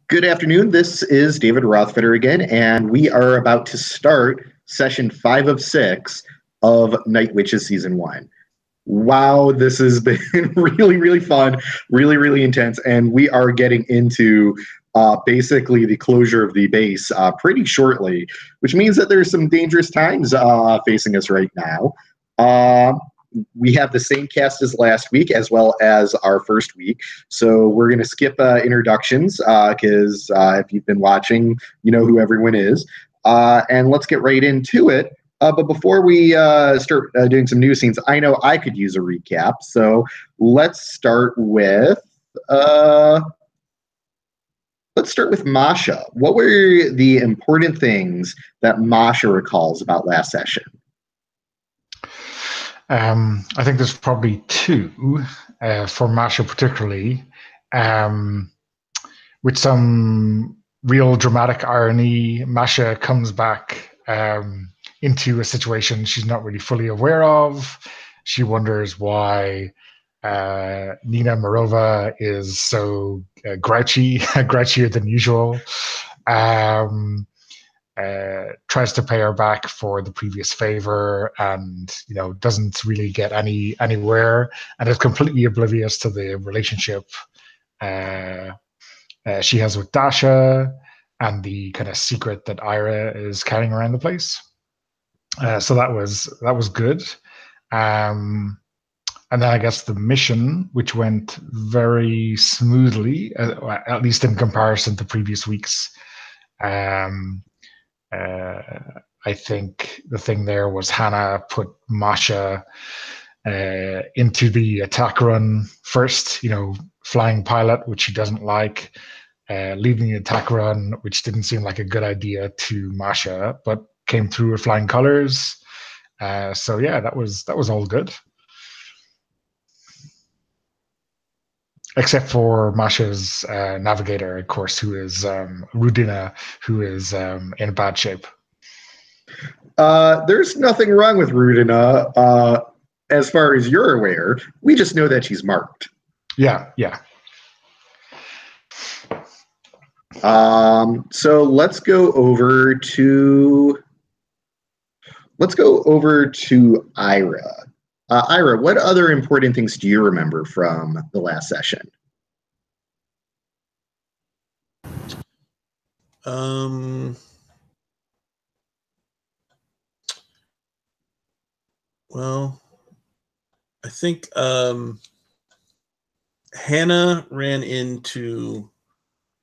Good afternoon. This is David Rothfitter again, and we are about to start session 5 of 6 of Night Witches Season 1. Wow, this has been really, really fun, really, really intense, and we are getting into basically the closure of the base pretty shortly, which means that there's some dangerous times facing us right now. We have the same cast as last week as well as our first week. So we're going to skip introductions because if you've been watching, you know who everyone is. And let's get right into it. But before we start doing some news scenes, I know I could use a recap. So let's start with Masha. What were the important things that Masha recalls about last session? I think there's probably two for Masha particularly, with some real dramatic irony. Masha comes back into a situation she's not really fully aware of. She wonders why Nina Marova is so grouchy, grouchier than usual. Tries to pay her back for the previous favor, and doesn't really get anywhere, and is completely oblivious to the relationship she has with Dasha and the kind of secret that Ira is carrying around the place. So that was good. And then I guess the mission, which went very smoothly, at least in comparison to previous weeks. I think the thing there was Hannah put Masha into the attack run first, flying pilot, which she doesn't like, leaving the attack run, which didn't seem like a good idea to Masha, but came through with flying colors. So yeah, that was all good. Except for Masha's navigator, of course, who is Rudina, who is in bad shape. There's nothing wrong with Rudina, as far as you're aware. We just know that she's marked. Yeah. So let's go over to Ira. Ira, what other important things do you remember from the last session? Well, I think Hannah ran into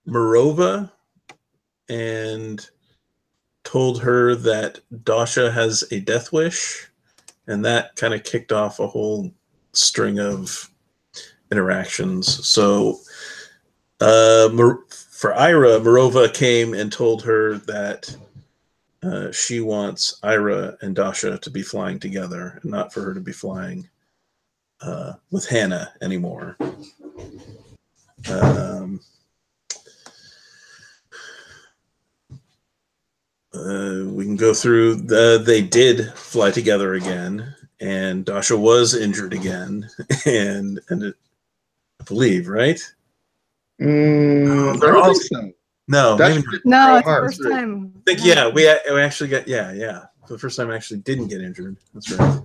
Marova and told her that Dasha has a death wish. And that kind of kicked off a whole string of interactions. So for Ira, Marova came and told her that she wants Ira and Dasha to be flying together and not for her to be flying with Hannah anymore. We can go through. They did fly together again, and Dasha was injured again, and I believe, right? They're all so. No, it's the first time. I think we actually got for the first time I actually didn't get injured. That's right.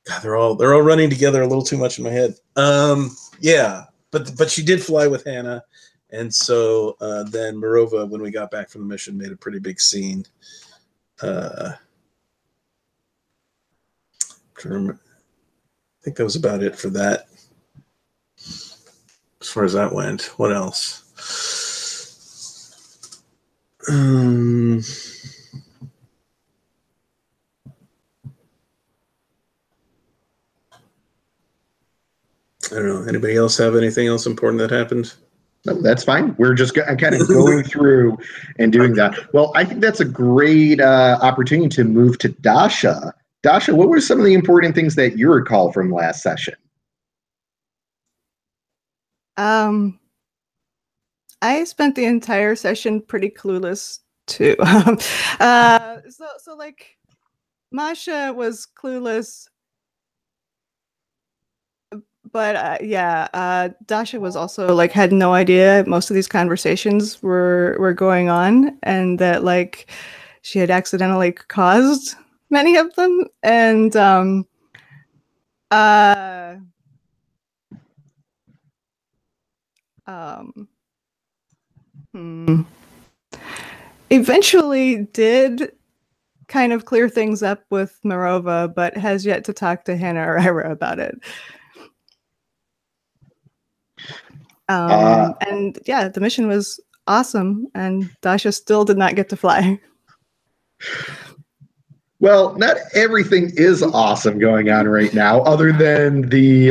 God, they're all running together a little too much in my head. But she did fly with Hannah. And so then Marova, when we got back from the mission, made a pretty big scene. I think that was about it for that. As far as that went, what else? I don't know. Anybody else have anything else important that happened? No, that's fine. We're just kind of going through and doing that. Well, I think that's a great opportunity to move to Dasha. Dasha, what were some of the important things that you recall from last session? I spent the entire session pretty clueless too. So like Masha was clueless, But Dasha was also like had no idea most of these conversations were going on, and that like she had accidentally caused many of them, and eventually did kind of clear things up with Marova, but has yet to talk to Hannah or Ira about it. And yeah, the mission was awesome, and Dasha still did not get to fly. Well, not everything is awesome going on right now, other than the,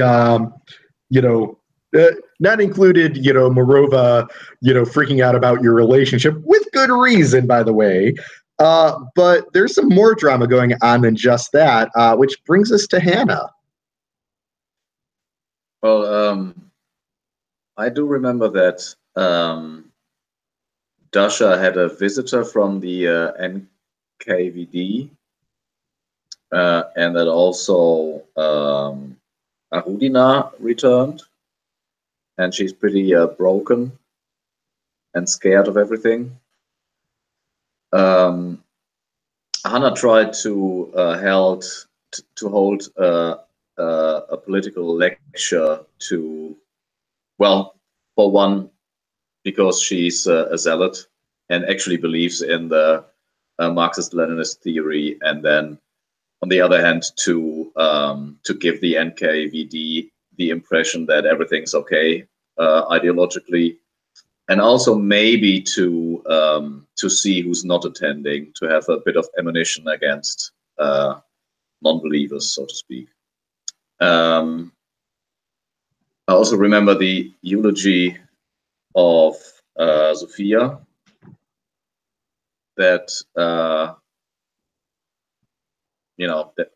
not included, Marova, freaking out about your relationship with good reason, by the way. But there's some more drama going on than just that, which brings us to Hannah. Well, I do remember that Dasha had a visitor from the NKVD, and that also Arudina returned, and she's pretty broken and scared of everything. Hannah tried to hold a political lecture to, well, for one, because she's a zealot and actually believes in the Marxist-Leninist theory, and then on the other hand to give the NKVD the impression that everything's okay ideologically, and also maybe to see who's not attending, to have a bit of ammunition against non-believers, so to speak. I also remember the eulogy of Sophia, that that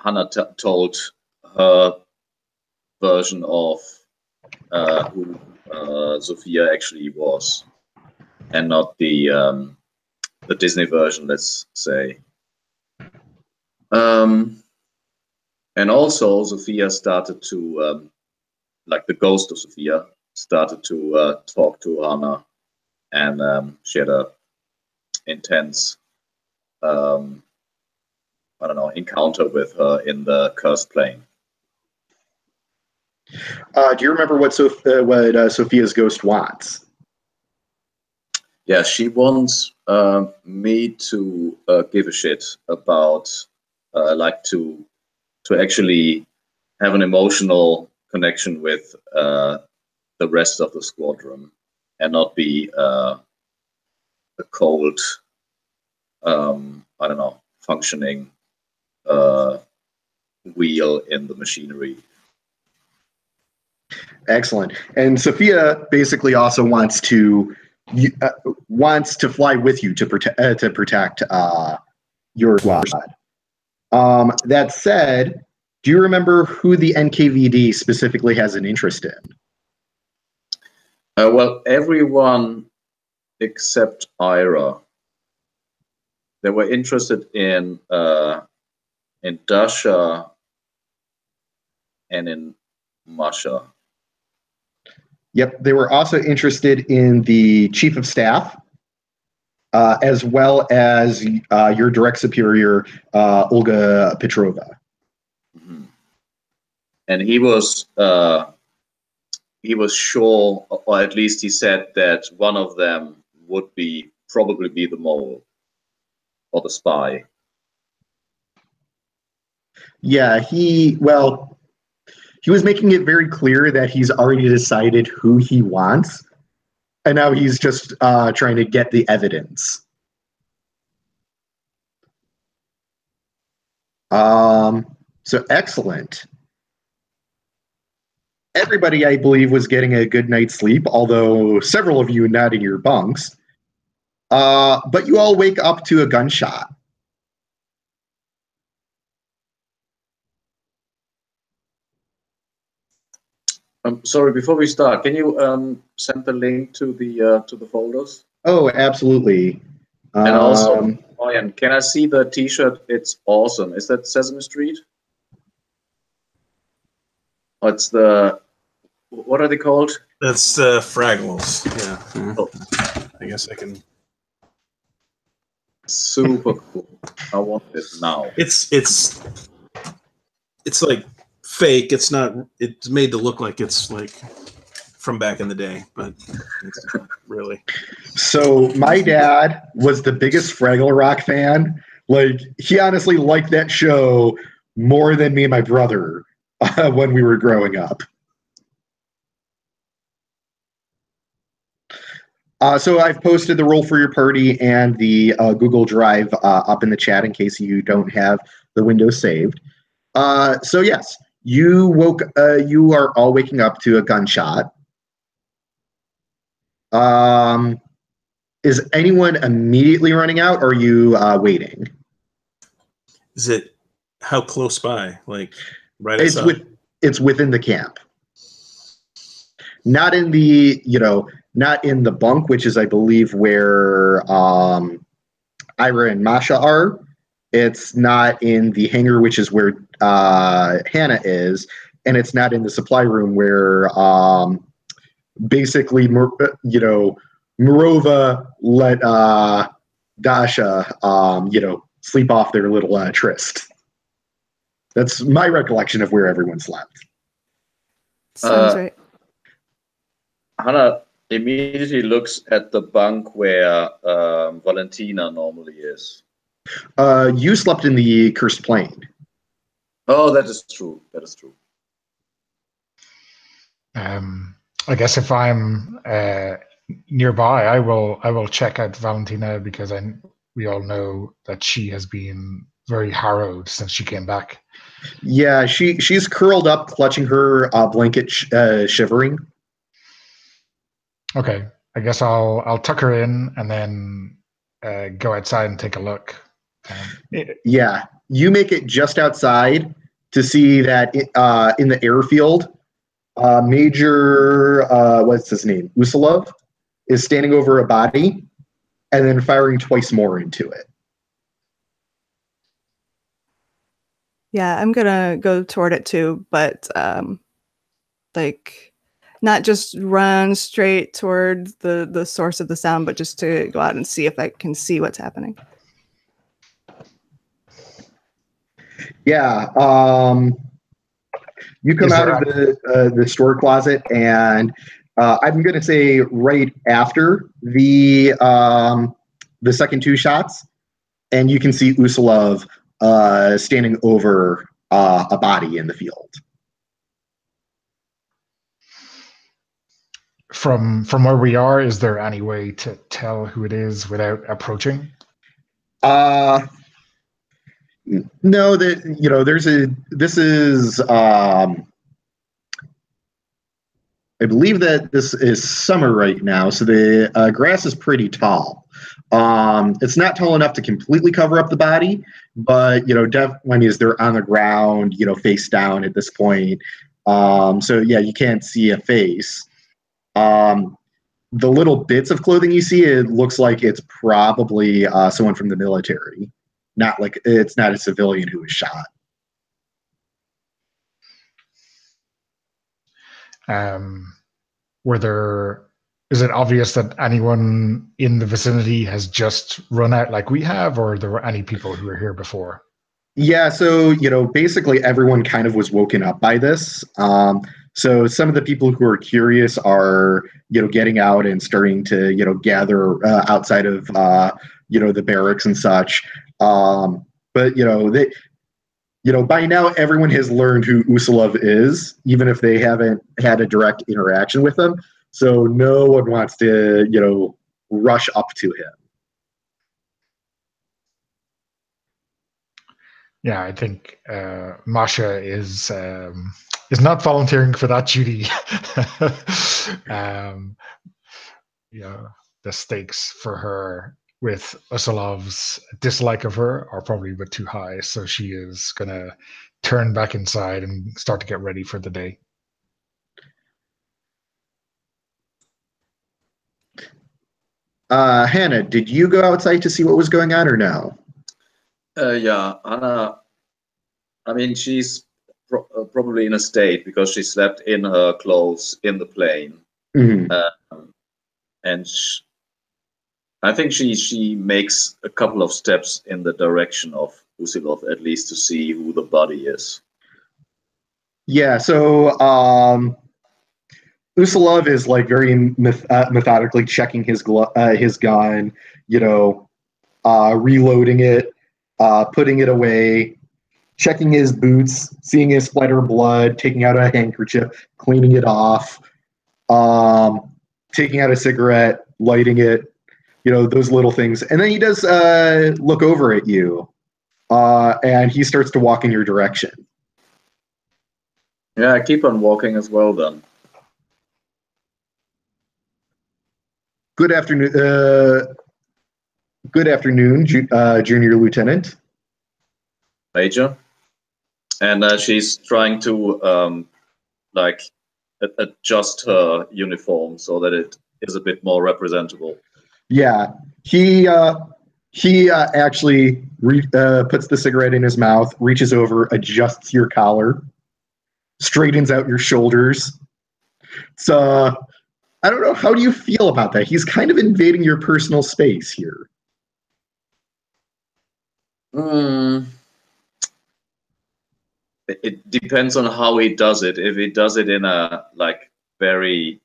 Hannah told her version of who Sophia actually was, and not the Disney version, let's say. And also, Sophia started to, like the ghost of Sophia, started to talk to Hannah, and she had a intense, encounter with her in the cursed plane. Do you remember what Sophia's ghost wants? Yeah, she wants me to give a shit about, to actually have an emotional connection with the rest of the squadron, and not be a cold, functioning wheel in the machinery. Excellent. And Sophia basically also wants to fly with you to protect your squad. That said, do you remember who the NKVD specifically has an interest in? Well, everyone except Ira. They were interested in Dasha and in Masha. Yep, they were also interested in the chief of staff, as well as your direct superior, Olga Petrova. Mm-hmm. And he was sure, or at least he said, that one of them would probably be the mole or the spy. Yeah, he was making it very clear that he's already decided who he wants, and now he's just trying to get the evidence. So excellent. Everybody, I believe, was getting a good night's sleep, although several of you not in your bunks. But you all wake up to a gunshot. Sorry, before we start, can you send the link to the folders? Oh, absolutely. And also, Ryan, can I see the T-shirt? It's awesome. Is that Sesame Street? What's the? What are they called? That's Fraggles. Yeah. Oh. I guess I can. Super cool. I want it now. It's like fake. It's not. It's made to look like it's like from back in the day, but it's not really. So my dad was the biggest Fraggle Rock fan. Like, he honestly liked that show more than me and my brother when we were growing up. So I've posted the roll for your party and the Google Drive up in the chat in case you don't have the Windows saved. So yes, you are all waking up to a gunshot. Is anyone immediately running out, or are you waiting? Is it how close by? Like right outside? It's within the camp. Not in the, not in the bunk, which is, I believe, where Ira and Masha are. It's not in the hangar, which is where Hannah is. And it's not in the supply room where basically, Morova let Dasha, sleep off their little tryst. That's my recollection of where everyone slept. Sounds right. Hannah immediately looks at the bunk where Valentina normally is. You slept in the cursed plane. Oh, that is true. That is true. I guess if I'm nearby, I will check out Valentina because we all know that she has been very harrowed since she came back. Yeah, she's curled up, clutching her blanket, shivering. Okay, I guess I'll tuck her in and then go outside and take a look. Yeah, you make it just outside to see that in the airfield, Major what's his name, Usilov, is standing over a body and then firing twice more into it. Yeah, I'm gonna go toward it too, but not just run straight toward the source of the sound, but just to go out and see if I can see what's happening. Yeah, you come out of the store closet, and I'm going to say right after the second two shots, and you can see Usilov standing over a body in the field. From where we are, is there any way to tell who it is without approaching? No, this is I believe that this is summer right now, so the grass is pretty tall. It's not tall enough to completely cover up the body, but definitely as they're on the ground, face down at this point. So yeah, you can't see a face. The little bits of clothing you see, it looks like it's probably someone from the military. It's not a civilian who was shot. Is it obvious that anyone in the vicinity has just run out like we have, or there were any people who were here before? Yeah, so basically everyone kind of was woken up by this. So some of the people who are curious are getting out and starting to gather outside of the barracks and such. But by now everyone has learned who Usilov is, even if they haven't had a direct interaction with him. So no one wants to rush up to him. Yeah, I think Masha is not volunteering for that duty. The stakes for her with Usilov's dislike of her are probably a bit too high, so she is going to turn back inside and start to get ready for the day. Hannah, did you go outside to see what was going on or no? Yeah, Anna. I mean, she's probably in a state because she slept in her clothes in the plane. Mhm. And I think she makes a couple of steps in the direction of Usilov, at least to see who the body is. Yeah, so Usilov is like very methodically checking his gun, reloading it, putting it away, checking his boots, seeing his splatter blood, taking out a handkerchief, cleaning it off, taking out a cigarette, lighting it, those little things. And then he does look over at you, and he starts to walk in your direction. Yeah, I keep on walking as well then. Good afternoon, Junior Lieutenant. Major. And she's trying to adjust her uniform so that it is a bit more representable. Yeah, he actually puts the cigarette in his mouth, reaches over, adjusts your collar, straightens out your shoulders. So I don't know. How do you feel about that? He's kind of invading your personal space here. It depends on how he does it. If he does it in a very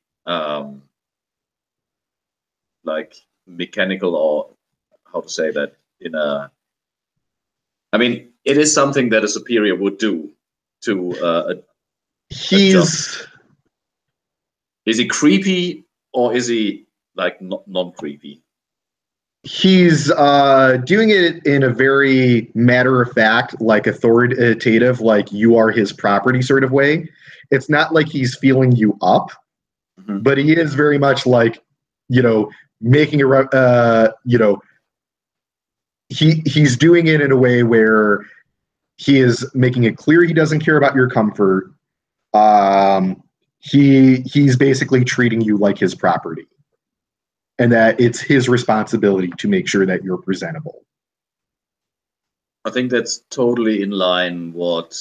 mechanical, or how to say that, it is something that a superior would do to adjust. Is he creepy or is he non-creepy? He's doing it in a very matter-of-fact, authoritative, you are his property sort of way. It's not like he's feeling you up, but he is very much making he's doing it in a way where he is making it clear he doesn't care about your comfort. He's basically treating you like his property, and that it's his responsibility to make sure that you're presentable. I think that's totally in line what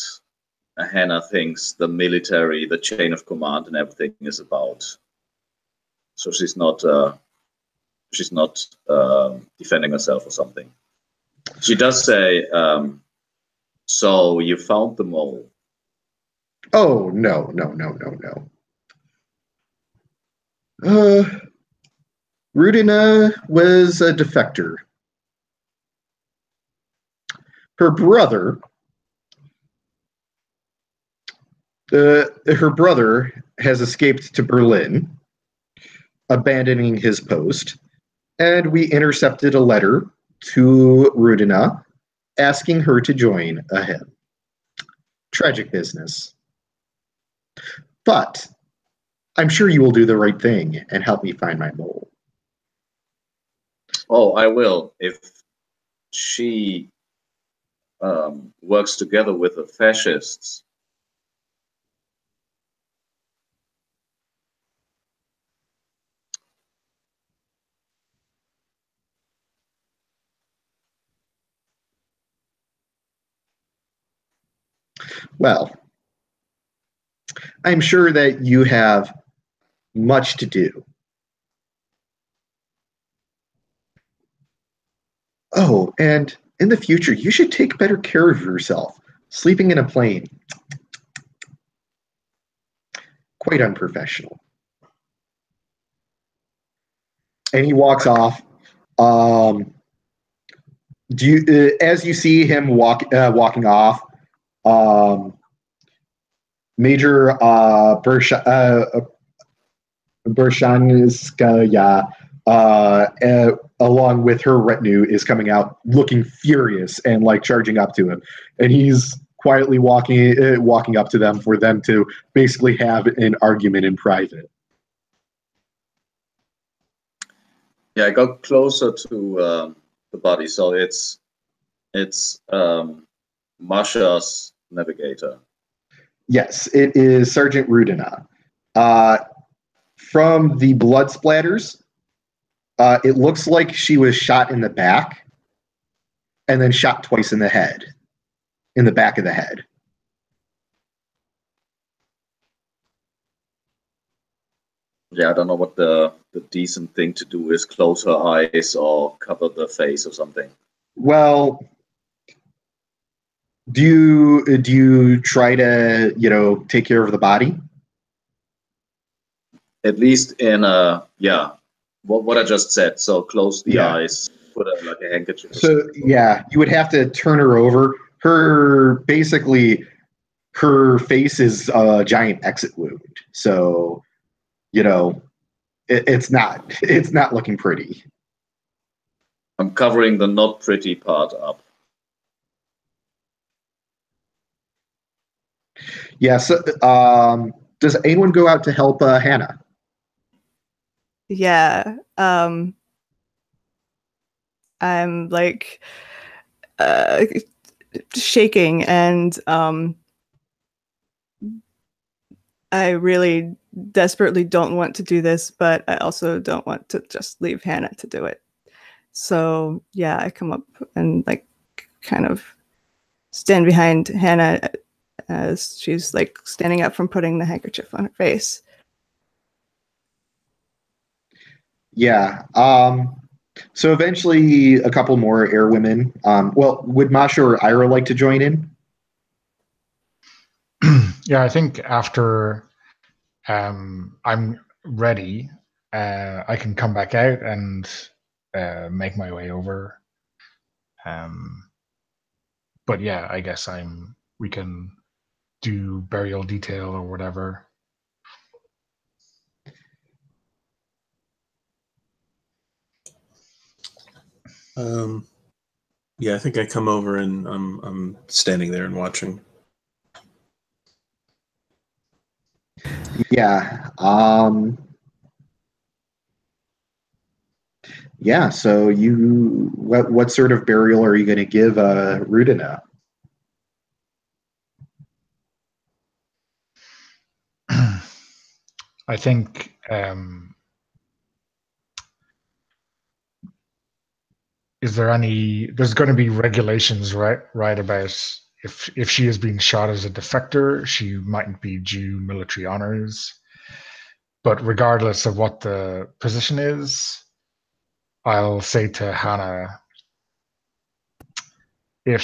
Hannah thinks the military, the chain of command, and everything is about. So she's not defending herself or something. She does say, "So you found the mole?" Oh, no. Rudina was a defector. Her brother has escaped to Berlin, abandoning his post, and we intercepted a letter to Rudina asking her to join him. Tragic business. But I'm sure you will do the right thing and help me find my mole. Oh, I will. If she works together with the fascists. Well, I'm sure that you have much to do. Oh, and in the future, you should take better care of yourself. Sleeping in a plane. Quite unprofessional. And he walks off. As you see him walking off, Major Bershanskaya, along with her retinue, is coming out looking furious and charging up to him, and he's quietly walking up to them for them to basically have an argument in private. Yeah, I got closer to the body, so it's Masha's navigator. Yes, it is Sergeant Rudina. From the blood splatters, it looks like she was shot in the back and then shot twice in the head, in the back of the head. Yeah, I don't know what the decent thing to do is. Close her eyes or cover the face or something. Well, do you try to, take care of the body? At least in what I just said. So close the Yeah. eyes, put like a handkerchief. So yeah, you would have to turn her over. Her face is a giant exit wound. So, it's not looking pretty. I'm covering the not pretty part up. Yes. Does anyone go out to help Hannah? Yeah. I'm like shaking, and I really desperately don't want to do this, but I also don't want to just leave Hannah to do it. So yeah, I come up and like kind of stand behind Hannah as she's like standing up from putting the handkerchief on her face. Yeah. So eventually a couple more airwomen. Well, would Masha or Ira like to join in? Yeah, I think after I'm ready, I can come back out and make my way over. But yeah, I guess we can do burial detail or whatever. Yeah, I think I come over and I'm standing there and watching. Yeah. Yeah. So what sort of burial are you going to give Rudina? I think there's going to be regulations, right about if she has been shot as a defector, she mightn't be due military honors. But regardless of what the position is, I'll say to Hannah, if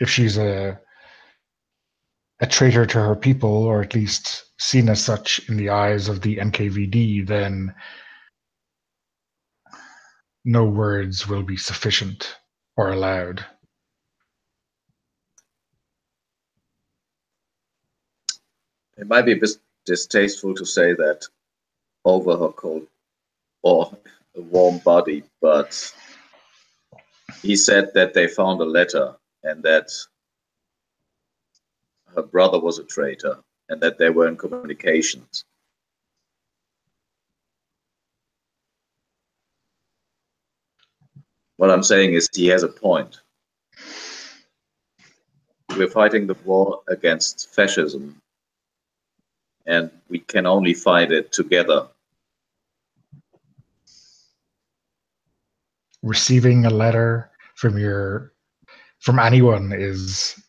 she's a traitor to her people, or at least seen as such in the eyes of the NKVD, then no words will be sufficient or allowed. It might be a bit distasteful to say that over her cold or a warm body, but he said that they found a letter and that her brother was a traitor and that they were in communications. What I'm saying is he has a point. We're fighting the war against fascism, and we can only fight it together. Receiving a letter from anyone is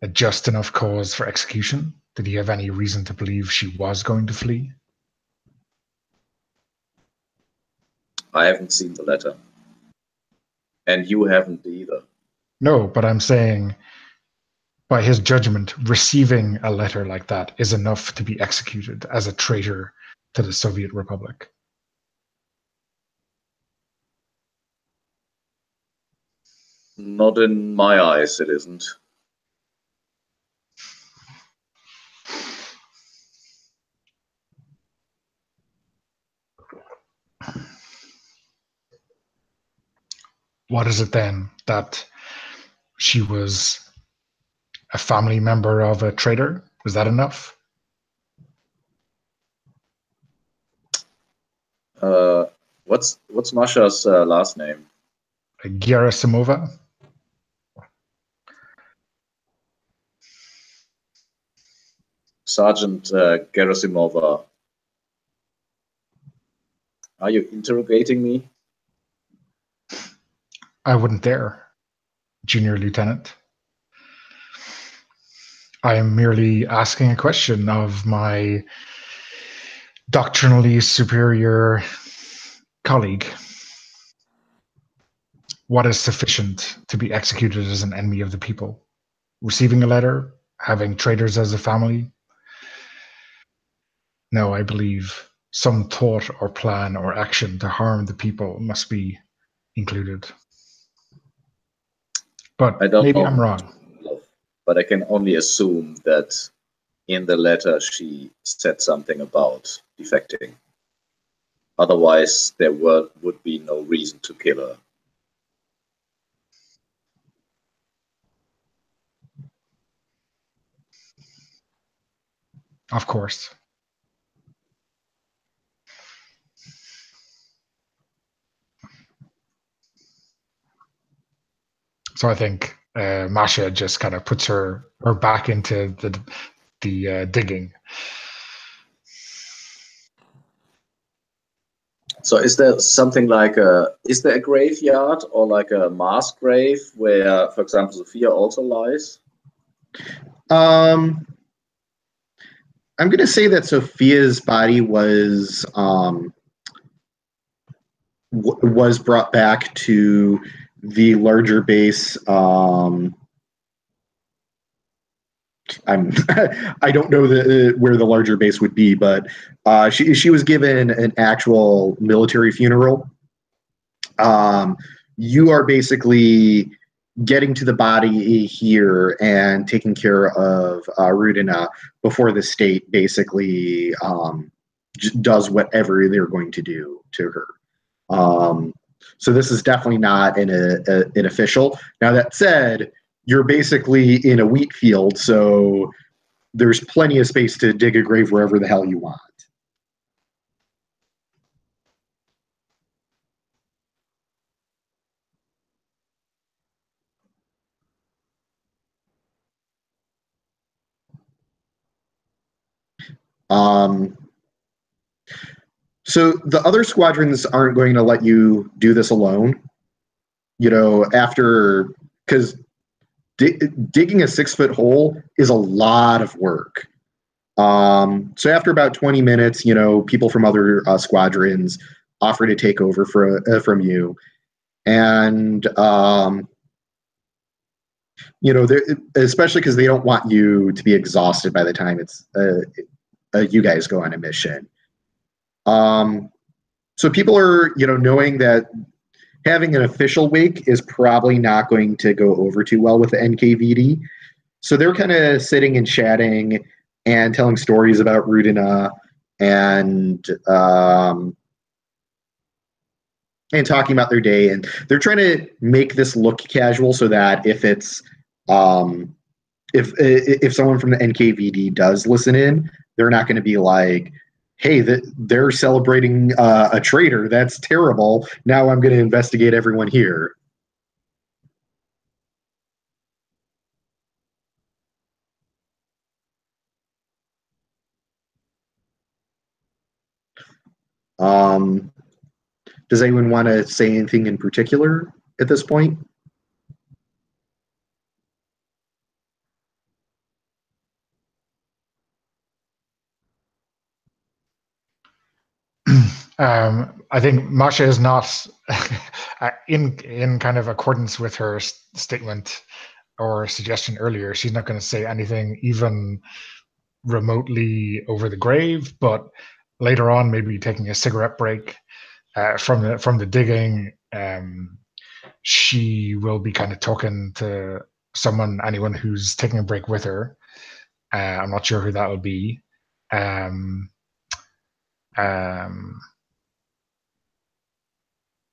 a just enough cause for execution. Did he have any reason to believe she was going to flee? I haven't seen the letter. And you haven't either. No, but I'm saying by his judgment, receiving a letter like that is enough to be executed as a traitor to the Soviet Republic. Not in my eyes, it isn't. What is it then? That she was a family member of a traitor? Is that enough? What's Masha's last name? Gerasimova? Sergeant Gerasimova. Are you interrogating me? I wouldn't dare, Junior Lieutenant. I am merely asking a question of my doctrinally superior colleague. What is sufficient to be executed as an enemy of the people? Receiving a letter? Having traitors as a family? No, I believe some thought or plan or action to harm the people must be included. But I don't maybe know, I'm wrong. but I can only assume that in the letter she said something about defecting. Otherwise, there would be no reason to kill her. Of course. So I think Masha just kind of puts her back into the digging. So is there something like is there a graveyard or like a mass grave where, for example, Sophia also lies? I'm going to say that Sophia's body was brought back to the larger base. I don't know where the larger base would be, but she was given an actual military funeral. You are basically getting to the body here and taking care of Rudina before the state basically does whatever they're going to do to her. So this is definitely not an official. Now that said, you're basically in a wheat field, so there's plenty of space to dig a grave wherever the hell you want. So the other squadrons aren't going to let you do this alone. You know, after, because digging a 6-foot hole is a lot of work. So after about 20 minutes, you know, people from other squadrons offer to take over from you. And, you know, especially because they don't want you to be exhausted by the time it's you guys go on a mission. So people are, you know, knowing that having an official wake is probably not going to go over too well with the NKVD. So they're kind of sitting and chatting and telling stories about Rudina and talking about their day. And they're trying to make this look casual so that if it's if someone from the NKVD does listen in, they're not going to be like, hey, they're celebrating a traitor. That's terrible. Now I'm going to investigate everyone here. Does anyone want to say anything in particular at this point? I think Masha is not in kind of accordance with her statement or suggestion earlier. She's not going to say anything even remotely over the grave, but later on, maybe taking a cigarette break from the digging, she will be kind of talking to anyone who's taking a break with her. I'm not sure who that will be.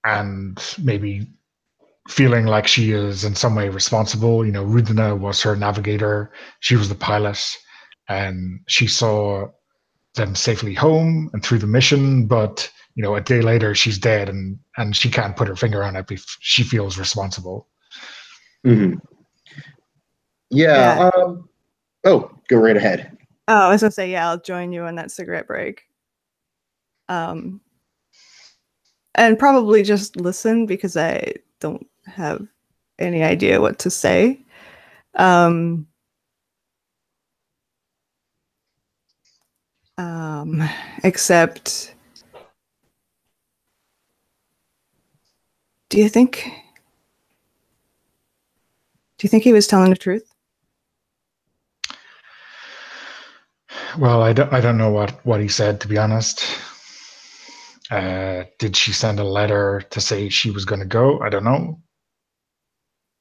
And maybe feeling like she is in some way responsible. You know, Rudina was her navigator. She was the pilot, and she saw them safely home and through the mission. But, you know, a day later, she's dead, and she can't put her finger on it if she feels responsible. Mm-hmm. Yeah. Oh, go right ahead. Oh, I was going to say, yeah, I'll join you on that cigarette break. And probably just listen because I don't have any idea what to say. Except, do you think he was telling the truth? Well, I don't know what he said, to be honest. Did she send a letter to say she was going to go? I don't know.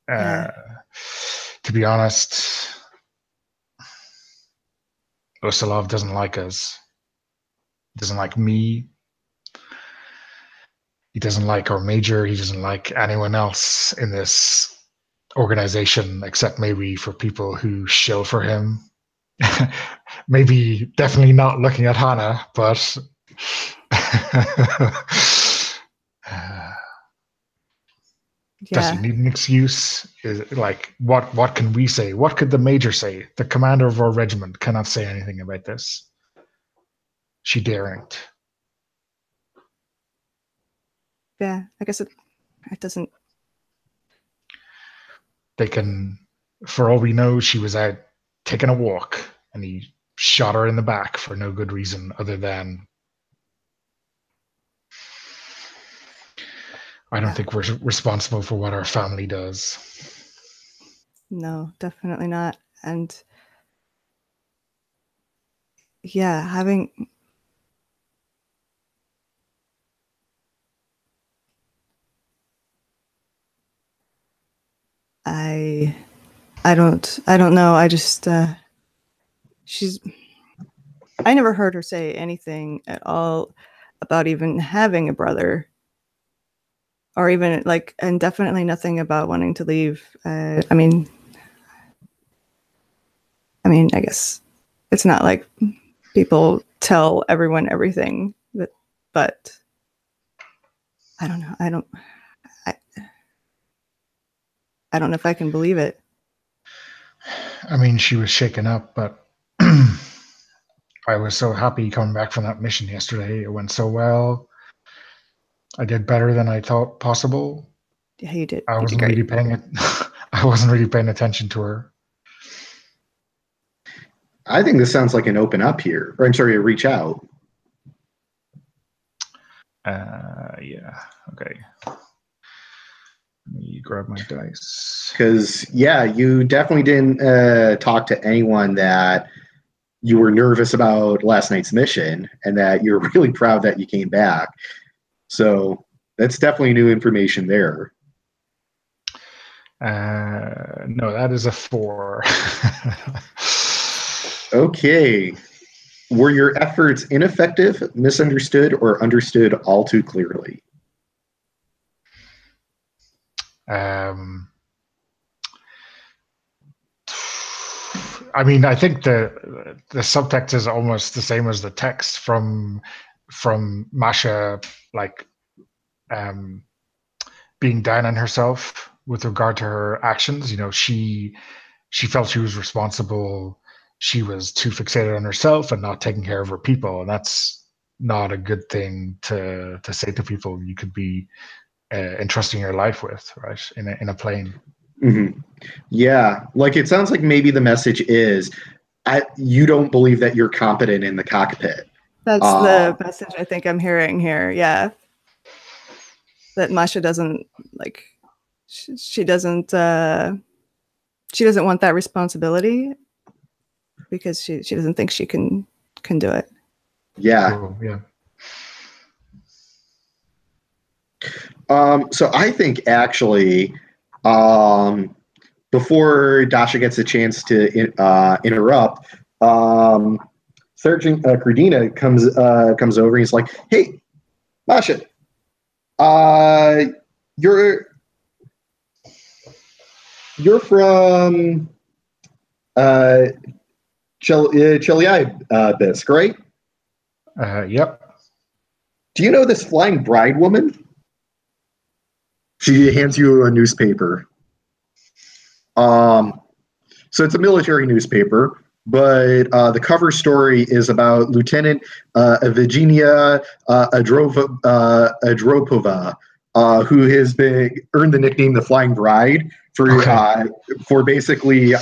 To be honest, Usilov doesn't like us. He doesn't like me. He doesn't like our major. He doesn't like anyone else in this organization, except maybe for people who shill for him. Maybe definitely not looking at Hannah, but does he need an excuse? Is like what can we say? What could the major say? The commander of our regiment cannot say anything about this. She daren't. Yeah, I guess it doesn't. They can, for all we know, she was out taking a walk and he shot her in the back for no good reason other than I don't think we're responsible for what our family does. No, definitely not. And yeah, having I don't know. I just I never heard her say anything at all about even having a brother, or even like, and definitely nothing about wanting to leave. I mean, I guess it's not like people tell everyone everything, but I don't know. I don't know if I can believe it. I mean, she was shaken up, but I was so happy coming back from that mission yesterday. It went so well. I did better than I thought possible. Yeah, you did. I wasn't really paying attention to her. I think this sounds like an open up here. Or I'm sorry, a reach out. Yeah. Okay. Let me grab my dice. Because, yeah, you definitely didn't talk to anyone that you were nervous about last night's mission and that you're really proud that you came back. So that's definitely new information there. No, that is a 4. Okay. Were your efforts ineffective, misunderstood, or understood all too clearly? I mean, I think the subtext is almost the same as the text from Masha, like being down on herself with regard to her actions. You know, she felt she was responsible. She was too fixated on herself and not taking care of her people, and that's not a good thing to say to people you could be entrusting your life with, right? In a plane. Mm-hmm. Yeah, like it sounds like maybe the message is you don't believe that you're competent in the cockpit. That's the message I think I'm hearing here. Yeah, that Masha doesn't like. She doesn't want that responsibility because she doesn't think she can do it. Yeah. Oh, yeah. So I think actually, before Dasha gets a chance to interrupt, Sergeant Credina comes over and he's like, "Hey, Dasha, you're from Chelyabinsk, right? Yep. Do you know this flying bride woman?" She hands you a newspaper. So it's a military newspaper, but the cover story is about Lieutenant Evgenia Andropova, who has earned the nickname the Flying Bride for basically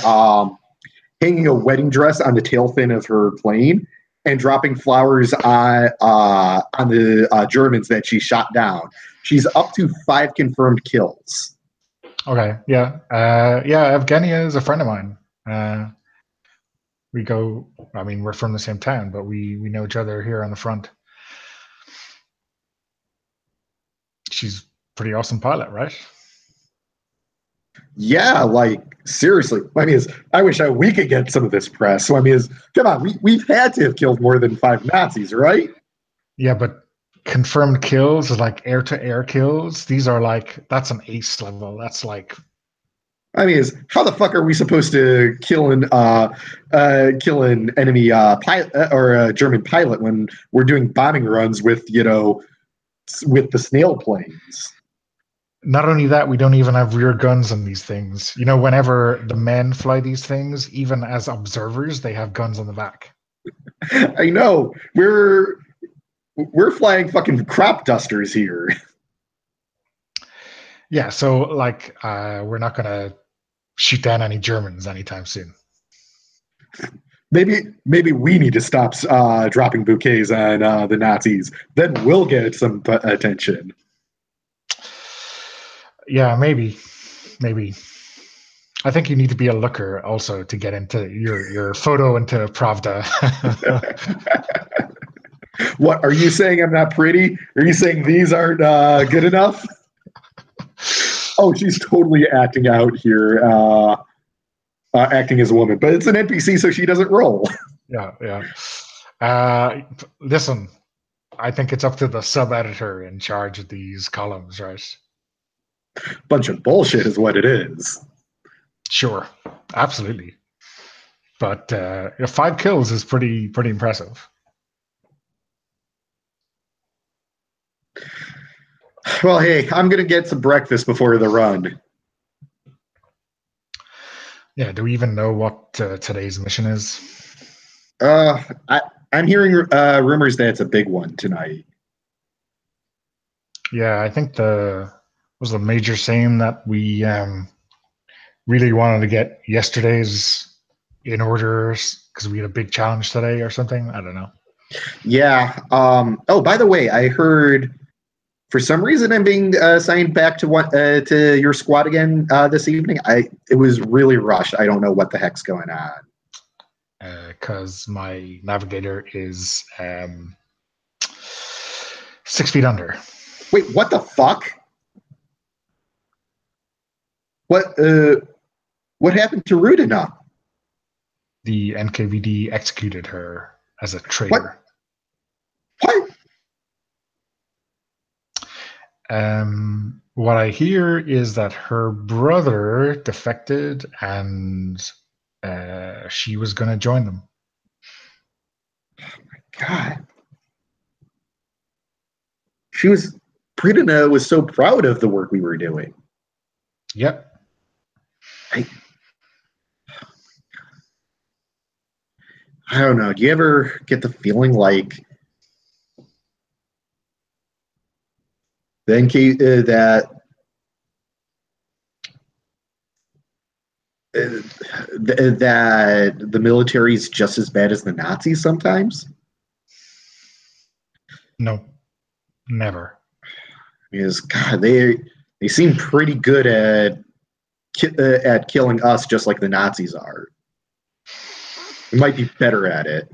hanging a wedding dress on the tail fin of her plane. and dropping flowers on the Germans that she shot down. She's up to 5 confirmed kills. Okay, yeah. Evgenia is a friend of mine. We're from the same town, but we know each other here on the front. She's pretty awesome pilot, right? Yeah, like seriously. I wish we could get some of this press. So come on, we've had to have killed more than 5 Nazis, right? Yeah, but confirmed kills is like air-to-air kills. These are like, that's an ace level. That's like, how the fuck are we supposed to kill an enemy pilot or a German pilot when we're doing bombing runs with the snail planes? not only that, we don't even have rear guns on these things. Whenever the men fly these things, even as observers, they have guns on the back. I know. We're flying fucking crop dusters here. Yeah, so we're not gonna shoot down any Germans anytime soon. Maybe we need to stop dropping bouquets on the Nazis. Then we'll get some attention. Yeah, maybe. I think you need to be a looker also to get into your photo into Pravda. What are you saying? I'm not pretty? Are you saying these aren't good enough? Oh, she's totally acting out here, acting as a woman, but it's an NPC, so she doesn't roll. Yeah. Listen, I think it's up to the sub-editor in charge of these columns, right? Bunch of bullshit is what it is. Sure, absolutely. But 5 kills is pretty impressive. Well, hey, I'm gonna get some breakfast before the run. Yeah, do we even know what today's mission is? I'm hearing rumors that it's a big one tonight. Yeah, I think was the major saying that we really wanted to get yesterday's in order because we had a big challenge today or something. I don't know. Yeah. Oh, by the way, I heard for some reason I'm being signed back to your squad again this evening. It was really rushed. I don't know what the heck's going on. Because my navigator is 6 feet under. Wait, what the fuck? What happened to Rudina? The NKVD executed her as a traitor. What? What I hear is that her brother defected and she was going to join them. Oh my god. Pridina was so proud of the work we were doing. Yep. I don't know. Do you ever get the feeling like that the military is just as bad as the Nazis sometimes? No, never. Because God, they seem pretty good at killing us, just like the Nazis are. We might be better at it.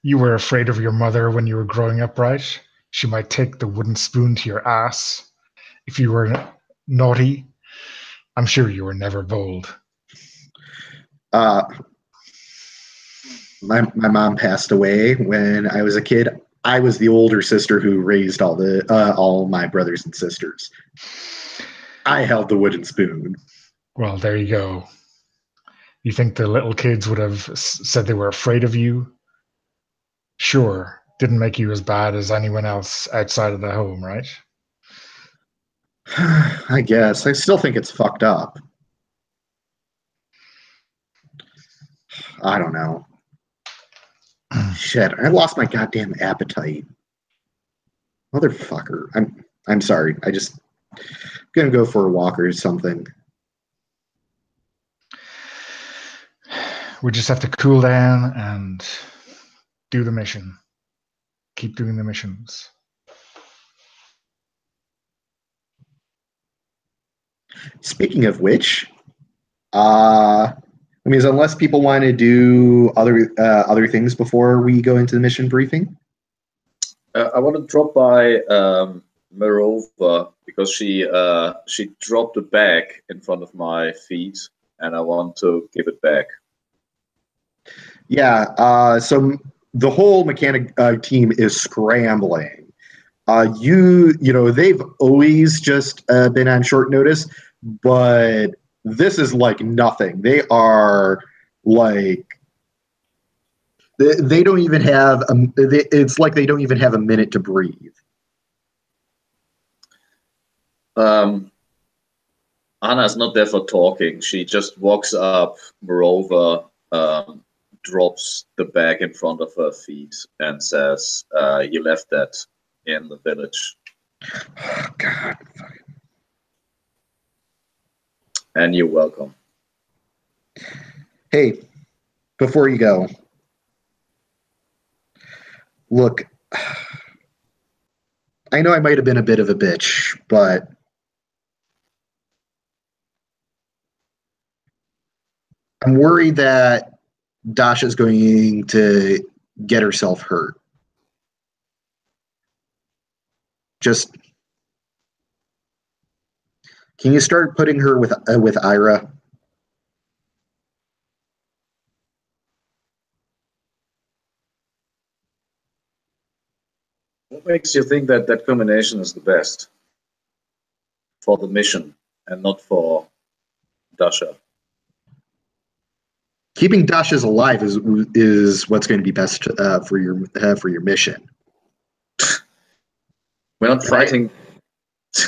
You were afraid of your mother when you were growing up, right? She might take the wooden spoon to your ass. If you were naughty, I'm sure you were never bold. My mom passed away when I was a kid. I was the older sister who raised all my brothers and sisters. I held the wooden spoon. Well, there you go. You think the little kids would have said they were afraid of you? Sure, didn't make you as bad as anyone else outside of the home, right? I guess. I still think it's fucked up. I don't know. Shit, I lost my goddamn appetite. Motherfucker. I'm sorry. I'm gonna go for a walk or something. We just have to cool down and do the mission. Keep doing the missions. Speaking of which, unless people want to do other things before we go into the mission briefing. I want to drop by Mirova because she dropped a bag in front of my feet, and I want to give it back. Yeah. So the whole mechanic team is scrambling. They've always just been on short notice, but this is like nothing. They are like. They don't even have it's like they don't even have a minute to breathe. Anna's not there for talking. She just walks up, moreover, drops the bag in front of her feet and says, you left that in the village. Oh, God. And you're welcome. Hey, before you go, look, I know I might have been a bit of a bitch, but I'm worried that Dasha's going to get herself hurt. Just, can you start putting her with Ira? What makes you think that that combination is the best for the mission and not for Dasha? Keeping Dasha's alive is what's going to be best for your mission. We're not fighting.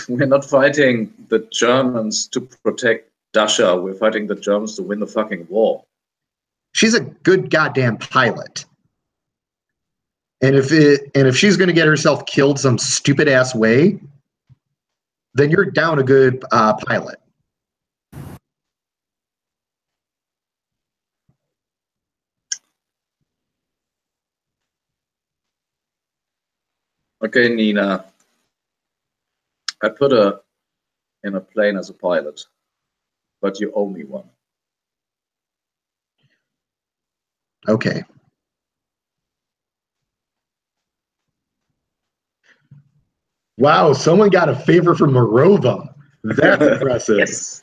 We're not fighting the Germans to protect Dasha. We're fighting the Germans to win the fucking war. She's a good goddamn pilot. And if she's going to get herself killed some stupid ass way, then you're down a good pilot. Okay, Nina. I put her in a plane as a pilot, but you owe me one. Okay. Wow, someone got a favor from Mirova. That's impressive. Yes.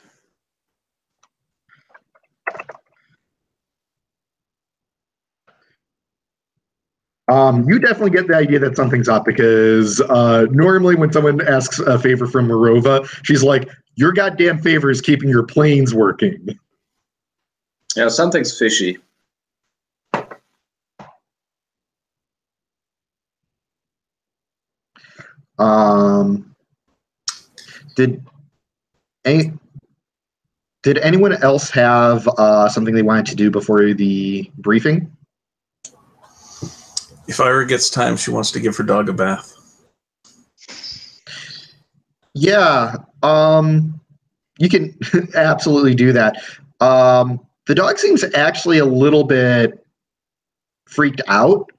You definitely get the idea that something's up because normally when someone asks a favor from Mirova, she's like, your goddamn favor is keeping your planes working. Yeah, something's fishy. Did anyone else have something they wanted to do before the briefing? If Ira gets time, she wants to give her dog a bath. Yeah, you can absolutely do that. The dog seems actually a little bit freaked out.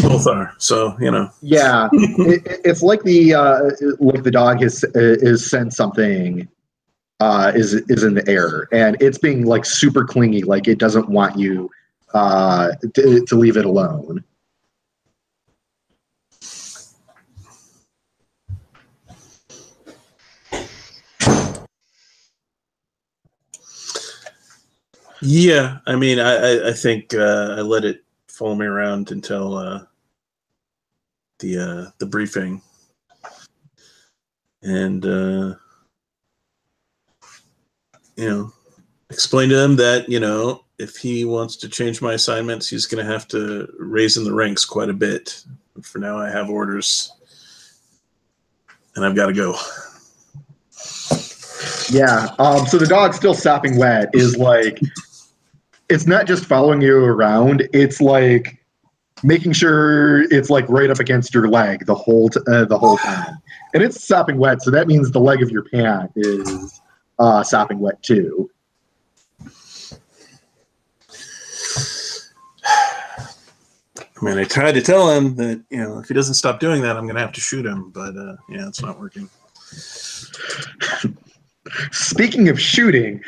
Both are, so you know. Yeah, it's like the dog is sensed something is in the air, and it's being like super clingy, like it doesn't want you to leave it alone. Yeah, I mean, I think I let it follow me around until the briefing, and explain to him that if he wants to change my assignments, he's going to have to raise in the ranks quite a bit. For now, I have orders, and I've got to go. Yeah. So the dog still sopping wet is like, it's not just following you around. It's like making sure it's like right up against your leg the whole time, and it's sopping wet. So that means the leg of your pant is sopping wet too. I mean, I tried to tell him that, if he doesn't stop doing that, I'm going to have to shoot him. But, it's not working. Speaking of shooting,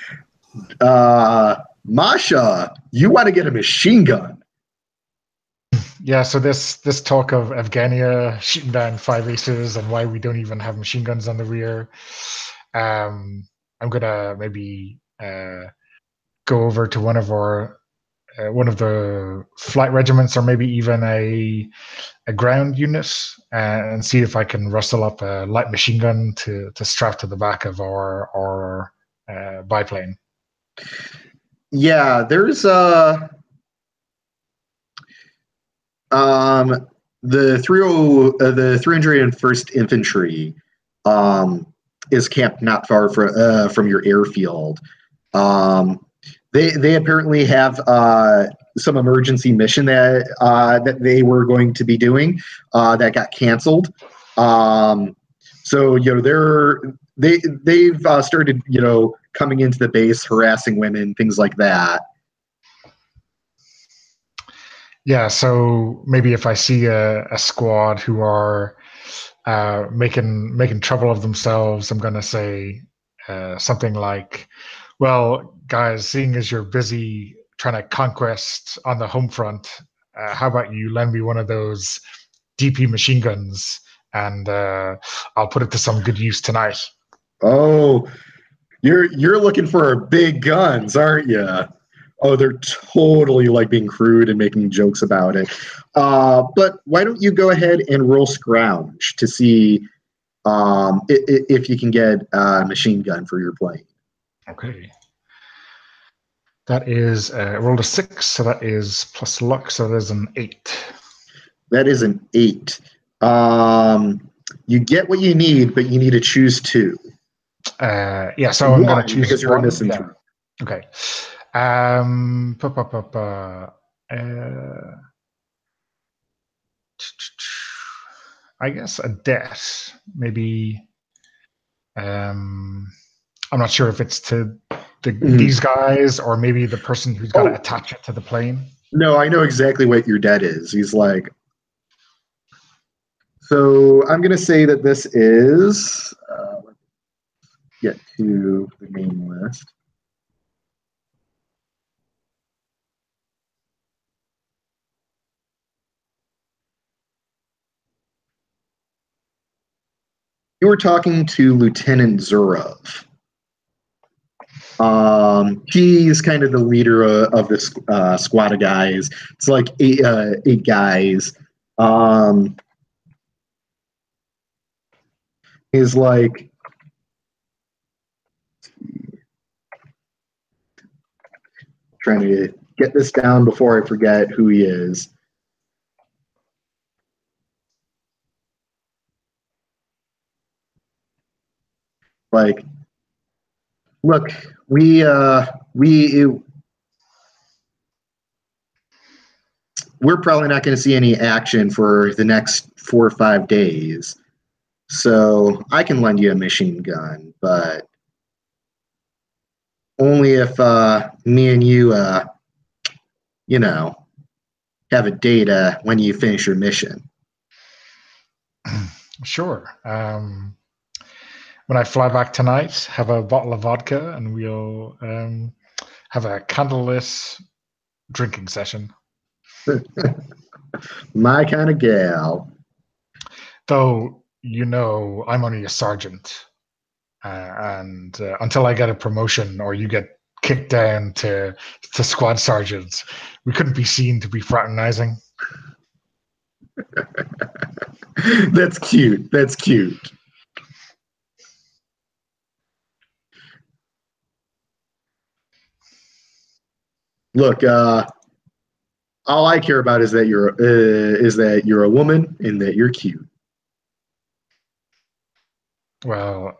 Masha, you want to get a machine gun. Yeah, so this talk of Evgenia shooting down 5 aces and why we don't even have machine guns on the rear. I'm going to maybe go over to one of the flight regiments, or maybe even a ground unit, and see if I can rustle up a light machine gun to strap to the back of our biplane. Yeah, there's the 301st Infantry is camped not far from your airfield. They apparently have some emergency mission that they were going to be doing that got canceled. So they've started coming into the base, harassing women, things like that. Yeah, so maybe if I see a squad who are making trouble of themselves, I'm going to say something like, well, guys, seeing as you're busy trying to conquest on the home front, how about you lend me one of those DP machine guns, and I'll put it to some good use tonight. Oh, you're looking for big guns, aren't you? Oh, they're totally like being crude and making jokes about it. But why don't you go ahead and roll scrounge to see if you can get a machine gun for your plane. Okay. That is rolled a 6, so that is plus luck, so that is an 8. That is an 8. You get what you need, but you need to choose 2. Yeah, so I'm going to choose because you're a misanthrope. Okay. I guess a debt, maybe. I'm not sure if it's to these guys or maybe the person who's got to attach it to the plane. No, I know exactly what your debt is. He's like, so I'm going to say that this is, let's get to the name list. You were talking to Lieutenant Zurov. He's kind of the leader of this squad of guys. It's like eight guys. He's like, trying to get this down before I forget who he is. Like, look, we're probably not going to see any action for the next 4 or 5 days. So I can lend you a machine gun, but only if me and you, have a date when you finish your mission. Sure. When I fly back tonight, have a bottle of vodka, and we'll have a candlelit drinking session. My kind of gal. Though, I'm only a sergeant. And until I get a promotion or you get kicked down to squad sergeants, we couldn't be seen to be fraternizing. That's cute. That's cute. Look, all I care about is that you're a woman and that you're cute. Well,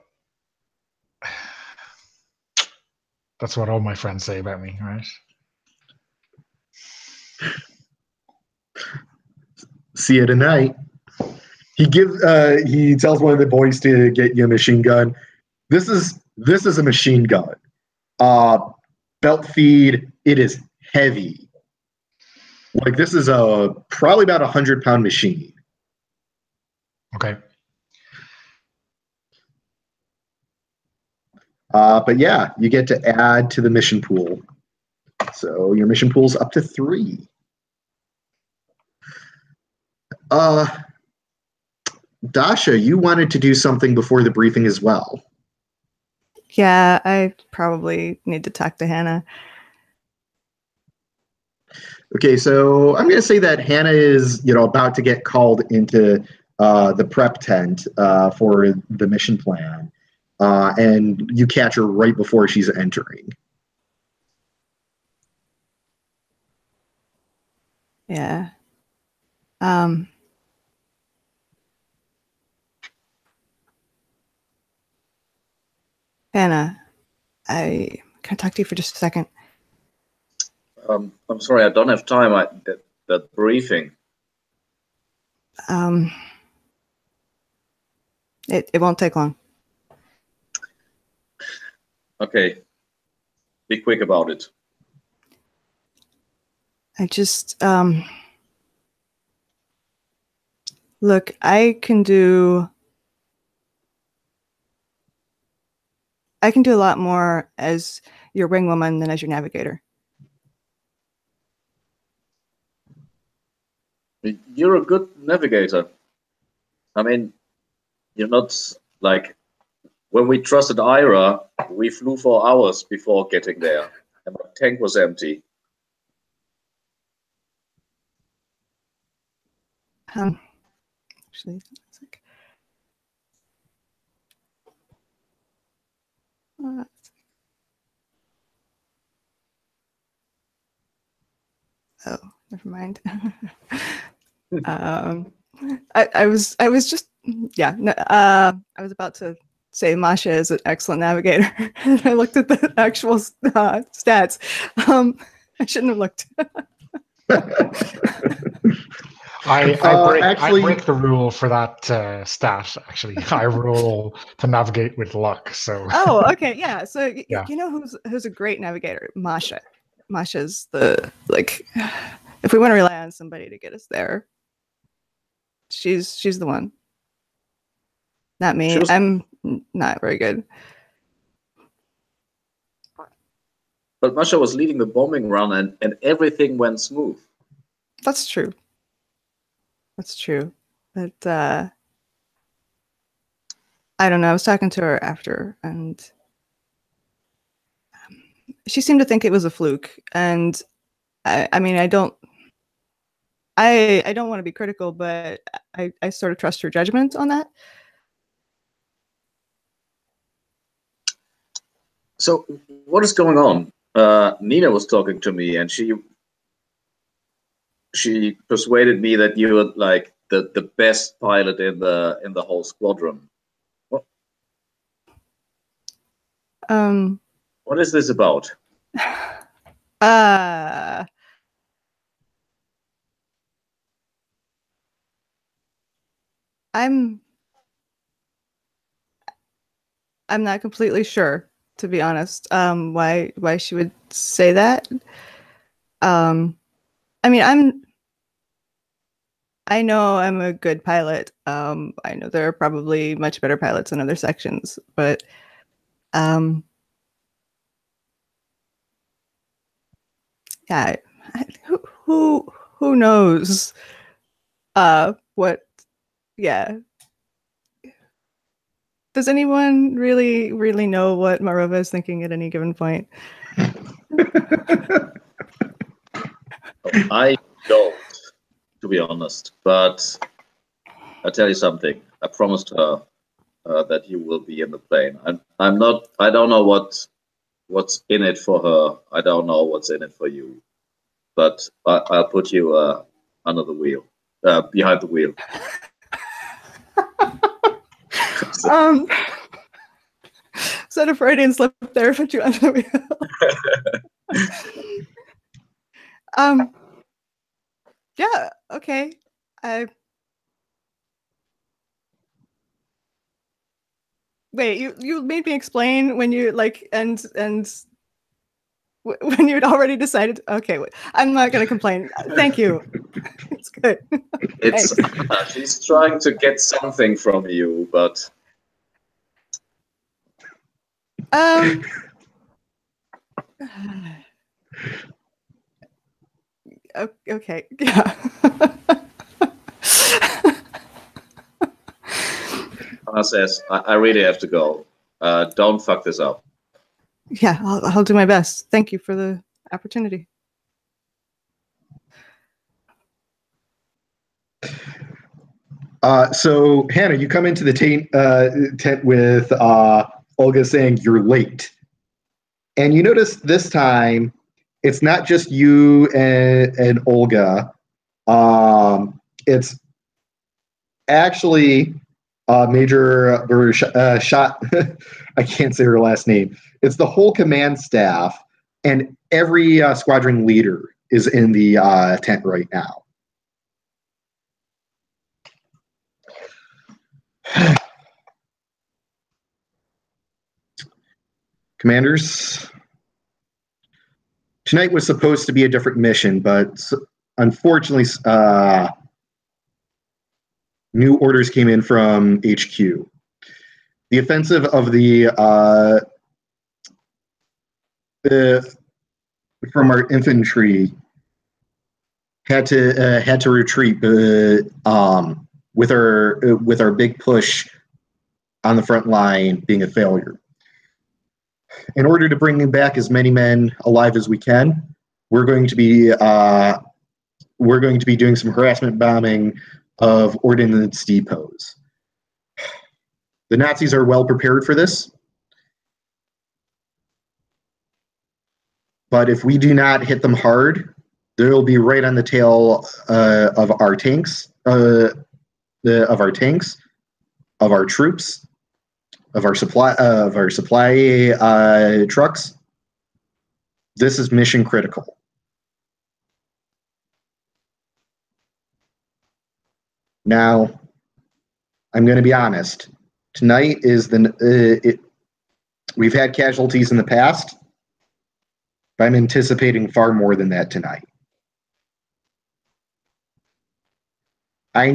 that's what all my friends say about me, right? See you tonight. He tells one of the boys to get you a machine gun. This is a machine gun. Belt feed. It is heavy. Like this is a probably about 100-pound machine. Okay. But yeah, you get to add to the mission pool. So your mission pool's up to 3. Dasha, you wanted to do something before the briefing as well. Yeah, I probably need to talk to Hannah. Okay, so I'm going to say that Hannah is, about to get called into the prep tent for the mission plan, and you catch her right before she's entering. Yeah. Hannah, can I talk to you for just a second? I'm sorry, I don't have time. That briefing. It won't take long. Okay. Be quick about it. I just look, I can do a lot more as your wing woman than as your navigator. You're a good navigator. I mean, you're not like when we trusted Ira, we flew for hours before getting there, and my tank was empty. Actually, it's like, oh, never mind. I was just I was about to say Masha is an excellent navigator, and I looked at the actual stats. I shouldn't have looked. I break the rule for that stat. Actually, I roll to navigate with luck. So. Oh, okay, yeah. So Yeah. you know who's a great navigator? Masha. Masha's the if we want to rely on somebody to get us there, she's the one. Not me. I'm not very good. But Masha was leading the bombing run, and everything went smooth. That's true. That's true. But I don't know. I was talking to her after, and she seemed to think it was a fluke. And I mean, I don't want to be critical, but I sort of trust her judgment on that. So what is going on? Nina was talking to me, and she persuaded me that you were like the best pilot in the whole squadron. What is this about? I'm not completely sure, to be honest. Why she would say that? I mean, I know I'm a good pilot. I know there are probably much better pilots in other sections, but yeah, who knows? What? Yeah. Does anyone really know what Marova is thinking at any given point? I don't, to be honest. But I'll tell you something. I promised her that you will be in the plane. I'm not. I don't know what's in it for her. I don't know what's in it for you. But I'll put you under the wheel, behind the wheel. Is that a Freudian slip there? Put you under the wheel. Yeah. Okay. Wait. You made me explain when you and when you'd already decided. Okay, I'm not going to complain. Thank you. It's good. It's she's trying to get something from you, but okay, yeah. Hannah says, I really have to go. Don't fuck this up. Yeah, I'll do my best. Thank you for the opportunity. So Hannah, you come into the tent with Olga saying you're late, and you notice this time it's not just you and Olga. It's actually Major Shot. I can't say her last name. It's the whole command staff, and every squadron leader is in the tent right now. Commanders, tonight was supposed to be a different mission, but unfortunately, new orders came in from HQ. The offensive of from our infantry had to retreat with our big push on the front line being a failure. In order to bring back as many men alive as we can, we're going to be doing some harassment bombing of ordnance depots. The Nazis are well prepared for this, but if we do not hit them hard, they'll be right on the tail of our tanks, of our troops, of our supply trucks. This is mission critical. Now, I'm going to be honest. Tonight is we've had casualties in the past, but I'm anticipating far more than that tonight. Let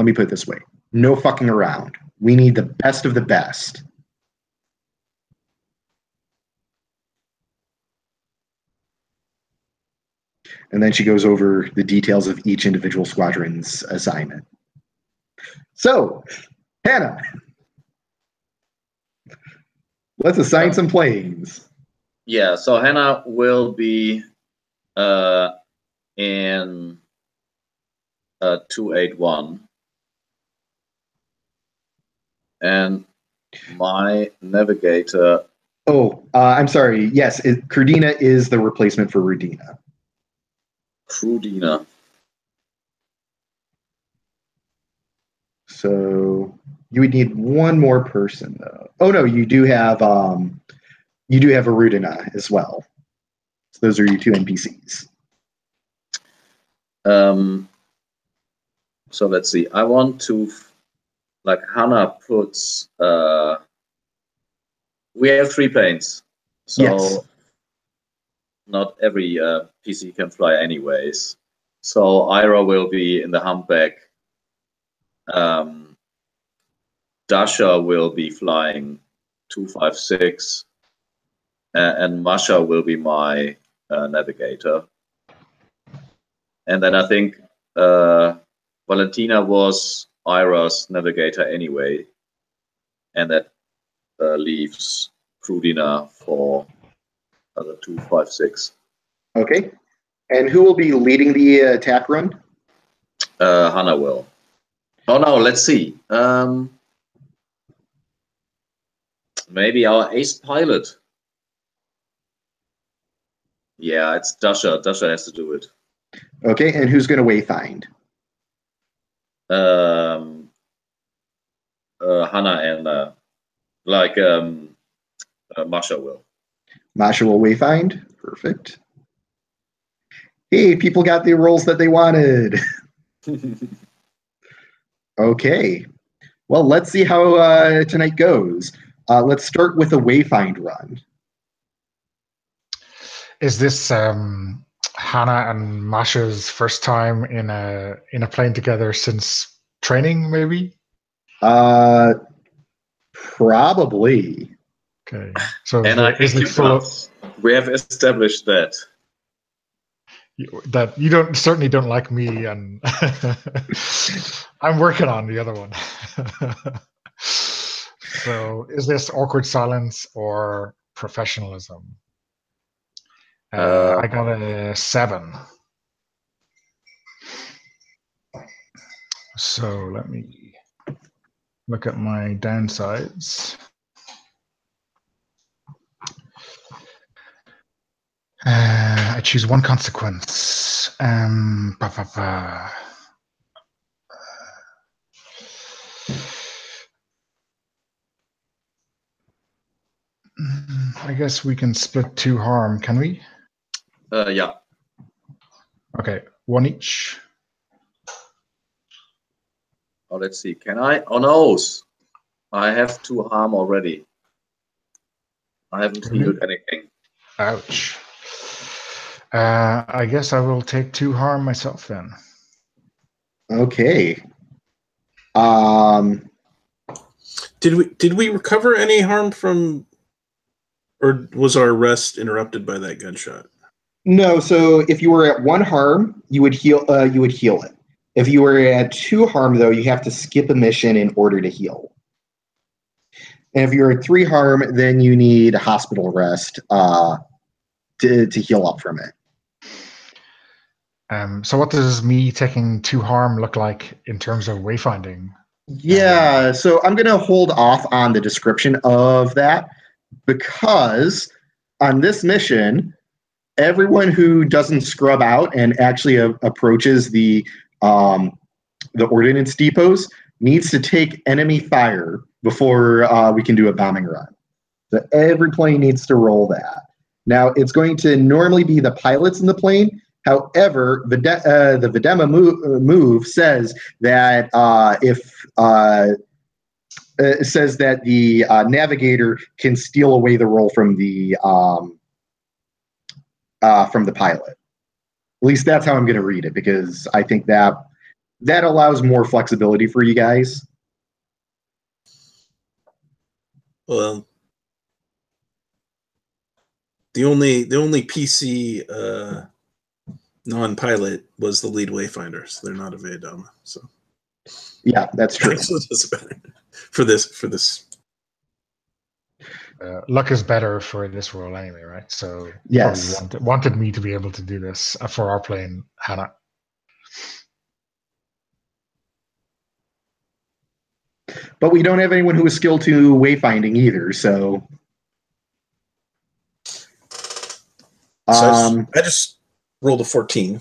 me put it this way. No fucking around. We need the best of the best. And then she goes over the details of each individual squadron's assignment. So, Hannah, let's assign some planes. Yeah, so Hannah will be in 281. And my navigator. Oh, I'm sorry. Yes, Crudina is the replacement for Rudina. Crudina. So you would need one more person, though. Oh no, you do have a Rudina as well. So those are your two NPCs. So let's see. I want to, like Hannah puts. We have 3 planes, so yes. Not every PC can fly anyways. So Ira will be in the humpback. Dasha will be flying 256, and Masha will be my navigator. And then I think Valentina was Ira's navigator anyway, and that leaves Crudina for the 256. Okay. And who will be leading the attack run? Hannah will. Oh no, let's see. Maybe our ace pilot. Yeah, it's Dasha. Dasha has to do it. Okay, and who's going to wayfind? Hannah and Masha will. Masha will wayfind. Perfect. Hey, people got the roles that they wanted. Okay. Well, let's see how tonight goes. Let's start with a Wayfind run. Is this Hannah and Masha's first time in a plane together since training? Maybe. Probably. Okay. So And I think we have established that. That you certainly don't like me, and I'm working on the other one. So is this awkward silence or professionalism? I got a 7. So let me look at my downsides. I choose one consequence. I guess we can split 2 harm, can we? Yeah. Okay, 1 each. Oh, let's see. Can I? Oh no, I have 2 harm already. I haven't healed anything. Ouch. I guess I will take 2 harm myself then. Okay. Did we recover any harm from, or was our rest interrupted by that gunshot? No. So if you were at 1 harm, you would heal. You would heal it. If you were at 2 harm, though, you have to skip a mission in order to heal. And if you're at 3 harm, then you need hospital rest to heal up from it. So what does me taking 2 harm look like in terms of wayfinding? Yeah, so I'm going to hold off on the description of that because on this mission, everyone who doesn't scrub out and actually approaches the ordnance depots needs to take enemy fire before we can do a bombing run. So every plane needs to roll that. Now, it's going to normally be the pilots in the plane. However, the Vedema move says that it says that the navigator can steal away the roll from the pilot. At least that's how I'm going to read it, because I think that allows more flexibility for you guys. Well, the only PC non-pilot was the lead wayfinder, so they're not a Vedama. So yeah, that's true. So it doesn't matter for this. Luck is better for this role anyway, right? So yes, probably wanted me to be able to do this for our plane, Hannah. But we don't have anyone who is skilled to wayfinding either, so. I just rolled a 14.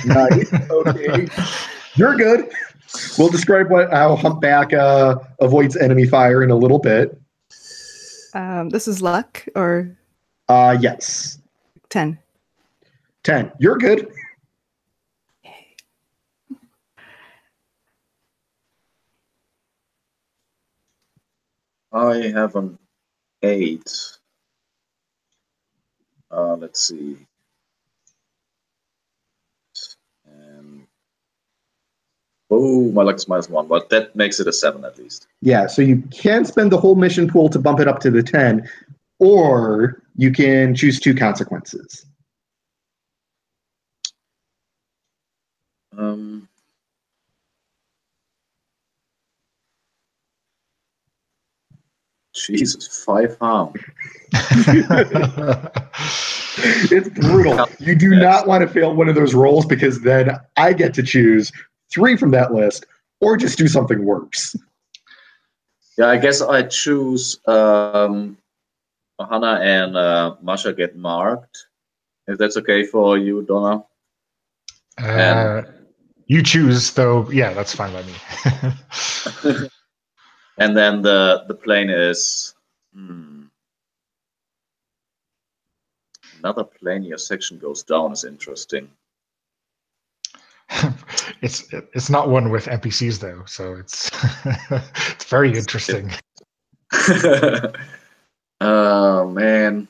Nice. Okay. You're good. We'll describe how Humpback avoids enemy fire in a little bit. This is luck, or? Yes. 10. 10. You're good. I have an 8. Let's see. Oh, my luck is -1, but that makes it a 7 at least. Yeah, so you can spend the whole mission pool to bump it up to the 10, or you can choose 2 consequences. Jesus, 5 harm. It's brutal. You do not want to fail one of those rolls, because then I get to choose 3 from that list, or just do something worse. Yeah, I guess I choose Hannah and Masha get marked. If that's okay for you, Donna. You choose, though. Yeah, that's fine by me. And then the plane is another plane. Your section goes down is interesting. It's not one with NPCs though, so it's it's very interesting. Oh man,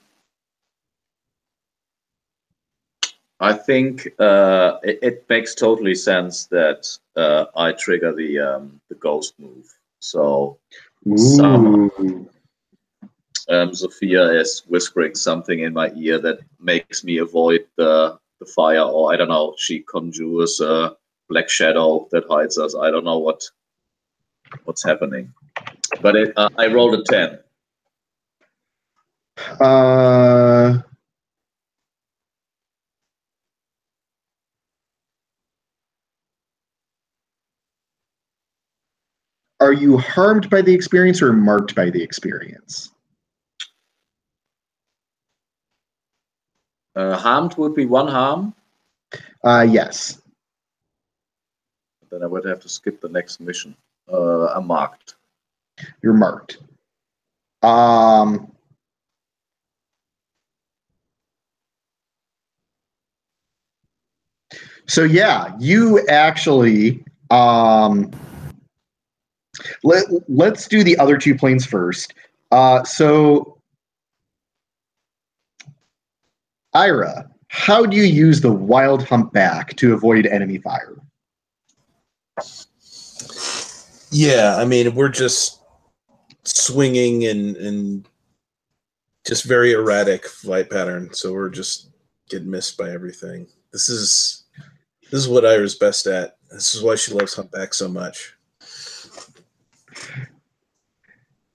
I think it makes totally sense that I trigger the ghost move. So Ooh. Sophia is whispering something in my ear that makes me avoid the fire, or I don't know. She conjures a black shadow that hides us. I don't know what's happening, but I rolled a 10. Are you harmed by the experience or marked by the experience? Harmed would be 1 harm. Yes. Then I would have to skip the next mission. I'm marked. You're marked. So yeah, you actually let's do the other 2 planes first. So Ira, how do you use the wild humpback to avoid enemy fire? Yeah, I mean, we're just swinging and just very erratic flight pattern, so we're just getting missed by everything. This is what Ira's best at. This is why she loves humpback so much.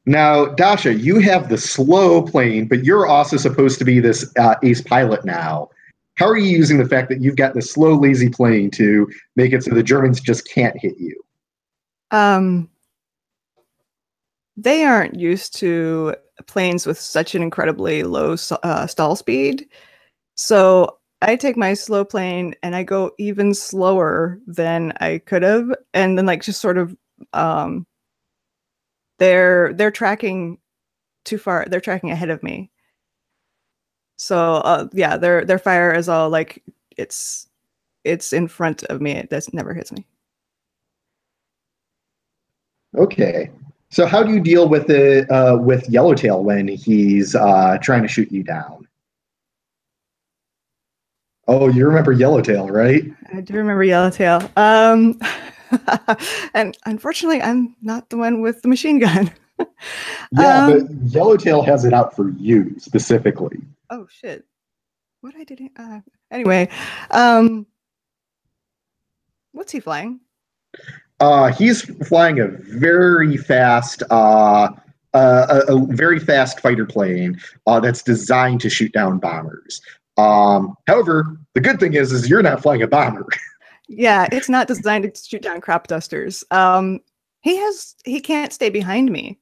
Now, Dasha, you have the slow plane, but you're also supposed to be this ace pilot now. How are you using the fact that you've got the slow, lazy plane to make it so the Germans just can't hit you? They aren't used to planes with such an incredibly low stall speed. So I take my slow plane and I go even slower than I could have. And then like just sort of they're tracking too far. They're tracking ahead of me. So yeah, their fire is all like it's in front of me. It never hits me. Okay. So how do you deal with it with Yellowtail when he's trying to shoot you down? Oh, you remember Yellowtail, right? I do remember Yellowtail. And unfortunately, I'm not the one with the machine gun. Yeah, but Yellowtail has it out for you specifically. Oh shit! What I did? Anyway, what's he flying? He's flying a very fast, a very fast fighter plane that's designed to shoot down bombers. However, the good thing is you're not flying a bomber. Yeah, it's not designed to shoot down crop dusters. He can't stay behind me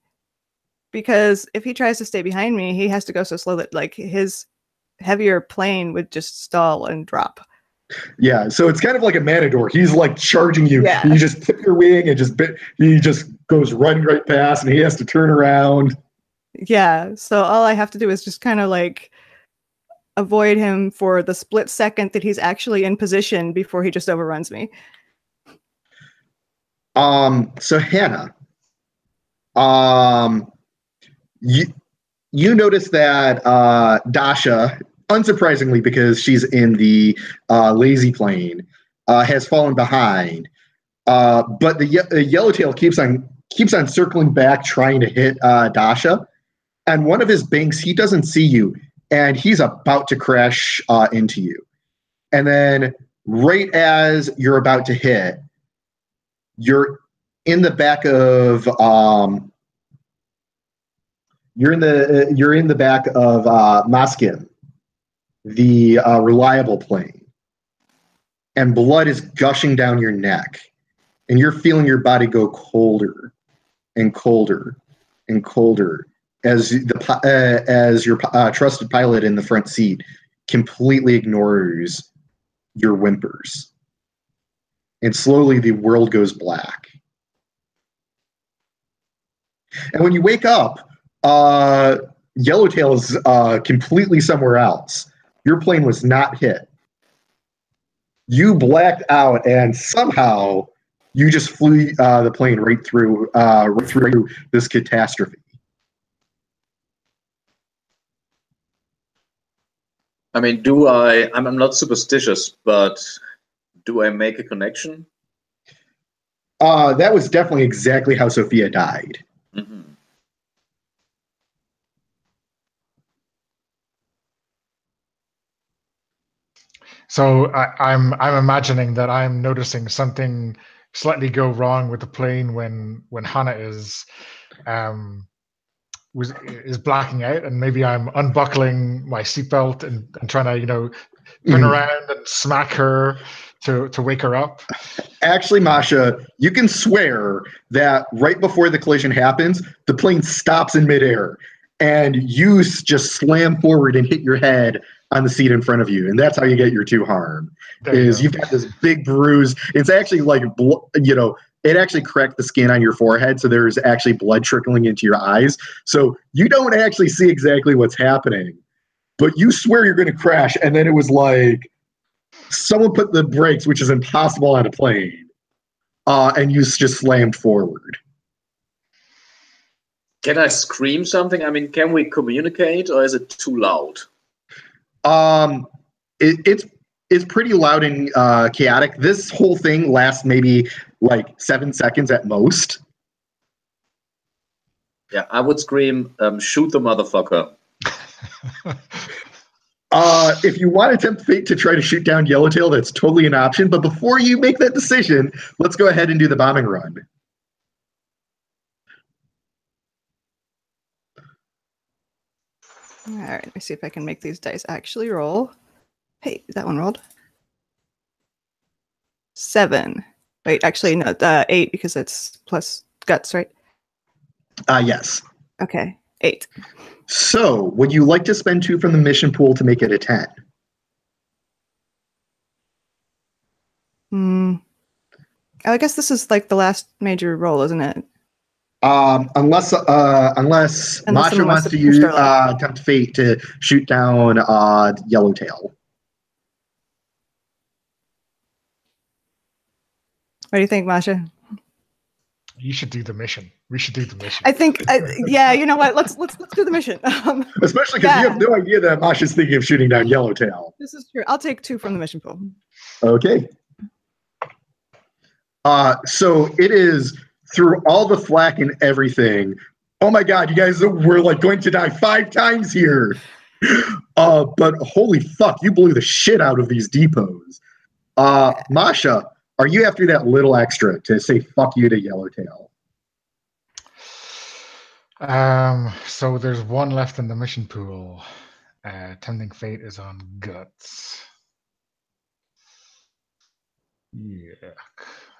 because if he tries to stay behind me, he has to go so slow that like his heavier plane would just stall and drop. Yeah, so it's kind of like a Matador. He's like charging you. Yeah. You just tip your wing and he just goes running right past, and he has to turn around. Yeah, so all I have to do is just kind of like avoid him for the split second that he's actually in position before he just overruns me. So Hannah, you notice that Dasha, unsurprisingly because she's in the lazy plane, has fallen behind. But the Yellowtail keeps on circling back, trying to hit Dasha. And one of his banks, he doesn't see you, and he's about to crash into you. And then, right as you're about to hit, you're in the back of you're in the back of Maskim, the reliable plane, and blood is gushing down your neck, and you're feeling your body go colder and colder and colder as your trusted pilot in the front seat completely ignores your whimpers, and slowly the world goes black. And when you wake up, Yellowtail is completely somewhere else. Your plane was not hit. You blacked out, and somehow you just flew the plane right through this catastrophe. I mean, I'm not superstitious, but do I make a connection? That was definitely exactly how Sophia died. Mm-hmm. So I'm imagining that I'm noticing something slightly go wrong with the plane when Hannah is blacking out, and maybe I'm unbuckling my seatbelt and trying to turn around and smack her to wake her up. Actually, Masha, you can swear that right before the collision happens, the plane stops in midair, and you just slam forward and hit your head on the seat in front of you, and that's how you get your 2 harm. You've got this big bruise. It's actually like it actually cracked the skin on your forehead, so there's actually blood trickling into your eyes. So you don't actually see exactly what's happening, but you swear you're going to crash, and then it was like someone put the brakes, which is impossible on a plane, and you just slammed forward. Can I scream something? I mean, can we communicate, or is it too loud? It's pretty loud and chaotic. This whole thing lasts maybe like 7 seconds at most. Yeah, I would scream, shoot the motherfucker. If you want to tempt fate to try to shoot down Yellowtail, that's totally an option. But before you make that decision, let's go ahead and do the bombing run. All right, let me see if I can make these dice actually roll. Hey, that one rolled. 7. Wait, actually, no, 8 because it's plus guts, right? Yes. Okay, 8. So, would you like to spend 2 from the mission pool to make it a 10? I guess this is like the last major roll, isn't it? Unless Masha wants to use tempt fate to shoot down Yellowtail. What do you think, Masha? You should do the mission. We should do the mission. I think, yeah. You know what? Let's do the mission. Especially because you have no idea that Masha's thinking of shooting down Yellowtail. This is true. I'll take 2 from the mission pool. Okay. So it is through all the flak and everything. Oh my God, you guys were like going to die 5 times here. But holy fuck, you blew the shit out of these depots. Masha, are you after that little extra to say fuck you to Yellowtail? So there's 1 left in the mission pool. Tempting fate is on guts. Yeah,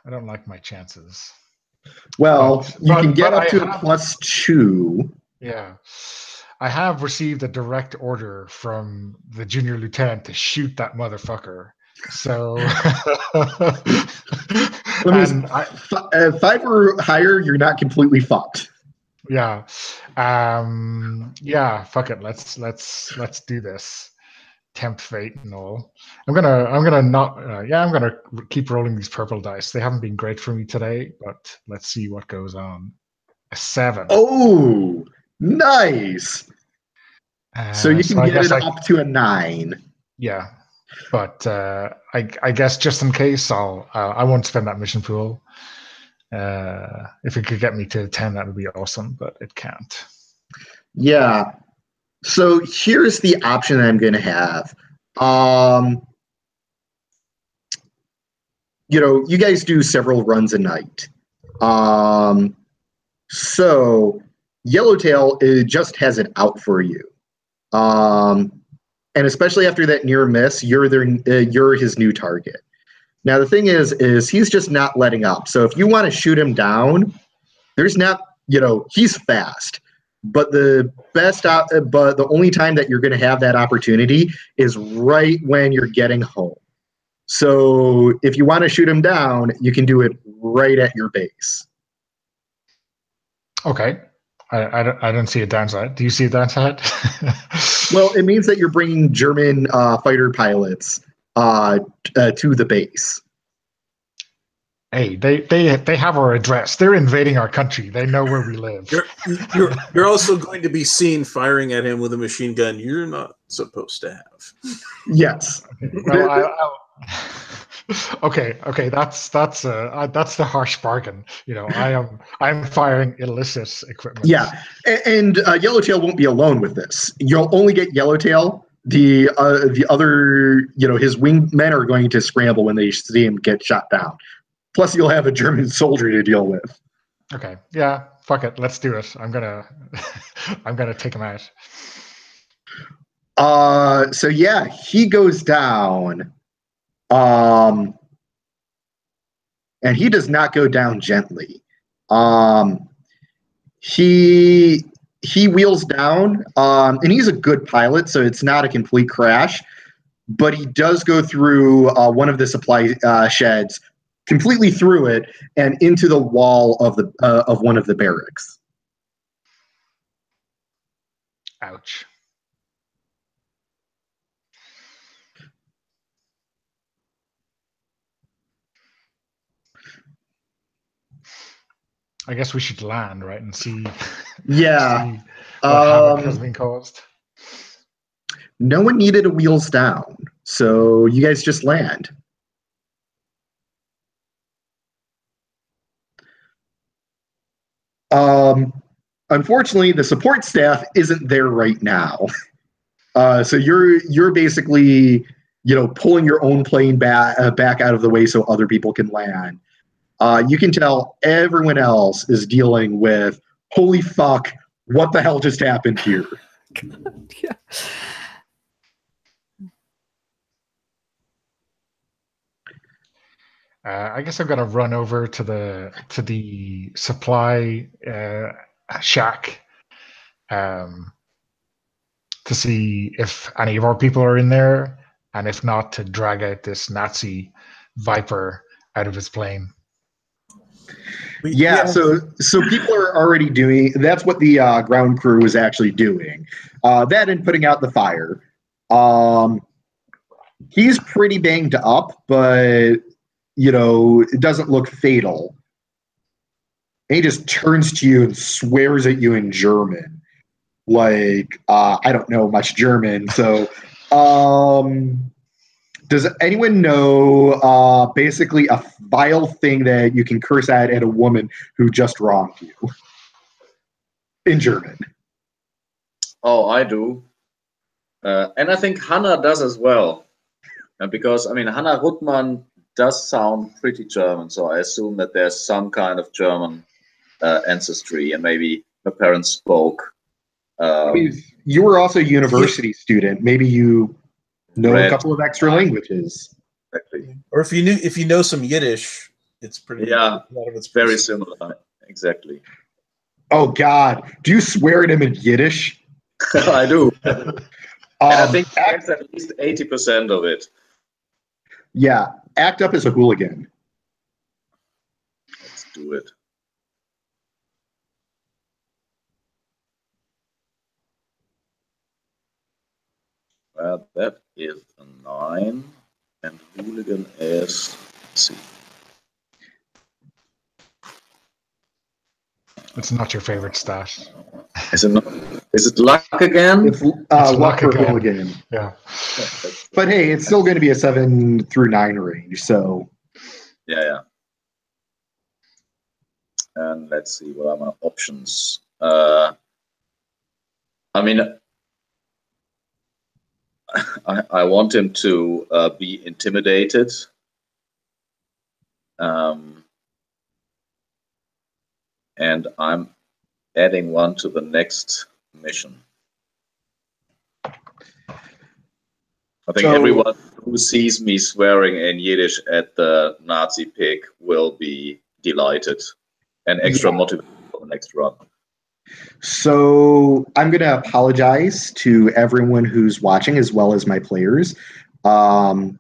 I don't like my chances. Well, you can get up to a +2. Yeah. I have received a direct order from the junior lieutenant to shoot that motherfucker. So, 5 or higher, you're not completely fucked. Yeah. Yeah. Fuck it. Let's do this. Tempt fate and all. I'm gonna keep rolling these purple dice. They haven't been great for me today, but let's see what goes on. A 7. Oh, nice. So you can get it up to a 9. Yeah. But I guess just in case, I won't spend that mission pool. If it could get me to 10, that would be awesome, but it can't. Yeah. So here's the option I'm going to have. You guys do several runs a night. So Yellowtail just has it out for you. And especially after that near miss, you're his new target. Now the thing is he's just not letting up. So if you want to shoot him down, there's not, he's fast. But the only time that you're going to have that opportunity is right when you're getting home. So if you want to shoot him down, you can do it right at your base. Okay. I don't see a downside. Do you see a downside? Well, it means that you're bringing German fighter pilots to the base. Hey, they have our address. They're invading our country. They know where we live. You're also going to be seen firing at him with a machine gun you're not supposed to have. Yes. Okay, well, okay. That's the harsh bargain. I'm firing illicit equipment. Yeah, and Yellowtail won't be alone with this. You'll only get Yellowtail. The other, his wingmen are going to scramble when they see him get shot down. Plus, you'll have a German soldier to deal with. Okay. Yeah. Fuck it. Let's do it. I'm gonna take him out. So yeah, he goes down. And he does not go down gently. He wheels down, and he's a good pilot, so it's not a complete crash. But he does go through one of the supply sheds, completely through it, and into the wall of one of the barracks. Ouch. I guess we should land, right, and see. Yeah. See what havoc has been caused. No one needed a wheels down, so you guys just land. Unfortunately, the support staff isn't there right now. So you're basically, pulling your own plane back out of the way so other people can land. You can tell everyone else is dealing with, holy fuck, what the hell just happened here? God, yeah. I guess I'm gonna run over to the supply shack to see if any of our people are in there, and if not, to drag out this Nazi Viper out of his plane. Yeah, so people are already doing. That's what the ground crew is actually doing. That and putting out the fire. He's pretty banged up, but it doesn't look fatal. And he just turns to you and swears at you in German. Like, I don't know much German, so does anyone know basically a vile thing that you can curse at a woman who just wronged you in German? Oh, I do. And I think Hannah does as well. Because, Hannah Ruttmann does sound pretty German, so I assume that there's some kind of German ancestry, and maybe her parents spoke. You were also a university student. Maybe you know a couple of extra languages. Exactly. Or if you know some Yiddish, it's pretty. Yeah, a lot of it's very similar. Exactly. Oh God, do you swear at him in Yiddish? I do. And I think that's at least 80% of it. Yeah, act up as a hooligan. Let's do it. That is a 9, and hooligan is, let's see. It's not your favorite stat. Is it not? Is it luck again? It's luck for hooligan. Yeah. But hey, it's still going to be a 7 through 9 range, so. Yeah. And let's see, what are my options? I want him to be intimidated. And I'm adding one to the next mission. I think everyone who sees me swearing in Yiddish at the Nazi pig will be delighted and extra motivated for the next run. So I'm going to apologize to everyone who's watching as well as my players. And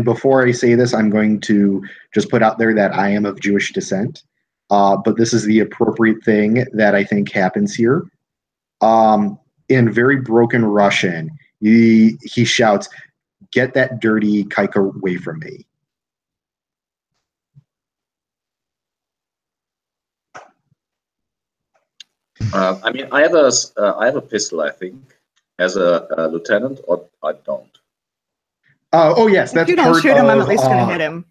before I say this, I'm going to just put out there that I am of Jewish descent. But this is the appropriate thing that I think happens here. In very broken Russian, he shouts, "Get that dirty kike away from me." I mean, I have a pistol, I think, as a lieutenant, or I don't. Oh yes, If that's you don't part shoot him, I'm of, at least going to hit him.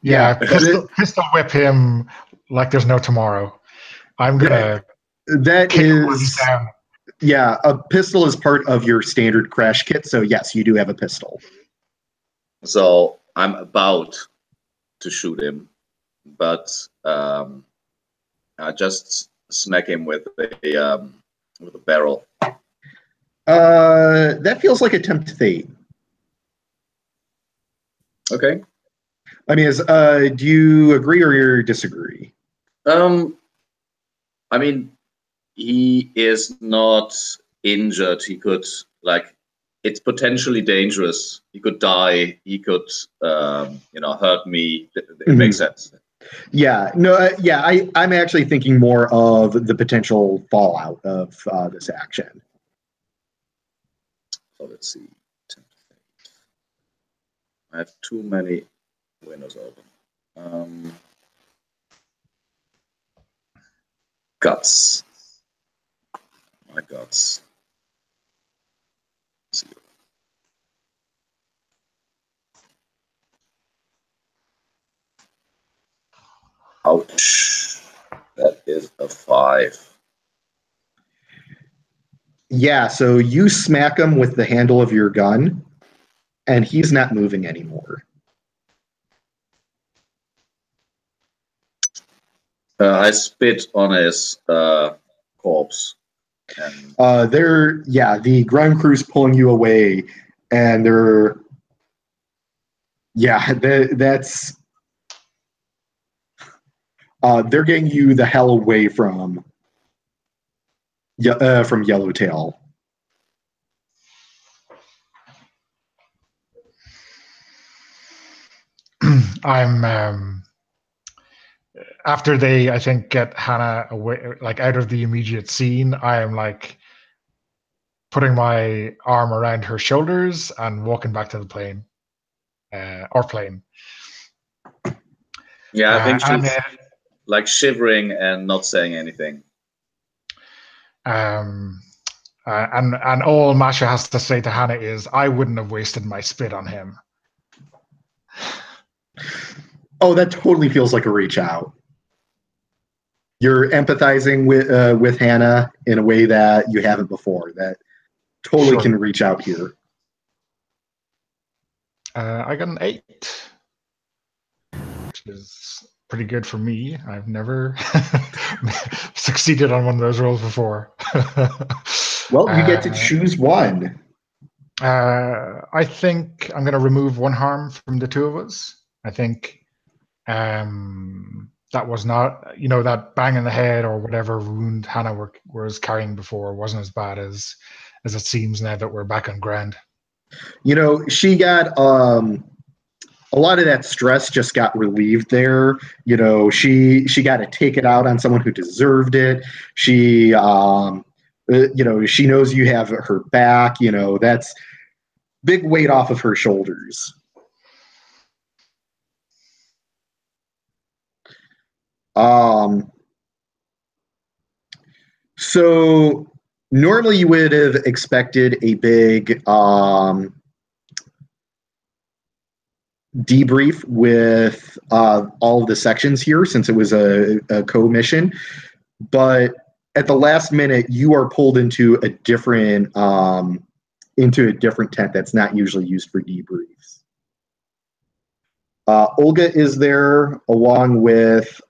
Yeah, Yeah. pistol whip him like there's no tomorrow. I'm gonna That kick him while he's is, down. yeah, a pistol is part of your standard crash kit. So yes, you do have a pistol. So I'm about to shoot him, but I just smack him with a barrel. That feels like attempt fate. Okay. I mean, do you agree or you disagree? I mean, he is not injured. He could, like, it's potentially dangerous. He could die. He could, hurt me. It makes sense. Yeah, no, yeah, I'm actually thinking more of the potential fallout of this action. So let's see. I have too many windows open. Guts. My guts. 0. Ouch. That is a 5. Yeah, so you smack him with the handle of your gun, and he's not moving anymore. I spit on his corpse. And the ground crew's pulling you away, and they're getting you the hell away from Yellowtail. I'm after they, I think, get Hannah away, like out of the immediate scene. I am like putting my arm around her shoulders and walking back to the plane, or plane. Yeah, I think she's like shivering and not saying anything. And all Masha has to say to Hannah is, "I wouldn't have wasted my spit on him." Oh, that totally feels like a reach out. You're empathizing with Hannah in a way that you haven't before. That totally can reach out here. I got an 8, which is pretty good for me. I've never succeeded on one of those rolls before. Well, you get to choose one. I think I'm going to remove one harm from the two of us. I think that was not, that bang in the head or whatever wound Hannah was carrying before wasn't as bad as it seems now that we're back on ground. She got a lot of that stress just got relieved there. She got to take it out on someone who deserved it. She she knows you have her back. That's big weight off of her shoulders. So normally you would have expected a big debrief with all of the sections here, since it was a co-mission, but at the last minute you are pulled into a different tent that's not usually used for debriefs. Olga is there along with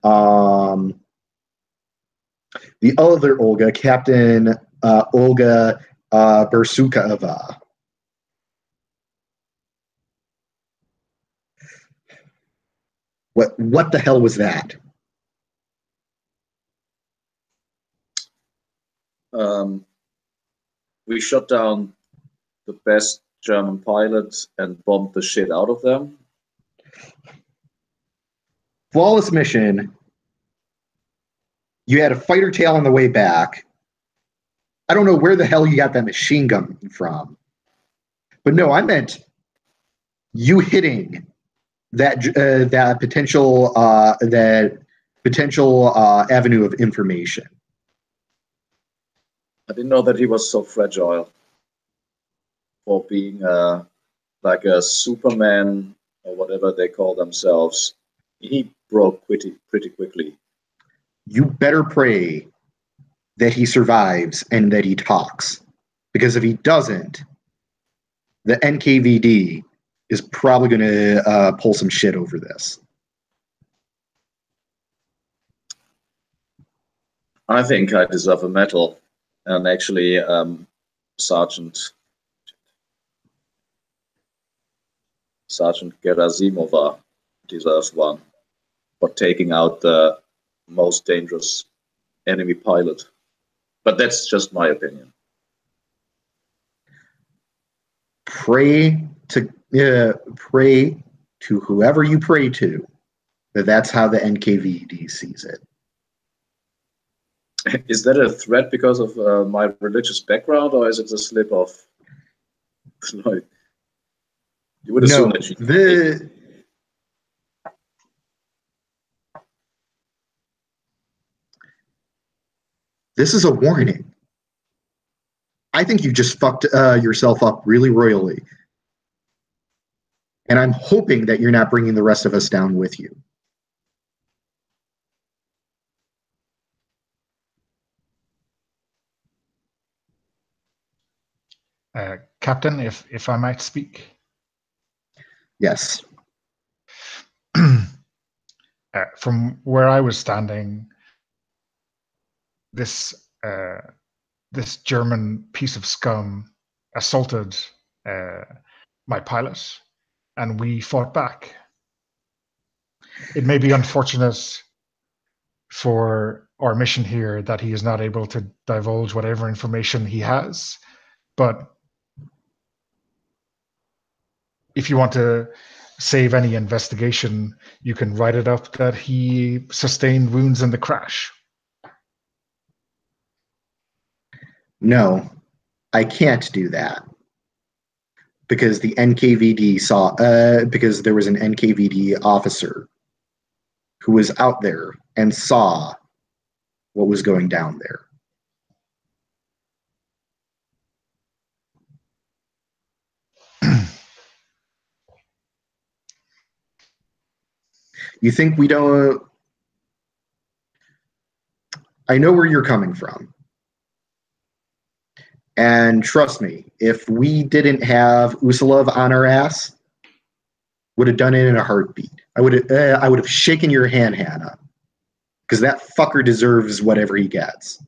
the other Olga, Captain Olga Bersukova. What the hell was that? We shot down the best German pilots and bombed the shit out of them. Flawless mission. You had a fighter tail on the way back. I don't know where the hell you got that machine gun from. But no, I meant you hitting that potential avenue of information. I didn't know that he was so fragile for being like a Superman or whatever they call themselves. He broke pretty quickly. You better pray that he survives and that he talks. Because if he doesn't, the NKVD is probably going to pull some shit over this. I think I deserve a medal. And actually, Sergeant Gerasimova deserves one for taking out the most dangerous enemy pilot. But that's just my opinion. Pray to whoever you pray to that that's how the NKVD sees it. Is that a threat because of my religious background, or is it a slip of? Like, you would assume that this is a warning. I think you just fucked yourself up really royally. And I'm hoping that you're not bringing the rest of us down with you. Captain, if I might speak. Yes. From where I was standing, this German piece of scum assaulted my pilot, and we fought back. It may be unfortunate for our mission here that he is not able to divulge whatever information he has, but if you want to save any investigation, you can write it up that he sustained wounds in the crash. No, I can't do that. Because the NKVD because there was an NKVD officer who was out there and saw what was going down there. You think we don't? I know where you're coming from. And trust me, if we didn't have Usilov on our ass, would have done it in a heartbeat. I would have shaken your hand, Hannah, because that fucker deserves whatever he gets.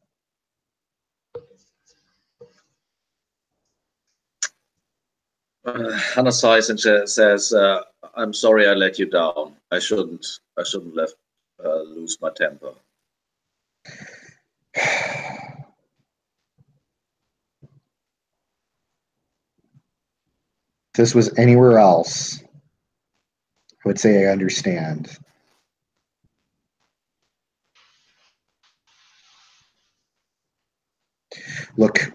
Hannah sighs and says, "I'm sorry I let you down. I shouldn't lose my temper." If this was anywhere else, I would say I understand. Look,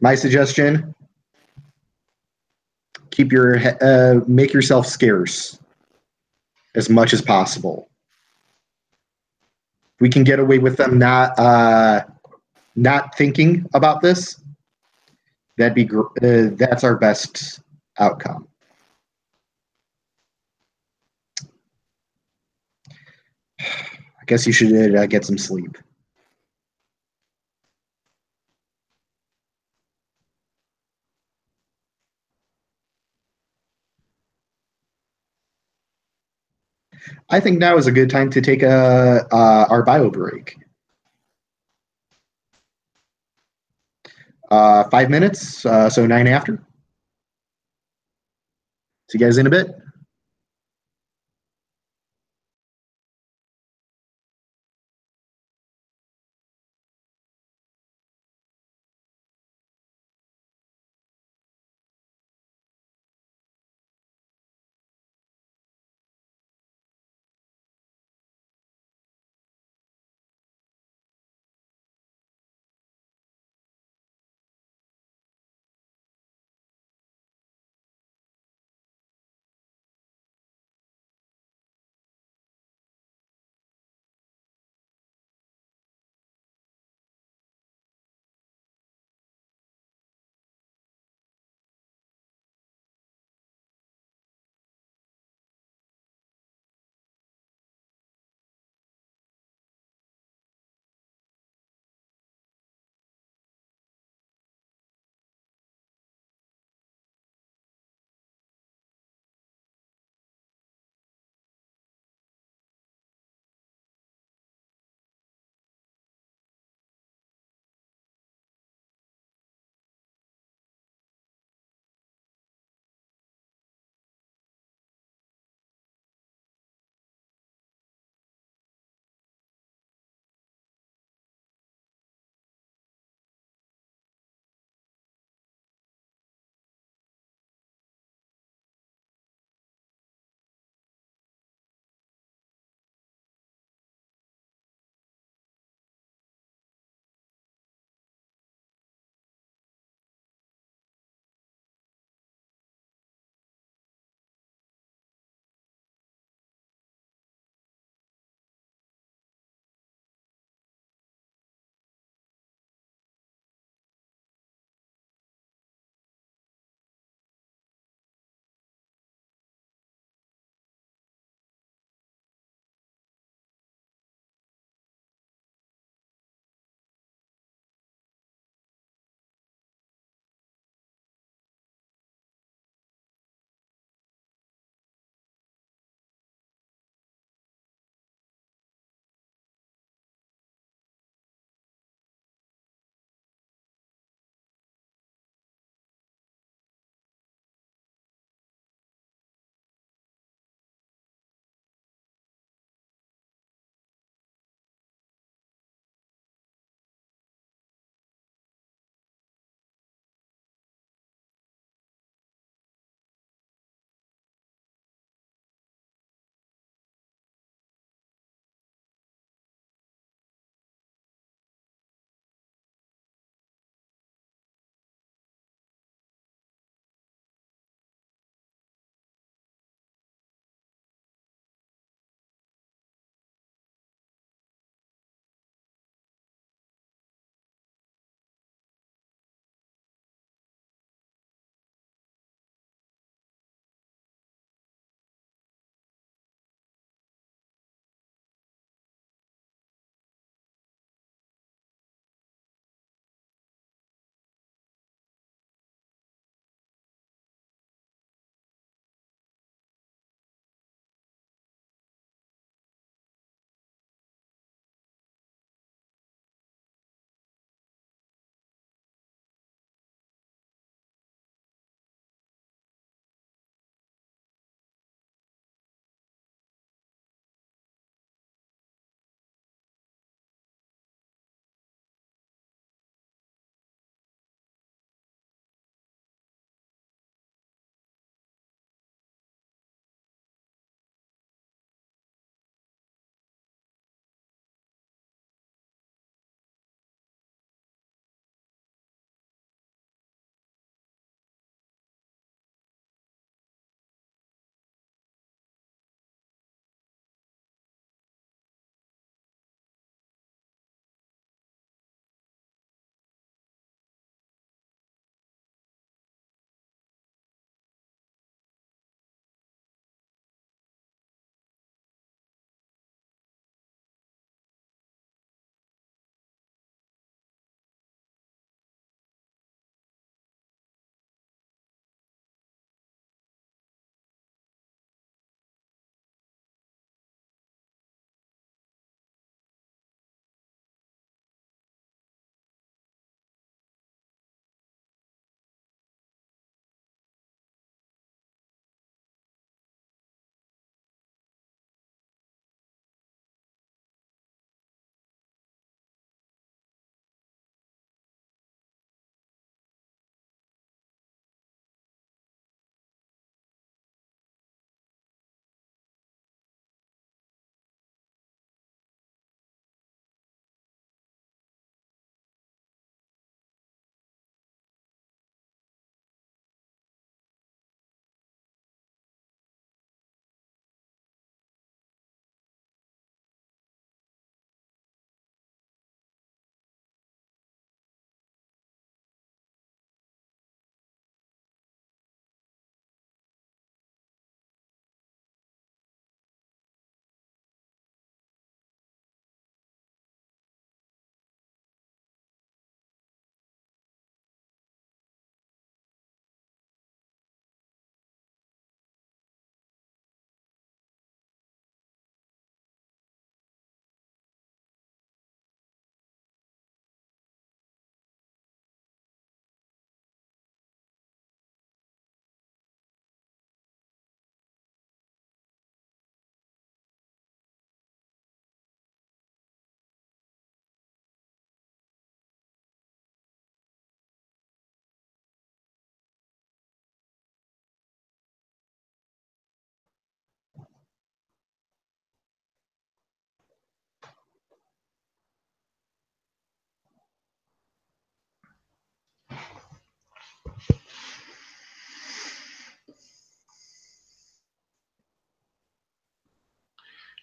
my suggestion, make yourself scarce as much as possible. We can get away with them not thinking about this. That's our best outcome. I guess you should get some sleep. I think now is a good time to take our bio break. 5 minutes, so 9 after. See you guys in a bit.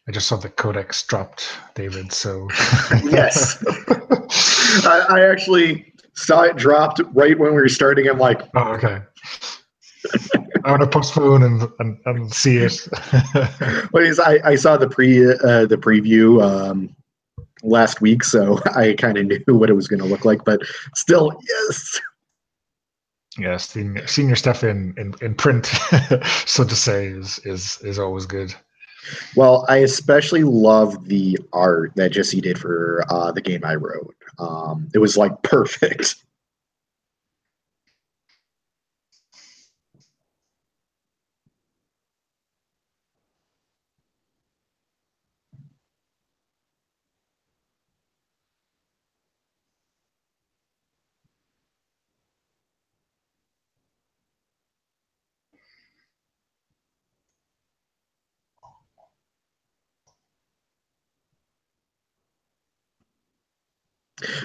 I just saw the codex dropped, David. So Yes. I actually saw it dropped right when we were starting. I'm like, oh, okay. I want to postpone and see it. I saw the preview last week, so I kind of knew what it was going to look like. But still, yes. Yeah, seeing your stuff in print, so to say, is always good. Well, I especially love the art that Jesse did for the game I wrote. It was like perfect.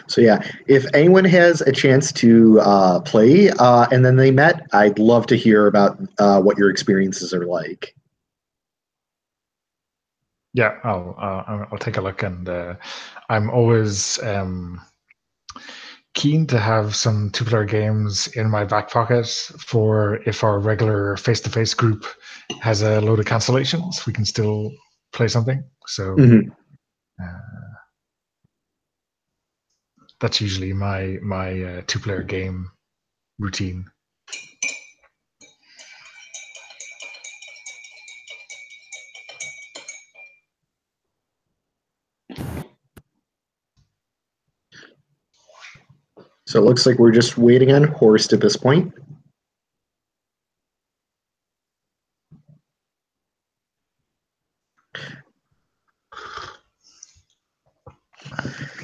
So yeah, if anyone has a chance to play and then they met, I'd love to hear about what your experiences are like. Yeah, I'll take a look, and I'm always keen to have some two-player games in my back pocket for if our regular face-to-face group has a load of cancellations, we can still play something. So that's usually my two-player game routine. So it looks like we're just waiting on Horst at this point.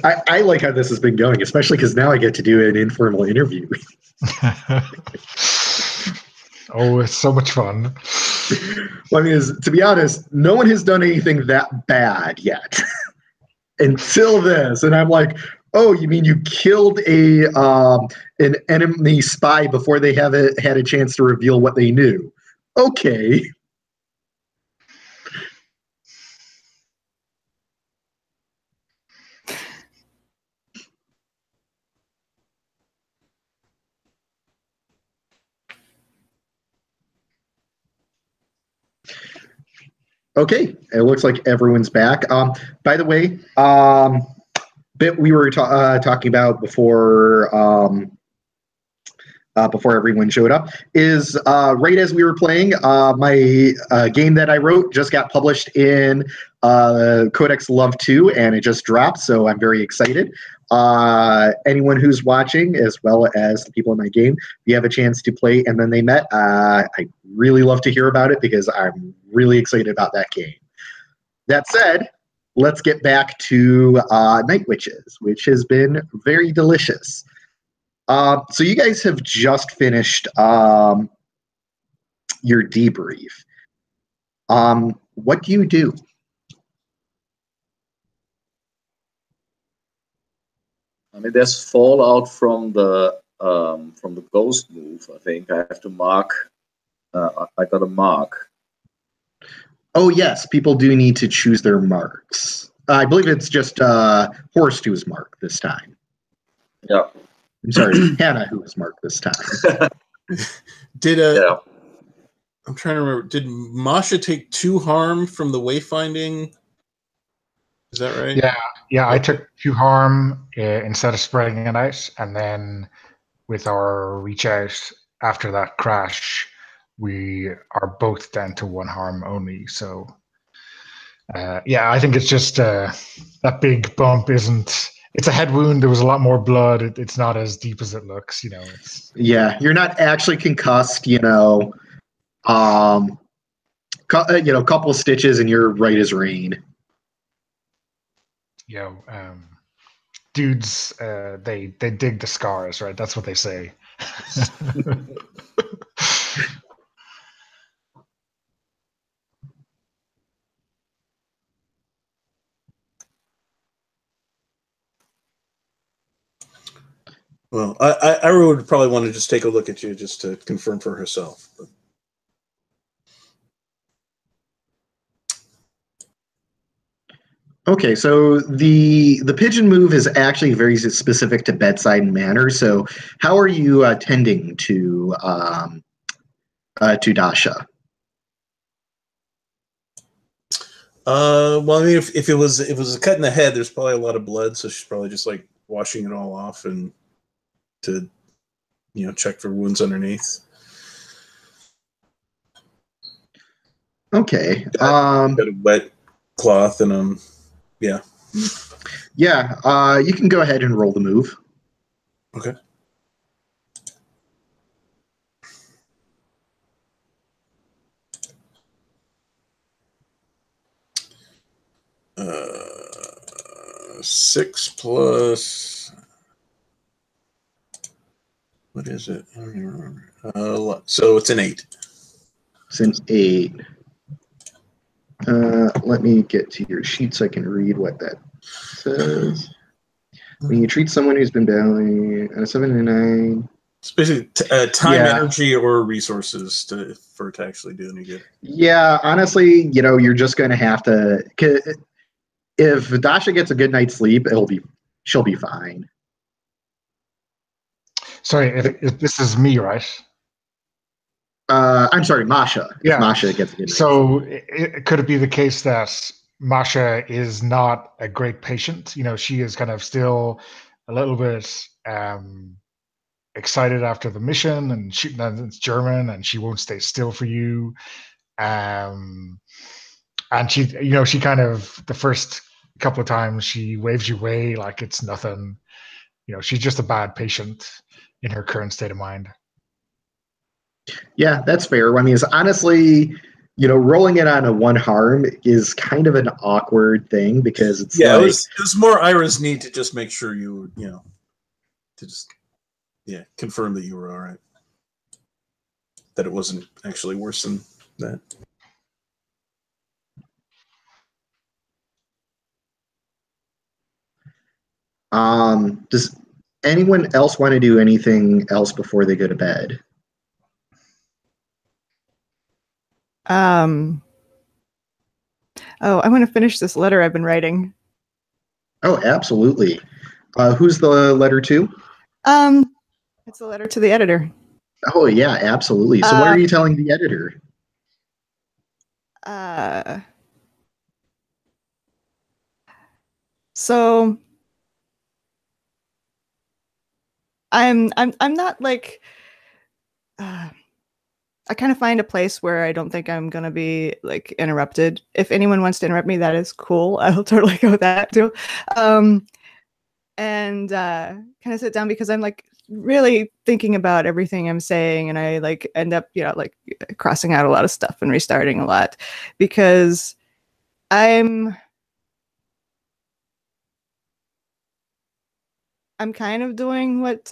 I like how this has been going, especially because now I get to do an informal interview. Oh, it's so much fun. Well, I mean, to be honest, no one has done anything that bad yet until this, and I'm like, oh, you mean you killed an enemy spy before they had a chance to reveal what they knew? Okay. Okay, it looks like everyone's back. By the way, bit we were talking about before everyone showed up is right as we were playing, my game that I wrote just got published in Codex Love 2, and it just dropped, so I'm very excited. Anyone who's watching, as well as the people in my game, if you have a chance to play And Then They Met, I really love to hear about it because I'm really excited about that game. That said, let's get back to Night Witches, which has been very delicious. So you guys have just finished your debrief. What do you do? I mean, there's fallout from the ghost move. I think I have to mark. I got a mark. Oh yes, people do need to choose their marks. I believe it's just Horst who was marked this time. Yeah. I'm sorry, Hannah who was marked this time. Yeah. I'm trying to remember. Did Masha take 2 harm from the wayfinding? Is that right? Yeah. I took 2 harm instead of spreading it out, and then with our reach out after that crash, we are both down to 1 harm only. So, I think it's just that big bump isn't. It's a head wound. There was a lot more blood. It's not as deep as it looks. Yeah, you're not actually concussed. Couple stitches and you're right as rain. Dudes, they dig the scars, right? That's what they say. Well, I would probably want to just take a look at you just to confirm for herself. But. Okay, so the pigeon move is actually very specific to bedside manner. So how are you tending to Dasha? Well, I mean, if it was a cut in the head, there's probably a lot of blood, so she's probably just like washing it all off and to check for wounds underneath. Okay. Got a wet cloth and yeah. Yeah. You can go ahead and roll the move. Okay. Uh, 6 plus. What is it? I don't even remember. So it's an 8. It's an 8. Let me get to your sheet so I can read what that says. When you treat someone who's been battling a 7 and 9. It's basically time, energy, or resources to actually do any good. Yeah, honestly, you're just going to have to. If Dasha gets a good night's sleep, she'll be fine. Sorry, if this is me, right? I'm sorry, Masha. Yeah. If Masha gets a good night's So could it be the case that Masha is not a great patient? She is kind of still a little bit excited after the mission, and it's German, and she won't stay still for you. And she, she kind of, the first couple of times she waves you away like it's nothing. She's just a bad patient in her current state of mind. Yeah, that's fair. I mean, it's honestly, rolling it on a 1 harm is kind of an awkward thing because it's it was more Ira's need to just make sure you to just confirm that you were all right, that it wasn't actually worse than that. Does anyone else want to do anything else before they go to bed? I want to finish this letter I've been writing. Oh, absolutely. Who's the letter to? It's a letter to the editor. Oh, yeah, absolutely. So what are you telling the editor? So I'm not like I kind of find a place where I don't think I'm gonna be like interrupted. If anyone wants to interrupt me, that is cool. I'll totally go with that too. And kind of sit down because I'm like really thinking about everything I'm saying, and I like end up like crossing out a lot of stuff and restarting a lot because I'm kind of doing what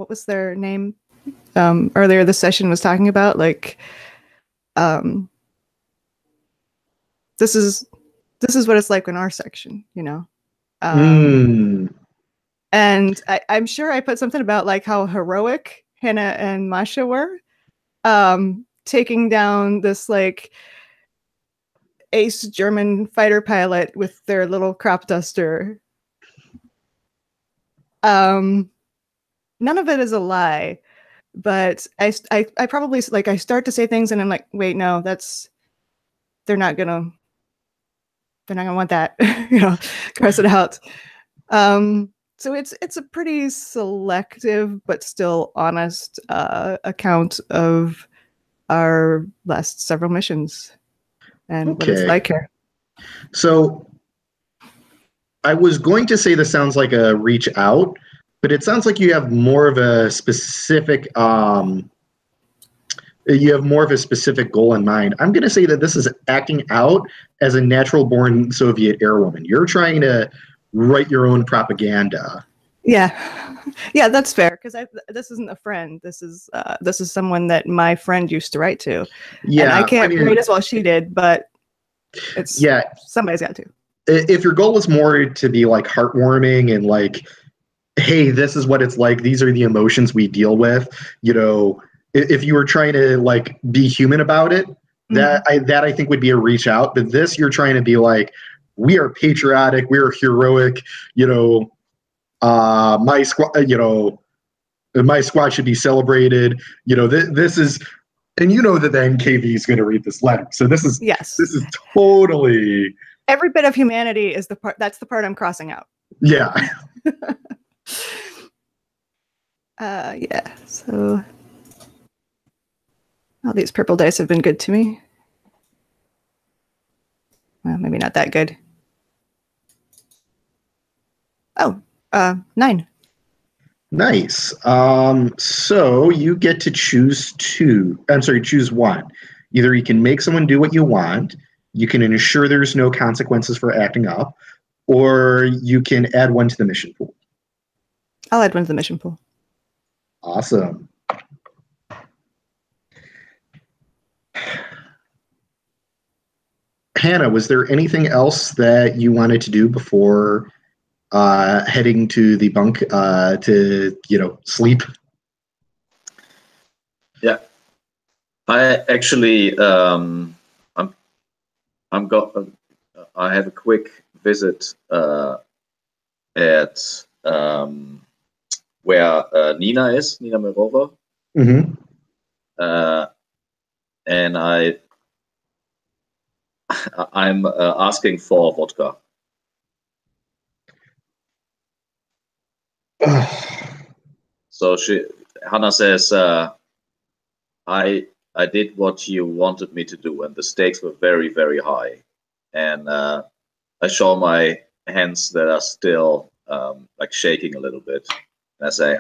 was their name earlier this session was talking about, like this is what it's like in our section, and I'm sure I put something about like how heroic Hannah and Masha were taking down this like ace German fighter pilot with their little crop duster. None of it is a lie, but I probably like I start to say things and I'm like, wait, no, they're not gonna want that, cross it out. So it's a pretty selective but still honest account of our last several missions and what it's like here. So I was going to say this sounds like a reach out, but it sounds like you have more of a specific goal in mind. I'm going to say that this is acting out as a natural-born Soviet airwoman. You're trying to write your own propaganda. Yeah, that's fair because this isn't a friend. This is someone that my friend used to write to. Yeah, and I can't write as well as she did, but somebody's got to. If your goal was more to be like heartwarming and like, hey, this is what it's like, these are the emotions we deal with, if you were trying to like be human about it, that I think would be a reach out. But this, you're trying to be like, we are patriotic, we are heroic, my squad, my squad should be celebrated. This is, and that the NKV is going to read this letter. So this is totally every bit of humanity is the part. That's the part I'm crossing out. Yeah. Yeah. So, all these purple dice have been good to me. Well, maybe not that good. Oh, 9. Nice. So you get to choose choose one. Either you can make someone do what you want, you can ensure there's no consequences for acting up, or you can add one to the mission pool. I'll add one to the mission pool. Awesome. Hannah, was there anything else that you wanted to do before heading to the bunk to sleep? Yeah, I actually I have a quick visit at where Nina is, Nina Mirova. Mm-hmm. And I'm asking for vodka. So Hannah says, I did what you wanted me to do, and the stakes were very, very high. And I show my hands that are still like shaking a little bit. And I say,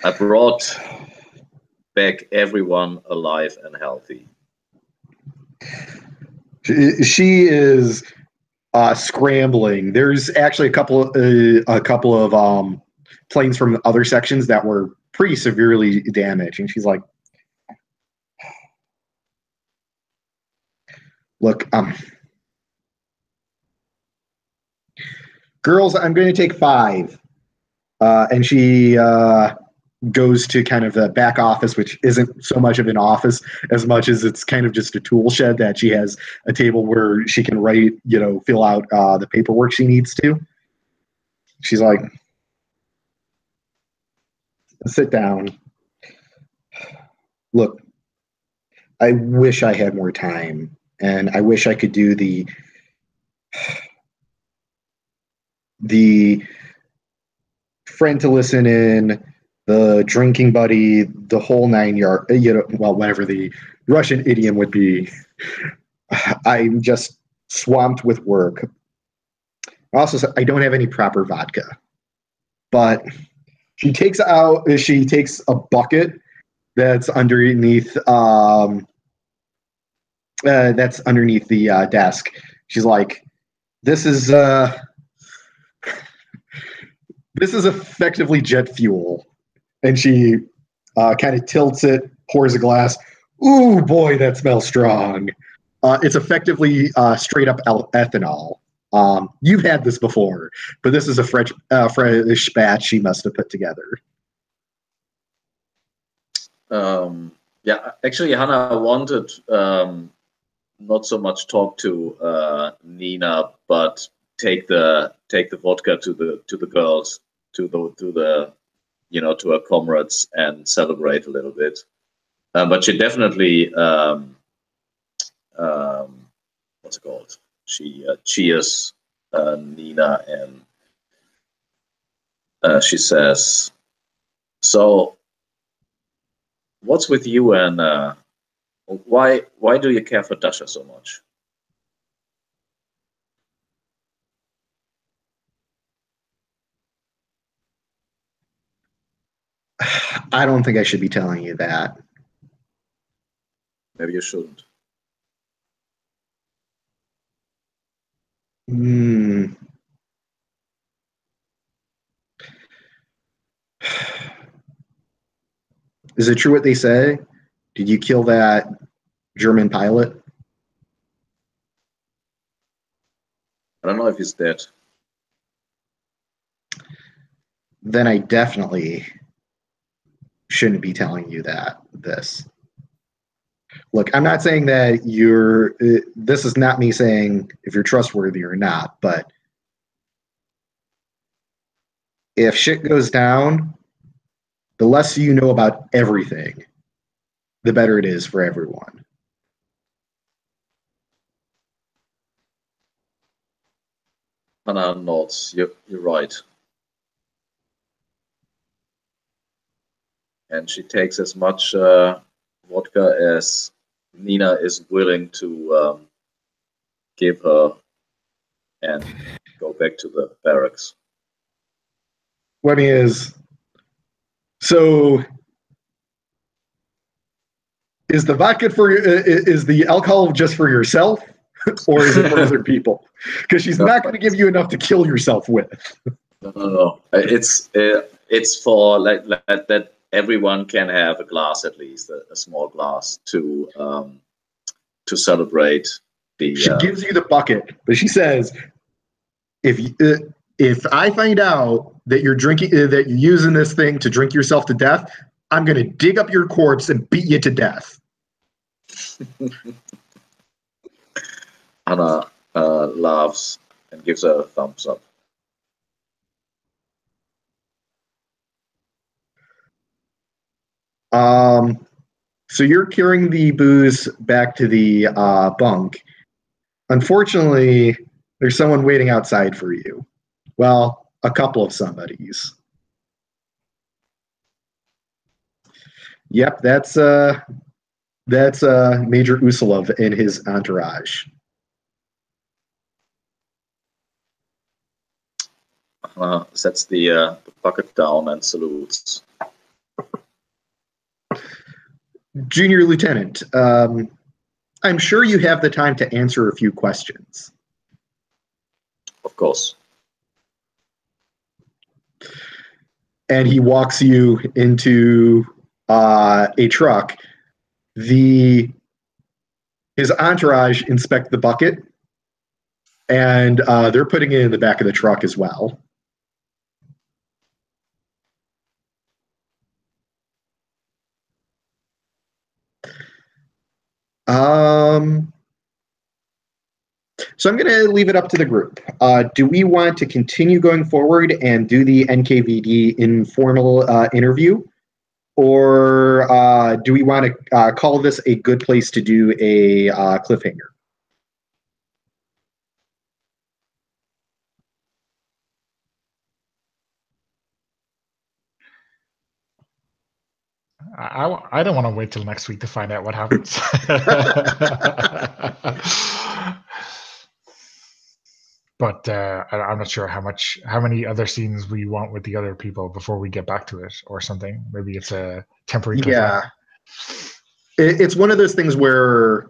I brought back everyone alive and healthy. She is scrambling. There's actually a couple of planes from other sections that were pretty severely damaged, and she's like, "Look, girls, I'm going to take 5," and she goes to kind of the back office, which isn't so much of an office as much as it's kind of just a tool shed that she has a table where she can write, fill out the paperwork she needs to. She's like, sit down. Look, I wish I had more time, and I wish I could do the friend to listen in, the drinking buddy, the whole 9 yard, whatever the Russian idiom would be. I'm just swamped with work. Also, I don't have any proper vodka. But she takes a bucket that's underneath the desk. She's like, this is effectively jet fuel. And she kind of tilts it, pours a glass. Ooh, boy, that smells strong. It's effectively straight up ethanol. You've had this before, but this is a fresh batch she must have put together. Yeah, actually, Hannah wanted not so much talk to Nina, but take the vodka to the girls, to her comrades, and celebrate a little bit. But she definitely what's it called? She cheers Nina, and she says, "So, what's with you, and why do you care for Dasha so much?" I don't think I should be telling you that. Maybe you shouldn't. Is it true what they say? Did you kill that German pilot? I don't know if he's dead. Then I definitely shouldn't be telling you this. Look, I'm not saying that you're. This is not me saying if you're trustworthy or not, but if shit goes down, the less you know about everything, the better it is for everyone. Hannah nods. You're right. And she takes as much vodka as Nina is willing to give her and go back to the barracks. What is so? Is the vodka for is the alcohol just for yourself, or is it for other people? Because she's not going to give you enough to kill yourself with. No. It's for like that everyone can have a glass, at least a small glass to celebrate the. She gives you the bucket, but she says, if I find out that you're drinking, that you're using this thing to drink yourself to death, I'm going to dig up your corpse and beat you to death. Hannah laughs and gives her a thumbs up. So you're carrying the booze back to the bunk. Unfortunately, there's someone waiting outside for you. Well, a couple of somebodies. Yep, that's Major Usulov and his entourage. Sets the bucket down and salutes. Junior Lieutenant, I'm sure you have the time to answer a few questions. Of course. And he walks you into a truck. His entourage inspect the bucket, and they're putting it in the back of the truck as well. So I'm going to leave it up to the group. Do we want to continue going forward and do the NKVD informal interview? Or do we want to call this a good place to do a cliffhanger? I don't want to wait till next week to find out what happens. But I'm not sure how many other scenes we want with the other people before we get back to it or something. Maybe it's a temporary. Yeah, it's one of those things where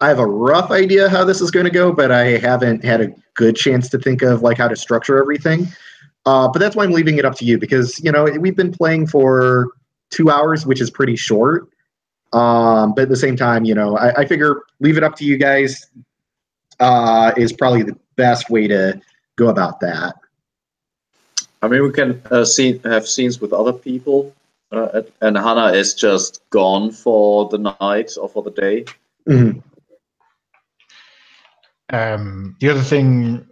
I have a rough idea how this is going to go, but I haven't had a good chance to think of like how to structure everything. But that's why I'm leaving it up to you, because we've been playing for 2 hours, which is pretty short. But at the same time, I figure leave it up to you guys is probably the best way to go about that. I mean, we can have scenes with other people, and Hannah is just gone for the night or for the day. Mm-hmm. The other thing,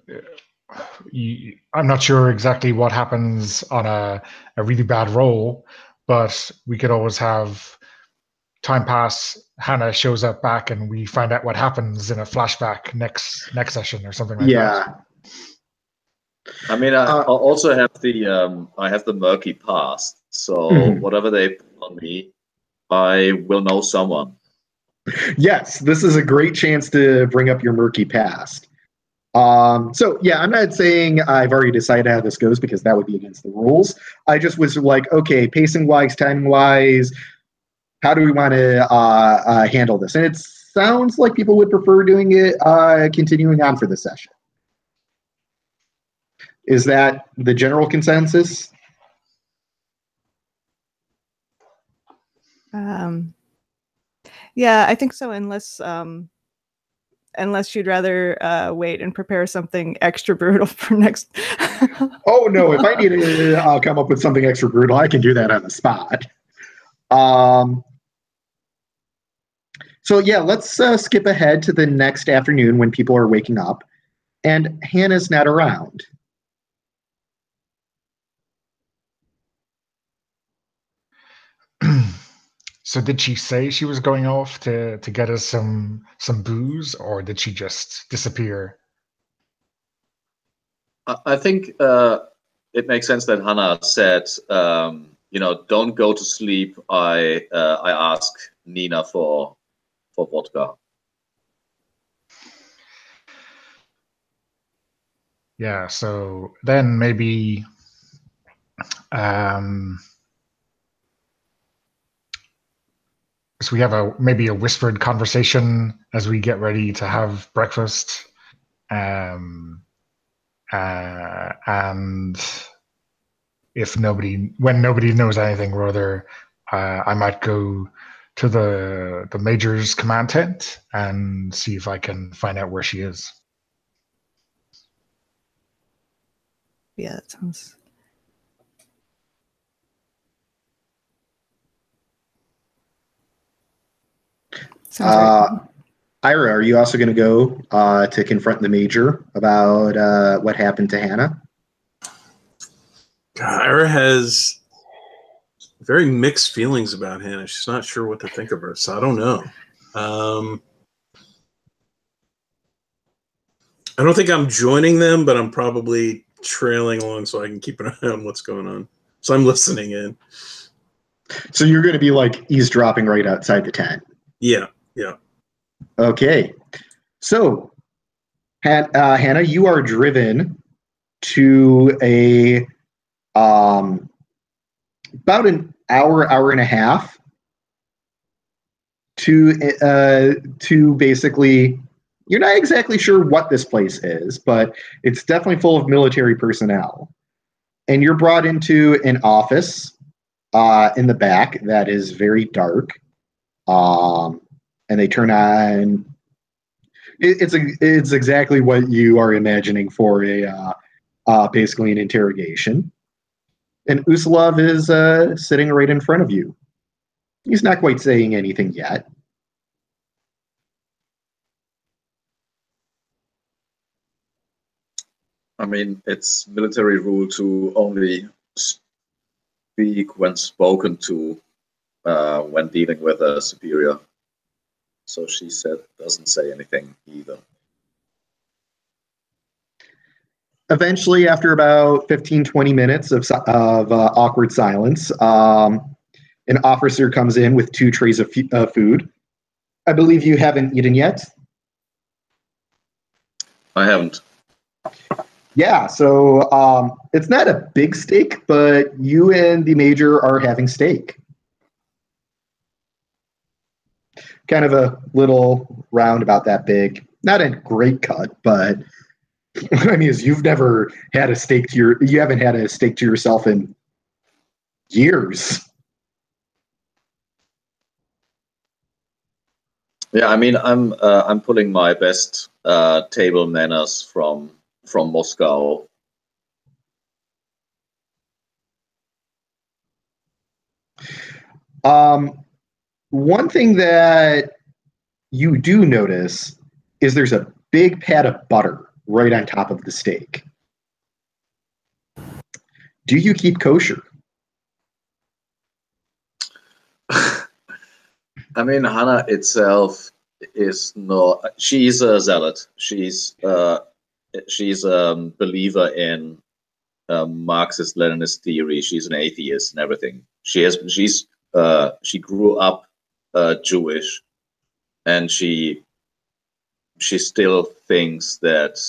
I'm not sure exactly what happens on a really bad roll, but we could always have time pass. Hannah shows up back, and we find out what happens in a flashback next session or something like that. I mean, I also have the murky past, so whatever they put on me, I will know someone. Yes, this is a great chance to bring up your murky past. So yeah, I'm not saying I've already decided how this goes, because that would be against the rules. I just was like, okay, pacing wise, time wise, how do we want to handle this? And it sounds like people would prefer doing it continuing on for the session. Is that the general consensus? Yeah, I think so. Unless you'd rather wait and prepare something extra brutal for next. Oh no! If I need to come up with something extra brutal, I can do that on the spot. So yeah, let's skip ahead to the next afternoon when people are waking up, and Hannah's not around. So did she say she was going off to get us some booze, or did she just disappear? I think it makes sense that Hannah said, don't go to sleep. I ask Nina for vodka. Yeah, so then maybe so we have maybe a whispered conversation as we get ready to have breakfast. And when nobody knows anything, rather, I might go to the Major's command tent and see if I can find out where she is. Yeah, that sounds. Right. Ira, are you also going to go to confront the Major about what happened to Hannah? Ira has very mixed feelings about Hannah. She's not sure what to think of her, so I don't know. I don't think I'm joining them, but I'm probably trailing along so I can keep an eye on what's going on. So I'm listening in. So you're going to be like eavesdropping right outside the tent? Yeah. Okay. So, Hannah, you are driven to a about an hour and a half to basically, you're not exactly sure what this place is, but it's definitely full of military personnel. And you're brought into an office in the back that is very dark. And they turn on. It's exactly what you are imagining for basically an interrogation. And Usulov is sitting right in front of you. He's not quite saying anything yet. I mean, it's military rule to only speak when spoken to when dealing with a superior. So she doesn't say anything either. Eventually, after about 15, 20 minutes of awkward silence, an officer comes in with 2 trays of food. I believe you haven't eaten yet? I haven't. Yeah, so it's not a big steak, but you and the Major are having steak. Kind of a little round about that big. Not a great cut, but what I mean is you've never had a steak you haven't had a steak to yourself in years. Yeah, I mean, I'm pulling my best table manners from Moscow. One thing that you do notice is there's a big pat of butter right on top of the steak. Do you keep kosher? I mean, Hannah itself is not. She's a zealot. She's a believer in Marxist-Leninist theory. She's an atheist and everything. She grew up Jewish, and she still thinks that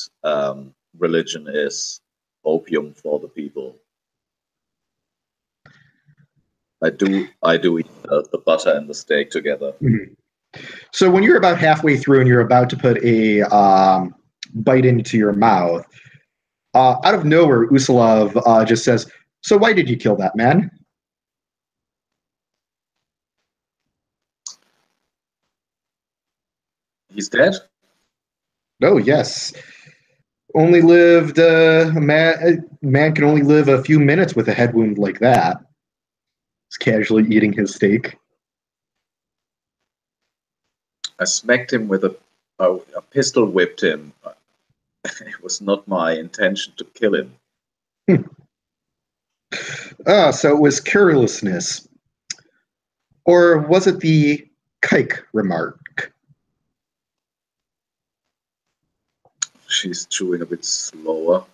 religion is opium for the people. I do eat the butter and the steak together. Mm-hmm. So when you're about halfway through and you're about to put a bite into your mouth, out of nowhere, Usulov just says, "So why did you kill that man?" He's dead? Oh, yes. Only lived a man can only live a few minutes with a head wound like that. He's casually eating his steak. I smacked him with a pistol whipped him. It was not my intention to kill him. So it was carelessness. Or was it the kike remark? She's chewing a bit slower.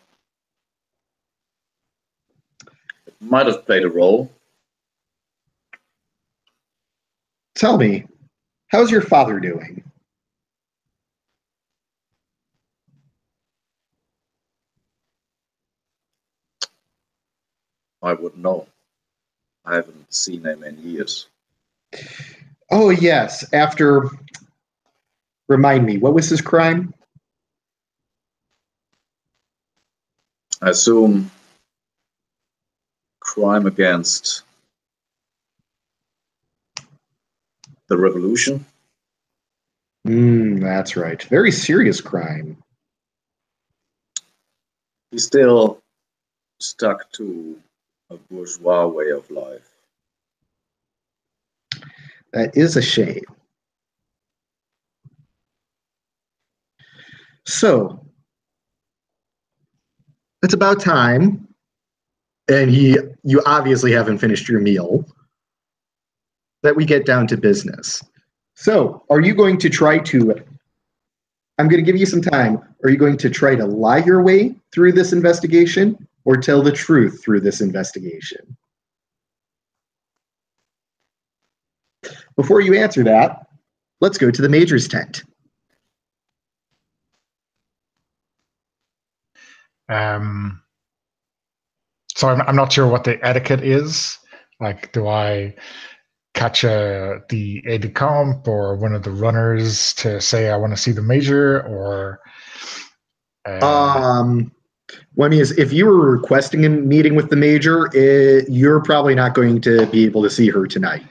It might have played a role. Tell me, how's your father doing? I would know. I haven't seen him in years. Oh, yes. Remind me, what was his crime? I assume crime against the revolution. That's right. Very serious crime. He's still stuck to a bourgeois way of life. That is a shame. So, it's about time, and you obviously haven't finished your meal, that we get down to business. So, are you going to try to, I'm going to give you some time, are you going to try to lie your way through this investigation or tell the truth through this investigation? Before you answer that, let's go to the Major's tent. So I'm not sure what the etiquette is. Like, do I catch the aide de camp or one of the runners to say I want to see the Major, or? One is, if you were requesting a meeting with the Major, you're probably not going to be able to see her tonight.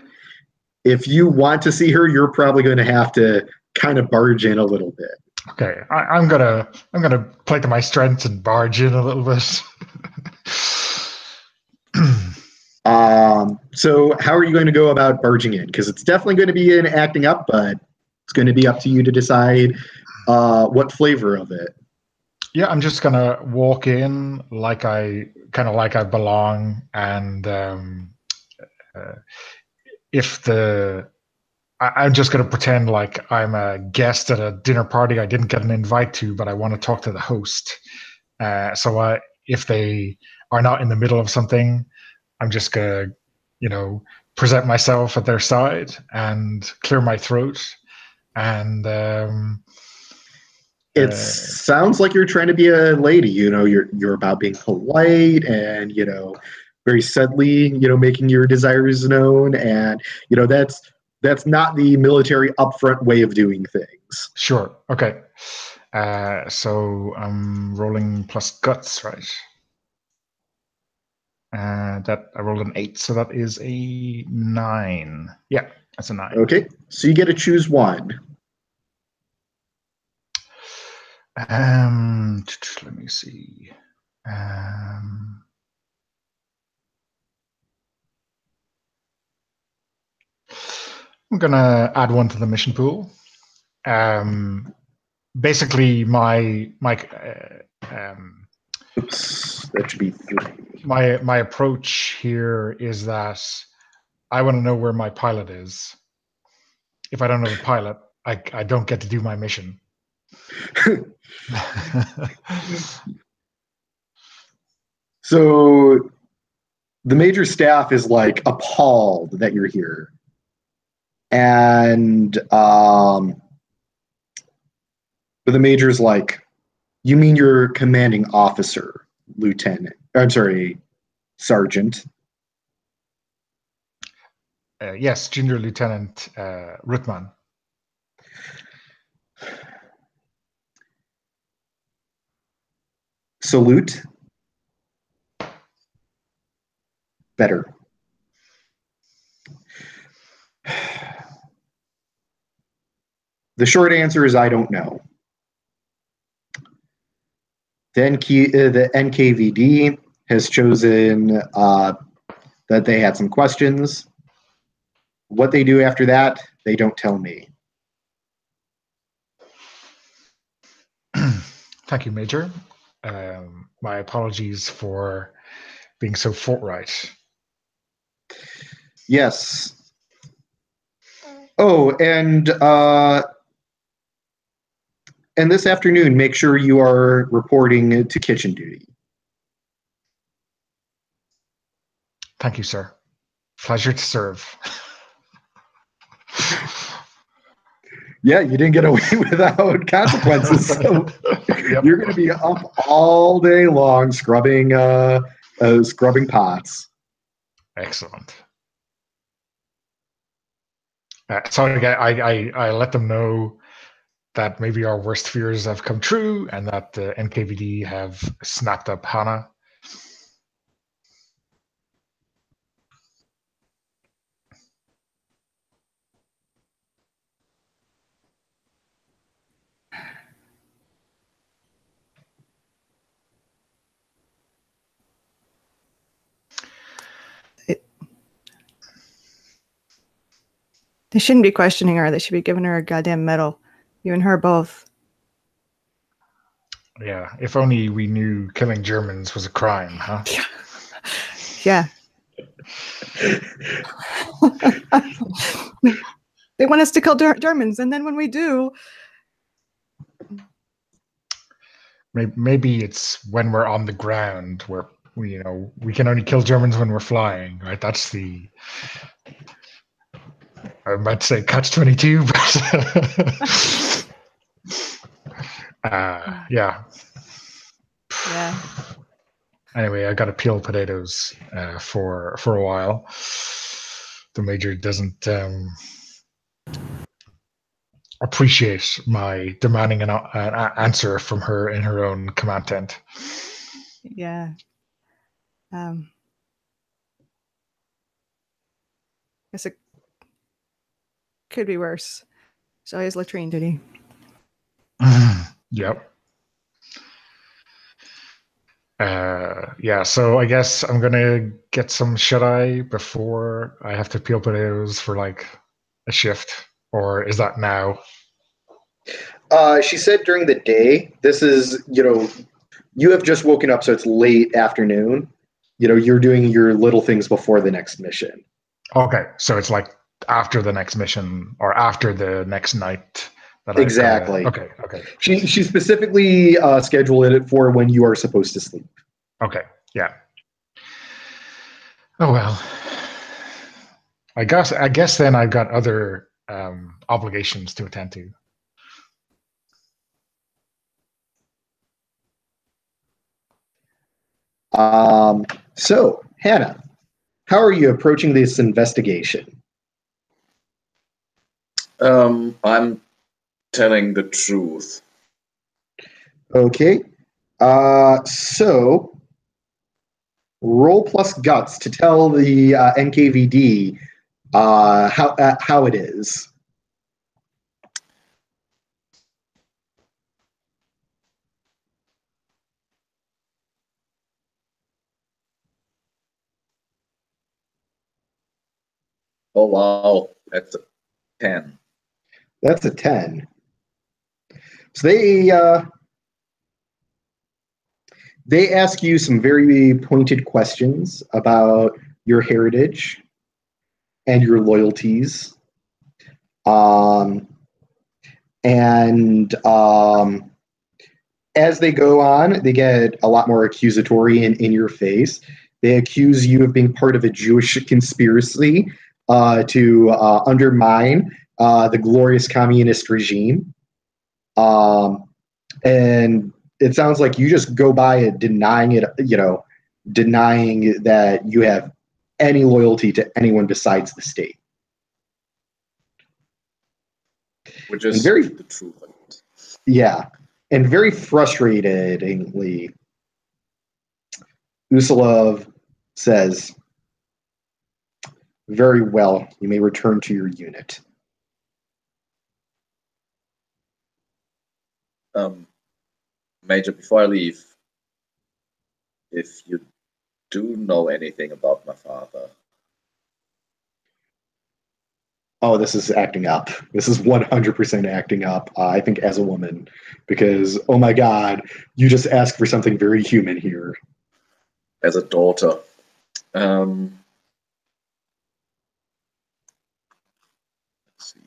If you want to see her, you're probably going to have to kind of barge in a little bit. Okay, I'm gonna play to my strengths and barge in a little bit. So how are you going to go about barging in? Because it's definitely going to be an acting up, but it's going to be up to you to decide what flavor of it. Yeah, I'm just gonna walk in like I belong, and I'm just going to pretend like I'm a guest at a dinner party I didn't get an invite to, but I want to talk to the host. So if they are not in the middle of something, I'm just going to, present myself at their side and clear my throat. And it sounds like you're trying to be a lady. You're about being polite and very subtly, making your desires known, and that's not the military upfront way of doing things. Sure. Okay. So I'm rolling plus guts, right? That I rolled an 8, so that is a 9. Yeah, that's a 9. Okay, so you get to choose one. Let me see. I'm gonna add one to the mission pool. Basically, Oops, that should be 3. My approach here is that I want to know where my pilot is. If I don't know the pilot, I don't get to do my mission. So the Major staff is like appalled that you're here. And but the Major's like, you mean your commanding officer, Lieutenant? I'm sorry, Sergeant. Yes, Junior Lieutenant Ruttman. Salute. Better. The short answer is I don't know. The NKVD has chosen that they had some questions. What they do after that, they don't tell me. Thank you, Major. My apologies for being so forthright. Yes. Oh, and this afternoon, make sure you are reporting to kitchen duty. Thank you, sir. Pleasure to serve. Yeah, you didn't get away without consequences. So Yep. you're going to be up all day long scrubbing pots. Excellent. So I let them know that maybe our worst fears have come true and that the NKVD have snapped up Hannah. They shouldn't be questioning her. They should be giving her a goddamn medal. You and her both. Yeah, if only we knew killing Germans was a crime, huh? Yeah. They want us to kill Germans, and then when we do, Maybe it's when we're on the ground where we can only kill Germans when we're flying, right? That's the, I might say catch-22, but yeah. Yeah. Anyway, I got to peel potatoes for a while. The Major doesn't appreciate my demanding an answer from her in her own command tent. Yeah. Guess it could be worse. So is latrine duty. Yep. Yeah, so I guess I'm gonna get some shut-eye before I have to peel potatoes for like a shift, or is that now? She said during the day. This is, you have just woken up, so it's late afternoon. You're doing your little things before the next mission. Okay, so it's like after the next mission or after the next night. Exactly. Okay. She specifically scheduled it for when you are supposed to sleep. Okay, yeah. Oh well. I guess then I've got other obligations to attend to. So, Hannah, how are you approaching this investigation? I'm telling the truth. Okay. So roll plus guts to tell the NKVD how it is. Oh wow, that's a 10. That's a 10. So they ask you some very pointed questions about your heritage and your loyalties. As they go on, they get a lot more accusatory in your face. They accuse you of being part of a Jewish conspiracy to undermine the glorious communist regime. And it sounds like you just go by it denying that you have any loyalty to anyone besides the state. Which is the truth. Yeah. And very frustratingly, Usilov says, "Very well, you may return to your unit." Major, before I leave, if you do know anything about my father. Oh, this is acting up. This is 100% acting up, I think, as a woman. Because, oh my God, you just asked for something very human here. As a daughter. Let's see.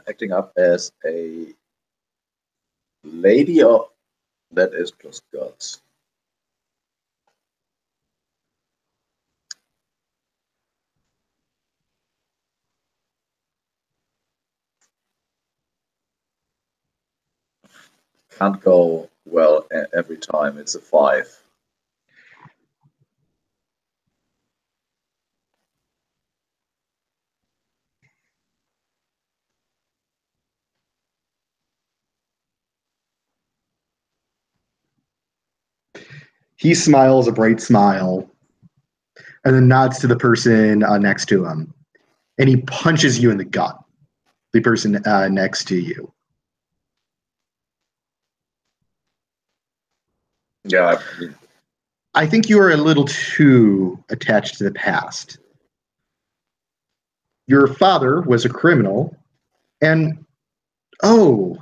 Acting up as a lady, or that is plus gods. Can't go well every time. It's a 5. He smiles a bright smile and then nods to the person next to him. And he punches you in the gut, the person next to you. Yeah. I think you are a little too attached to the past. Your father was a criminal, and oh,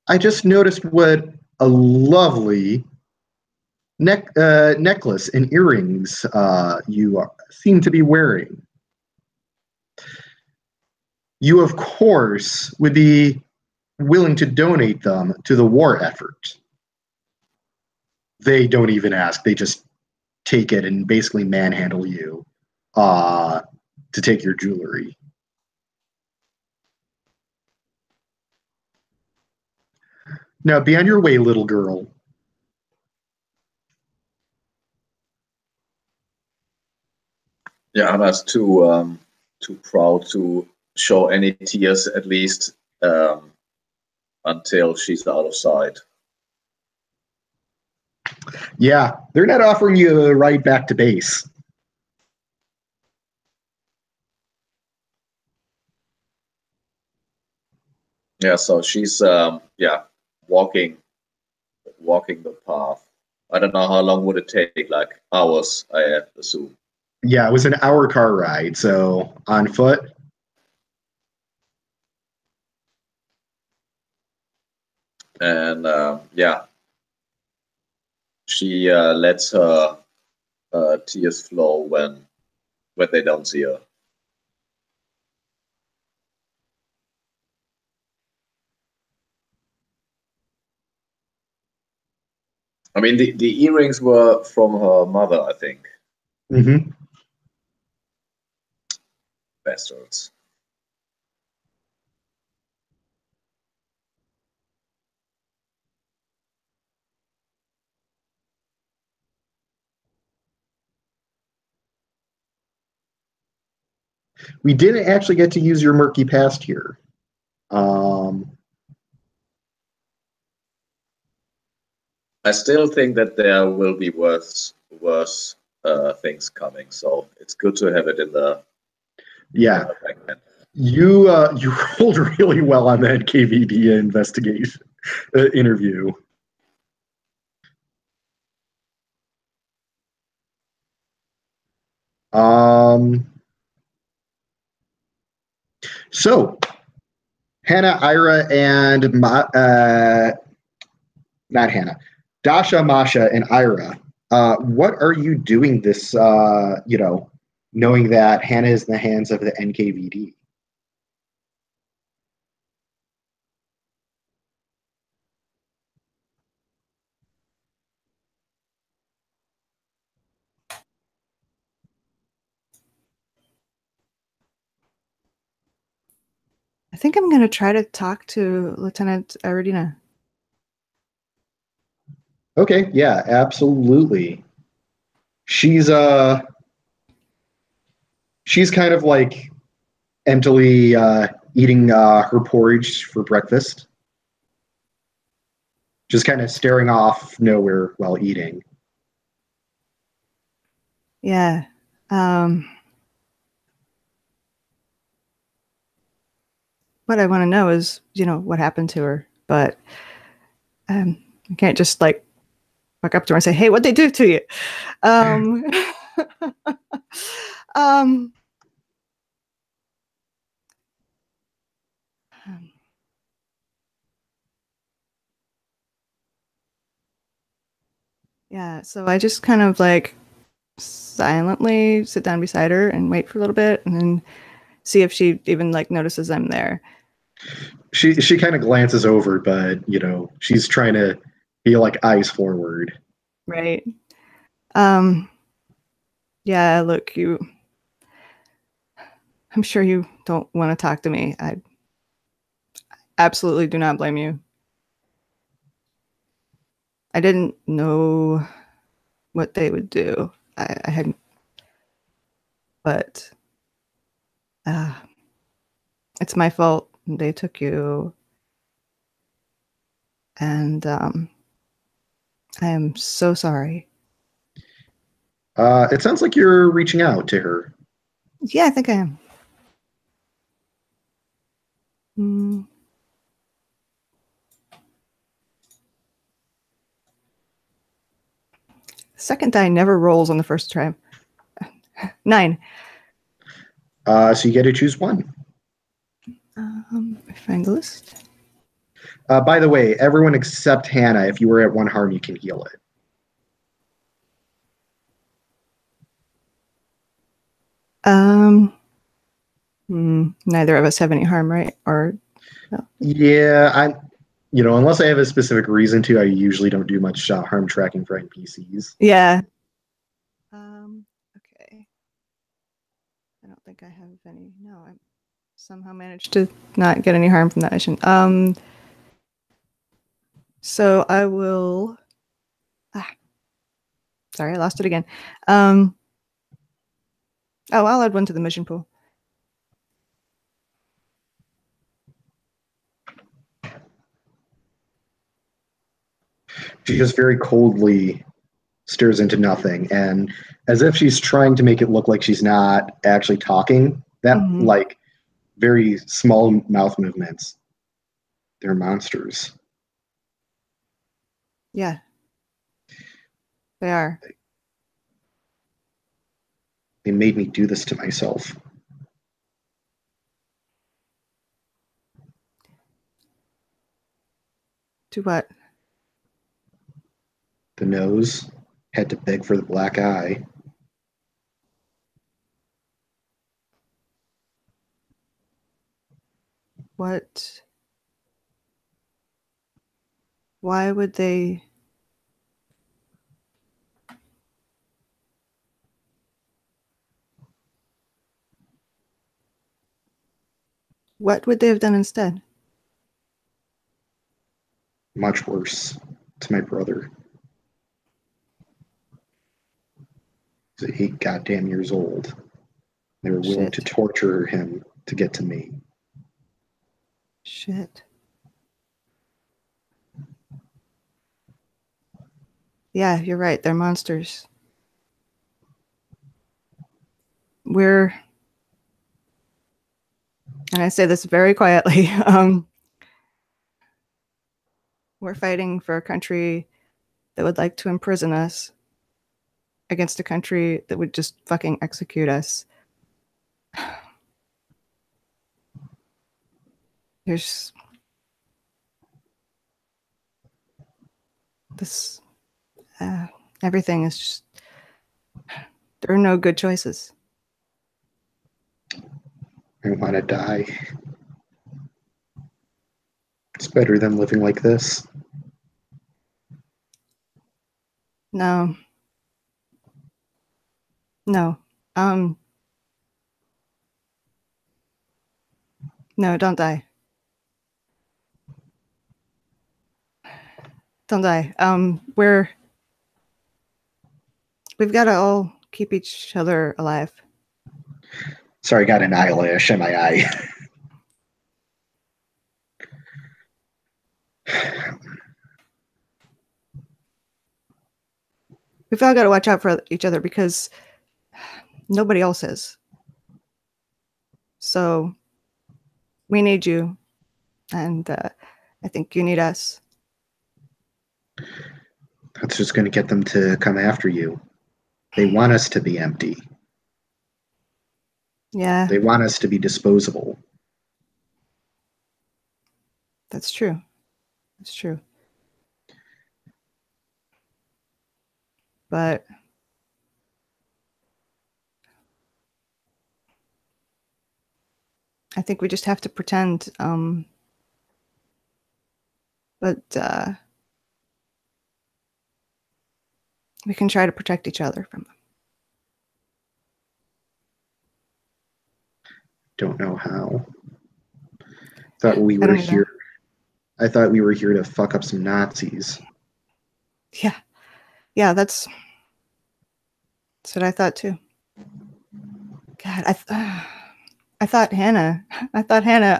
I just noticed what a lovely necklace and earrings you seem to be wearing. You, of course, would be willing to donate them to the war effort. They don't even ask. They just take it and basically manhandle you to take your jewelry. Now, be on your way, little girl. Yeah, Anna's too proud to show any tears, at least until she's out of sight. Yeah, they're not offering you a ride back to base. Yeah, so she's walking the path. I don't know how long would it take, like hours, I assume. Yeah, it was an hour car ride, so on foot. And she lets her tears flow when they don't see her. I mean, the earrings were from her mother, I think. Mm-hmm. Bastards. We didn't actually get to use your murky past here. I still think that there will be worse things coming, so it's good to have it in the back end. You rolled really well on that KVD investigation interview. So Hannah, Ira, and not Hannah, Dasha, Masha, and Ira. What are you doing this? Knowing that Hannah is in the hands of the NKVD. I think I'm going to try to talk to Lieutenant Aradina. Okay, yeah, absolutely. She's kind of like emptily eating her porridge for breakfast. Just kind of staring off nowhere while eating. Yeah. What I want to know is, what happened to her. But I can't just like walk up to her and say, "Hey, what'd they do to you?" um, yeah, so I just kind of like silently sit down beside her and wait for a little bit and then see if she even like notices I'm there. She kind of glances over, but she's trying to be like eyes forward. Right. Yeah, look, I'm sure you don't want to talk to me. I absolutely do not blame you. I didn't know what they would do. I hadn't, but it's my fault. They took you, and I am so sorry. It sounds like you're reaching out to her. Yeah, I think I am. Second die never rolls on the first try. 9. So you get to choose one. I find the list. By the way, everyone except Hannah, if you were at 1 harm, you can heal it. Neither of us have any harm, right? Or no? Yeah, unless I have a specific reason to, I usually don't do much harm tracking for NPCs. Yeah. Okay. I don't think I have any. No, I somehow managed to not get any harm from that mission. So I will. Sorry, I lost it again. Oh, I'll add 1 to the mission pool. She just very coldly stares into nothing, and as if she's trying to make it look like she's not actually talking, that like very small mouth movements. They're monsters. Yeah. They are. They made me do this to myself. To what? The nose. Had to beg for the black eye. What? Why would they? What would they have done instead? Much worse. To my brother. He's 8 goddamn years old. They were willing to torture him to get to me. Shit. Yeah, you're right. They're monsters. And I say this very quietly, we're fighting for a country that would like to imprison us against a country that would just fucking execute us. There's this, everything is just, there are no good choices. I want to die. It's better than living like this. No. No. No, don't die. Don't die. We've got to all keep each other alive. Sorry, I got an eyelash in my eye. We've all got to watch out for each other because nobody else is. So we need you, and I think you need us. That's just going to get them to come after you. They want us to be empty. Yeah, They want us to be disposable. that's true. That's true. But I think we just have to pretend. But we can try to protect each other from them. Don't know how. Thought we I were don't either. here. I thought we were here to fuck up some Nazis. Yeah, that's what I thought too. God, I thought Hannah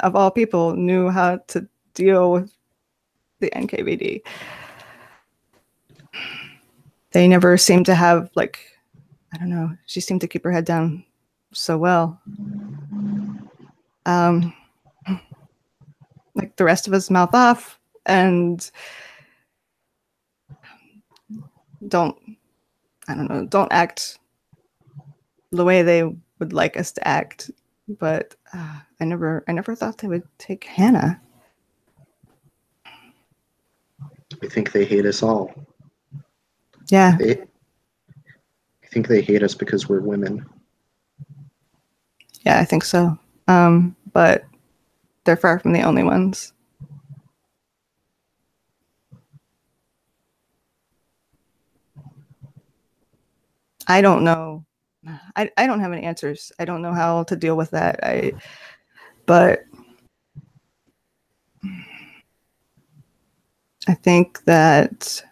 of all people knew how to deal with the NKVD. They never seemed to have, like, I don't know, she seemed to keep her head down so well. Like the rest of us, mouth off and don't act the way they would like us to act. But I never thought they would take Hannah. I think they hate us all. Yeah. I think they hate us because we're women. Yeah, I think so. But they're far from the only ones. I don't know. I don't have any answers. I don't know how to deal with that. But I think that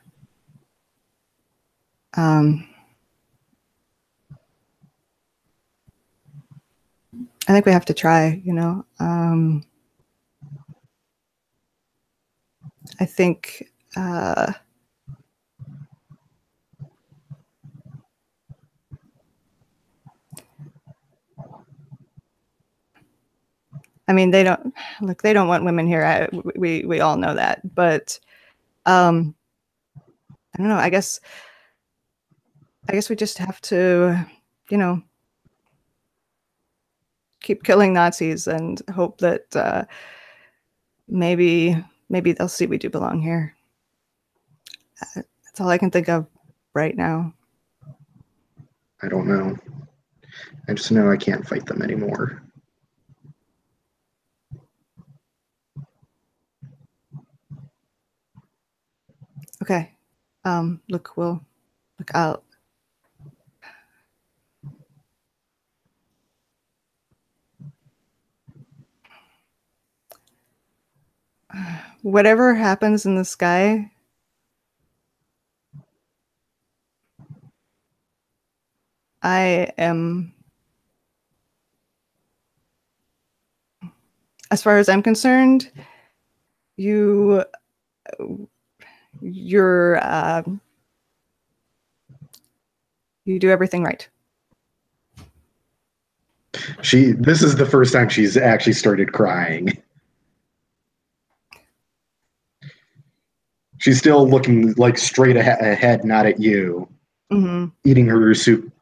I think we have to try, you know. I think I mean, they don't want women here. We all know that, but I don't know. I guess we just have to, you know, keep killing Nazis and hope that maybe they'll see we do belong here. That's all I can think of right now. I don't know. I just know I can't fight them anymore. Okay. Look, out. Whatever happens in the sky, I am, as far as I'm concerned, you do everything right. This is the first time she's actually started crying. She's still looking like straight ahead, not at you, eating her soup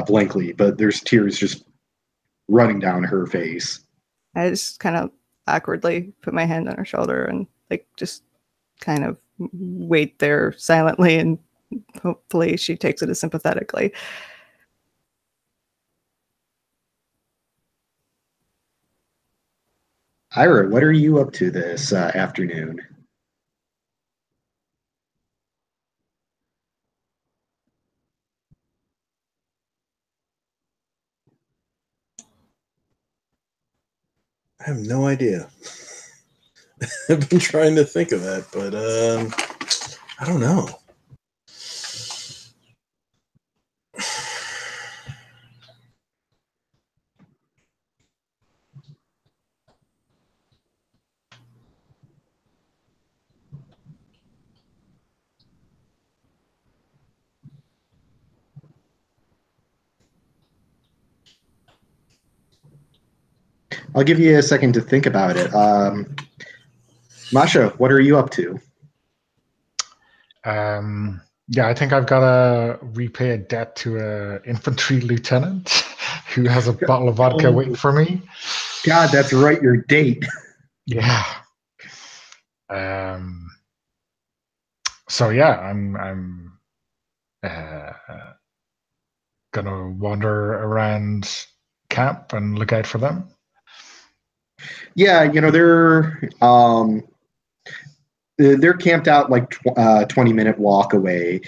blankly, but there's tears just running down her face. I just kind of awkwardly put my hand on her shoulder and like just kind of wait there silently, and hopefully she takes it as sympathetically. Ira, what are you up to this afternoon? I have no idea. I've been trying to think of that, but I don't know. I'll give you a second to think about it. Masha, what are you up to? Yeah, I think I've got to repay a debt to an infantry lieutenant who has a bottle of vodka waiting for me. God, that's right, your date. Yeah. So yeah, I'm gonna wander around camp and look out for them. Yeah, they're camped out like 20-minute walk away.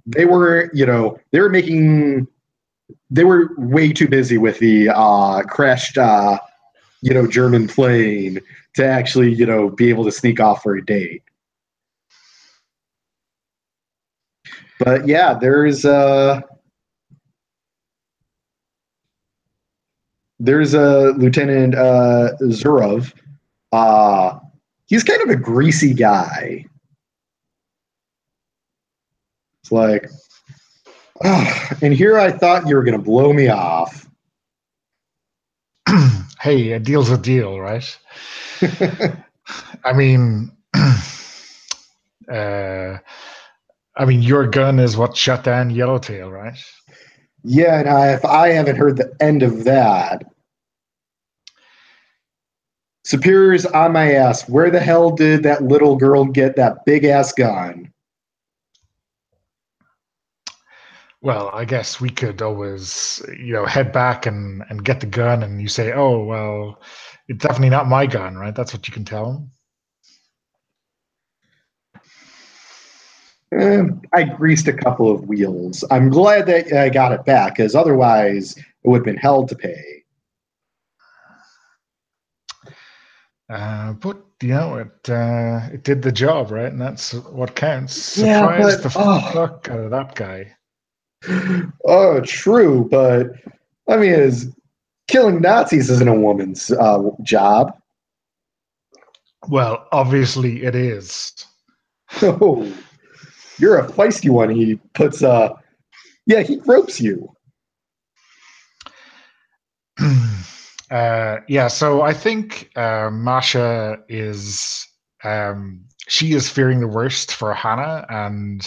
They were, they were way too busy with the crashed, German plane to actually, be able to sneak off for a date. But yeah, there's a Lieutenant Zurov. He's kind of a greasy guy. It's like, and here I thought you were going to blow me off. Hey, a deal's a deal, right? I mean, your gun is what shut down Yellowtail, right? Yeah, and if I haven't heard the end of that. Superior's on my ass. Where the hell did that little girl get that big ass gun? Well, I guess we could always, head back and get the gun, and you say, "Oh, well, it's definitely not my gun," right? That's what you can tell them. I greased a couple of wheels. I'm glad that I got it back, because otherwise it would have been hell to pay. But it did the job, right? And that's what counts. Yeah, Surprise but the fuck out of that guy. Oh, true, but I mean, killing Nazis isn't a woman's job. Well, obviously it is. Oh, you're a feisty one. He puts, he gropes you. So I think Masha is, she is fearing the worst for Hannah, and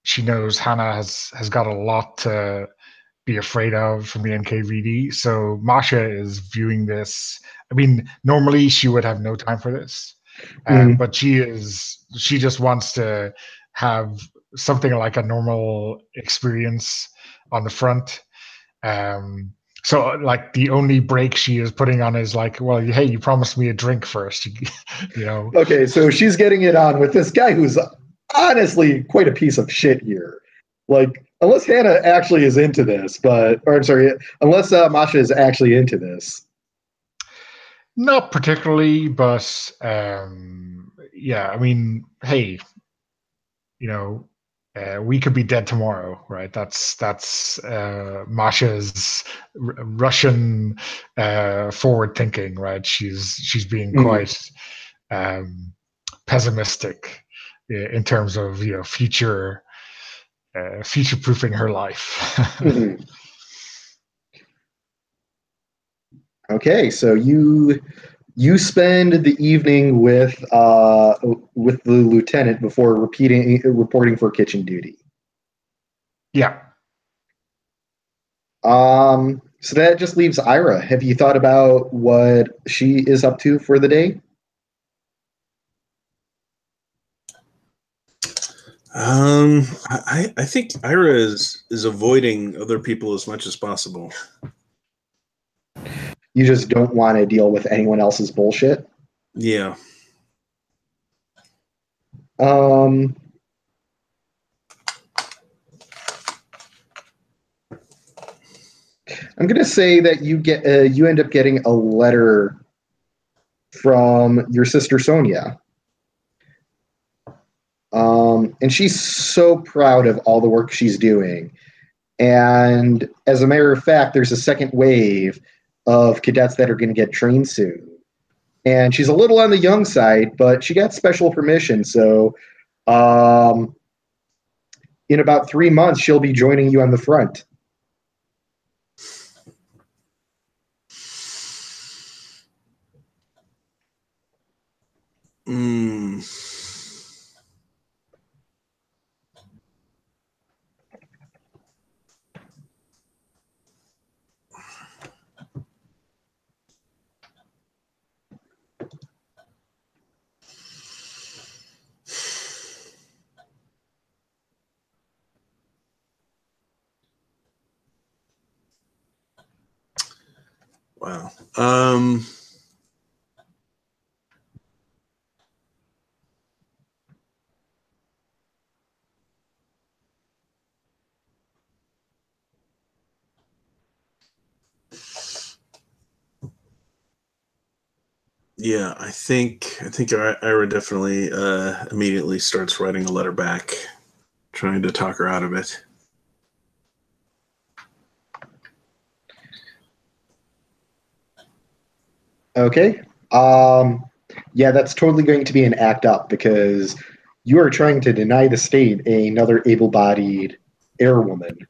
she knows Hannah has got a lot to be afraid of from the NKVD. So Masha is viewing this. I mean, normally she would have no time for this, but she just wants to have something like a normal experience on the front. So like the only break she is putting on is like, well, hey, you promised me a drink first, Okay, so she's getting it on with this guy who's honestly quite a piece of shit here. Like, unless Hannah actually is into this, unless Masha is actually into this. Not particularly, but I mean, hey, we could be dead tomorrow, right? That's Masha's Russian forward thinking, right? She's being quite pessimistic in terms of future proofing her life. Okay, so you spend the evening with the lieutenant before reporting for kitchen duty. Yeah. So that just leaves Ira. Have you thought about what she is up to for the day? I think Ira is avoiding other people as much as possible. You just don't want to deal with anyone else's bullshit? Yeah. I'm going to say that you end up getting a letter from your sister Sonia. And she's so proud of all the work she's doing. And as a matter of fact, there's a second wave of cadets that are going to get trained soon. And she's a little on the young side, but she got special permission. So in about 3 months, she'll be joining you on the front. Wow. Yeah, I think Ira definitely immediately starts writing a letter back, trying to talk her out of it. Okay. Yeah, that's totally going to be an act up because you are trying to deny the state another able-bodied airwoman.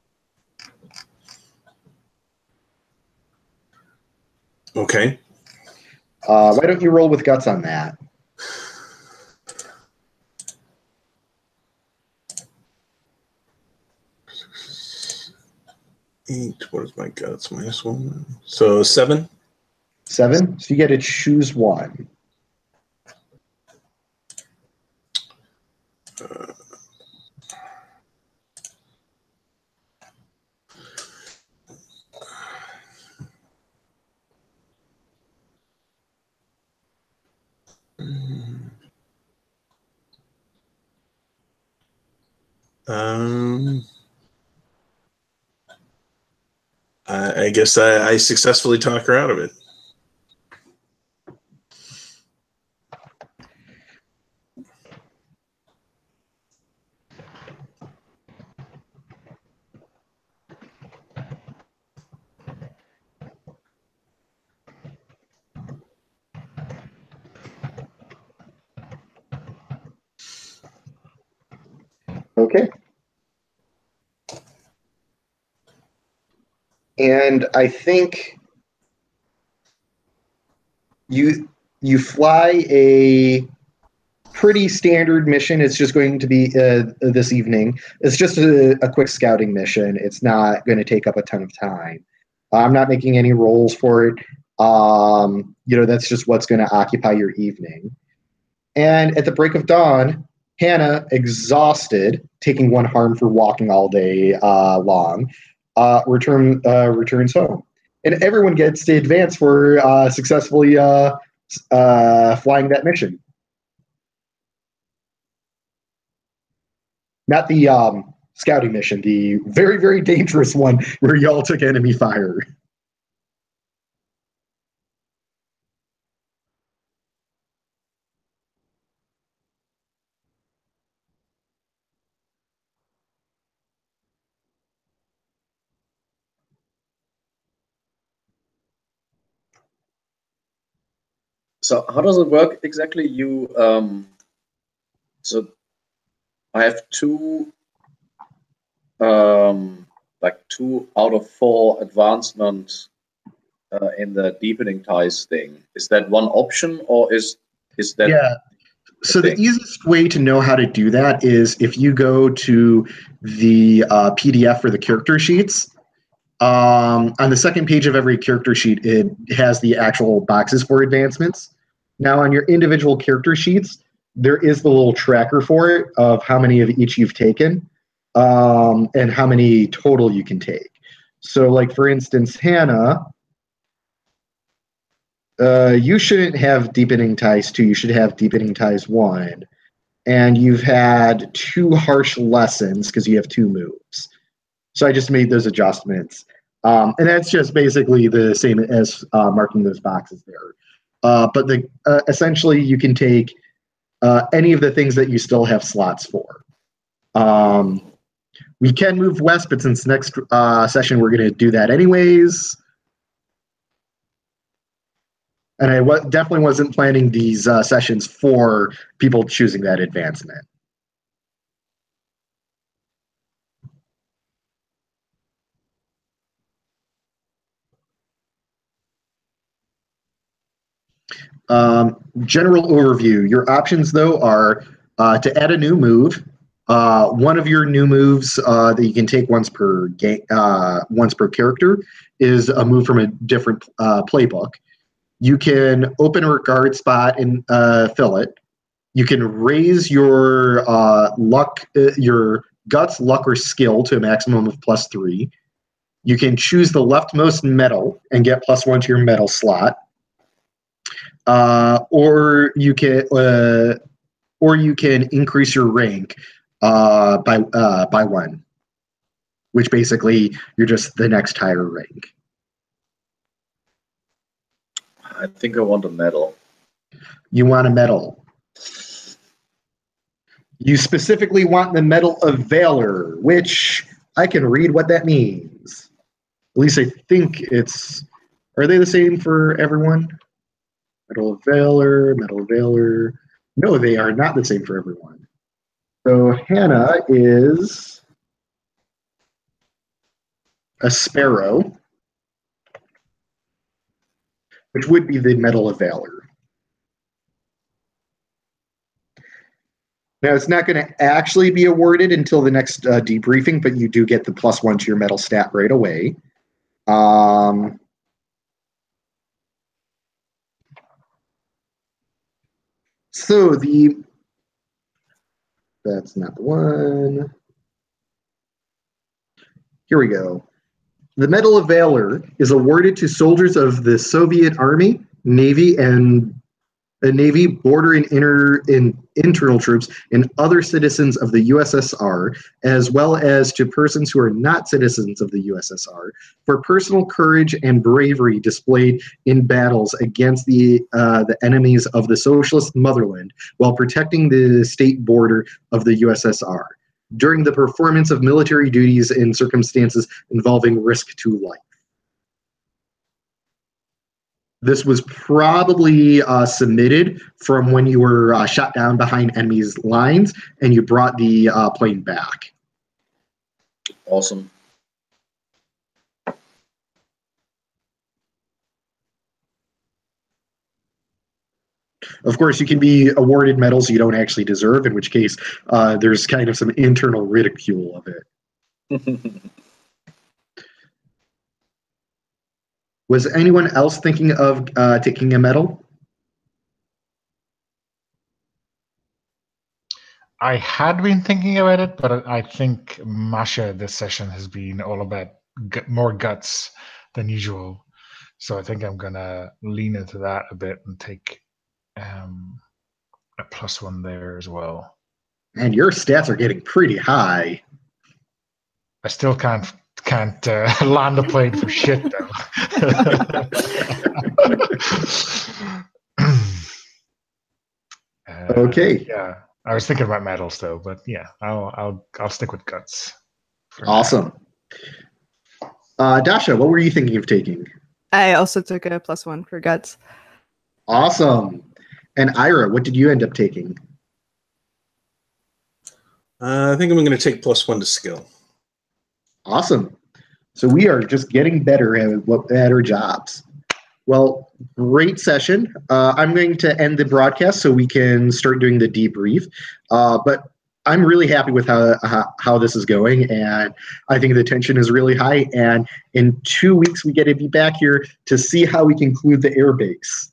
Okay. Why don't you roll with guts on that? Eight. What is my guts? -1. So 7. 7. So you get to choose one. I guess I successfully talk her out of it. Okay. And I think you fly a pretty standard mission. It's just going to be this evening. It's just a quick scouting mission. It's not going to take up a ton of time. I'm not making any rolls for it. That's just what's going to occupy your evening. And at the break of dawn, Hannah, exhausted, taking one harm for walking all day long, returns home. And everyone gets to advance for successfully flying that mission. Not the scouting mission, the very, very dangerous one where y'all took enemy fire. So how does it work exactly? So I have two out of 4 advancements in the deepening ties thing. Is that one option, or is that? Yeah. So the easiest way to know how to do that is if you go to the PDF for the character sheets. On the second page of every character sheet, it has the actual boxes for advancements. Now, on your individual character sheets, there is the little tracker for it of how many of each you've taken and how many total you can take. So, like, for instance, Hannah, you shouldn't have Deepening Ties 2. You should have Deepening Ties 1. And you've had 2 harsh lessons because you have 2 moves. So I just made those adjustments. And that's just basically the same as marking those boxes there. But essentially, you can take any of the things that you still have slots for. We can move west, but since next session we're going to do that anyways. And I definitely wasn't planning these sessions for people choosing that advancement. General overview. Your options, though, are to add a new move. One of your new moves that you can take once per character is a move from a different playbook. You can open a regard spot and fill it. You can raise your luck, your guts, luck, or skill to a maximum of +3. You can choose the leftmost medal and get +1 to your medal slot, or you can increase your rank by 1, which basically you're just the next higher rank. I think I want a medal. You want a medal. You specifically want the Medal of Valor, which I can read what that means. At least I think it's... Are they the same for everyone? Medal of Valor, Medal of Valor. No, they are not the same for everyone. So Hannah is a sparrow, which would be the Medal of Valor. Now, it's not going to actually be awarded until the next debriefing, but you do get the +1 to your medal stat right away. So that's not the one. Here we go. The Medal of Valor is awarded to soldiers of the Soviet Army, Navy, border and internal troops, and other citizens of the USSR, as well as to persons who are not citizens of the USSR, for personal courage and bravery displayed in battles against the enemies of the socialist motherland while protecting the state border of the USSR during the performance of military duties in circumstances involving risk to life. This was probably submitted from when you were shot down behind enemy's lines and you brought the plane back. Awesome. Of course, you can be awarded medals you don't actually deserve, in which case there's kind of some internal ridicule of it. Was anyone else thinking of taking a medal? I had been thinking about it, but I think Masha this session has been all about more guts than usual. So I think I'm going to lean into that a bit and take a +1 there as well. And your stats are getting pretty high. I still can't land a plane for shit though. Okay. Yeah, I was thinking about medals though, but yeah, I'll stick with guts. Awesome. Dasha, what were you thinking of taking? I also took a +1 for guts. Awesome. And Ira, what did you end up taking? I think I'm going to take +1 to skill. Awesome. So we are just getting better at our jobs. Well, great session. I'm going to end the broadcast so we can start doing the debrief. But I'm really happy with how this is going, and I think the tension is really high. And in 2 weeks, we get to be back here to see how we conclude the airbase.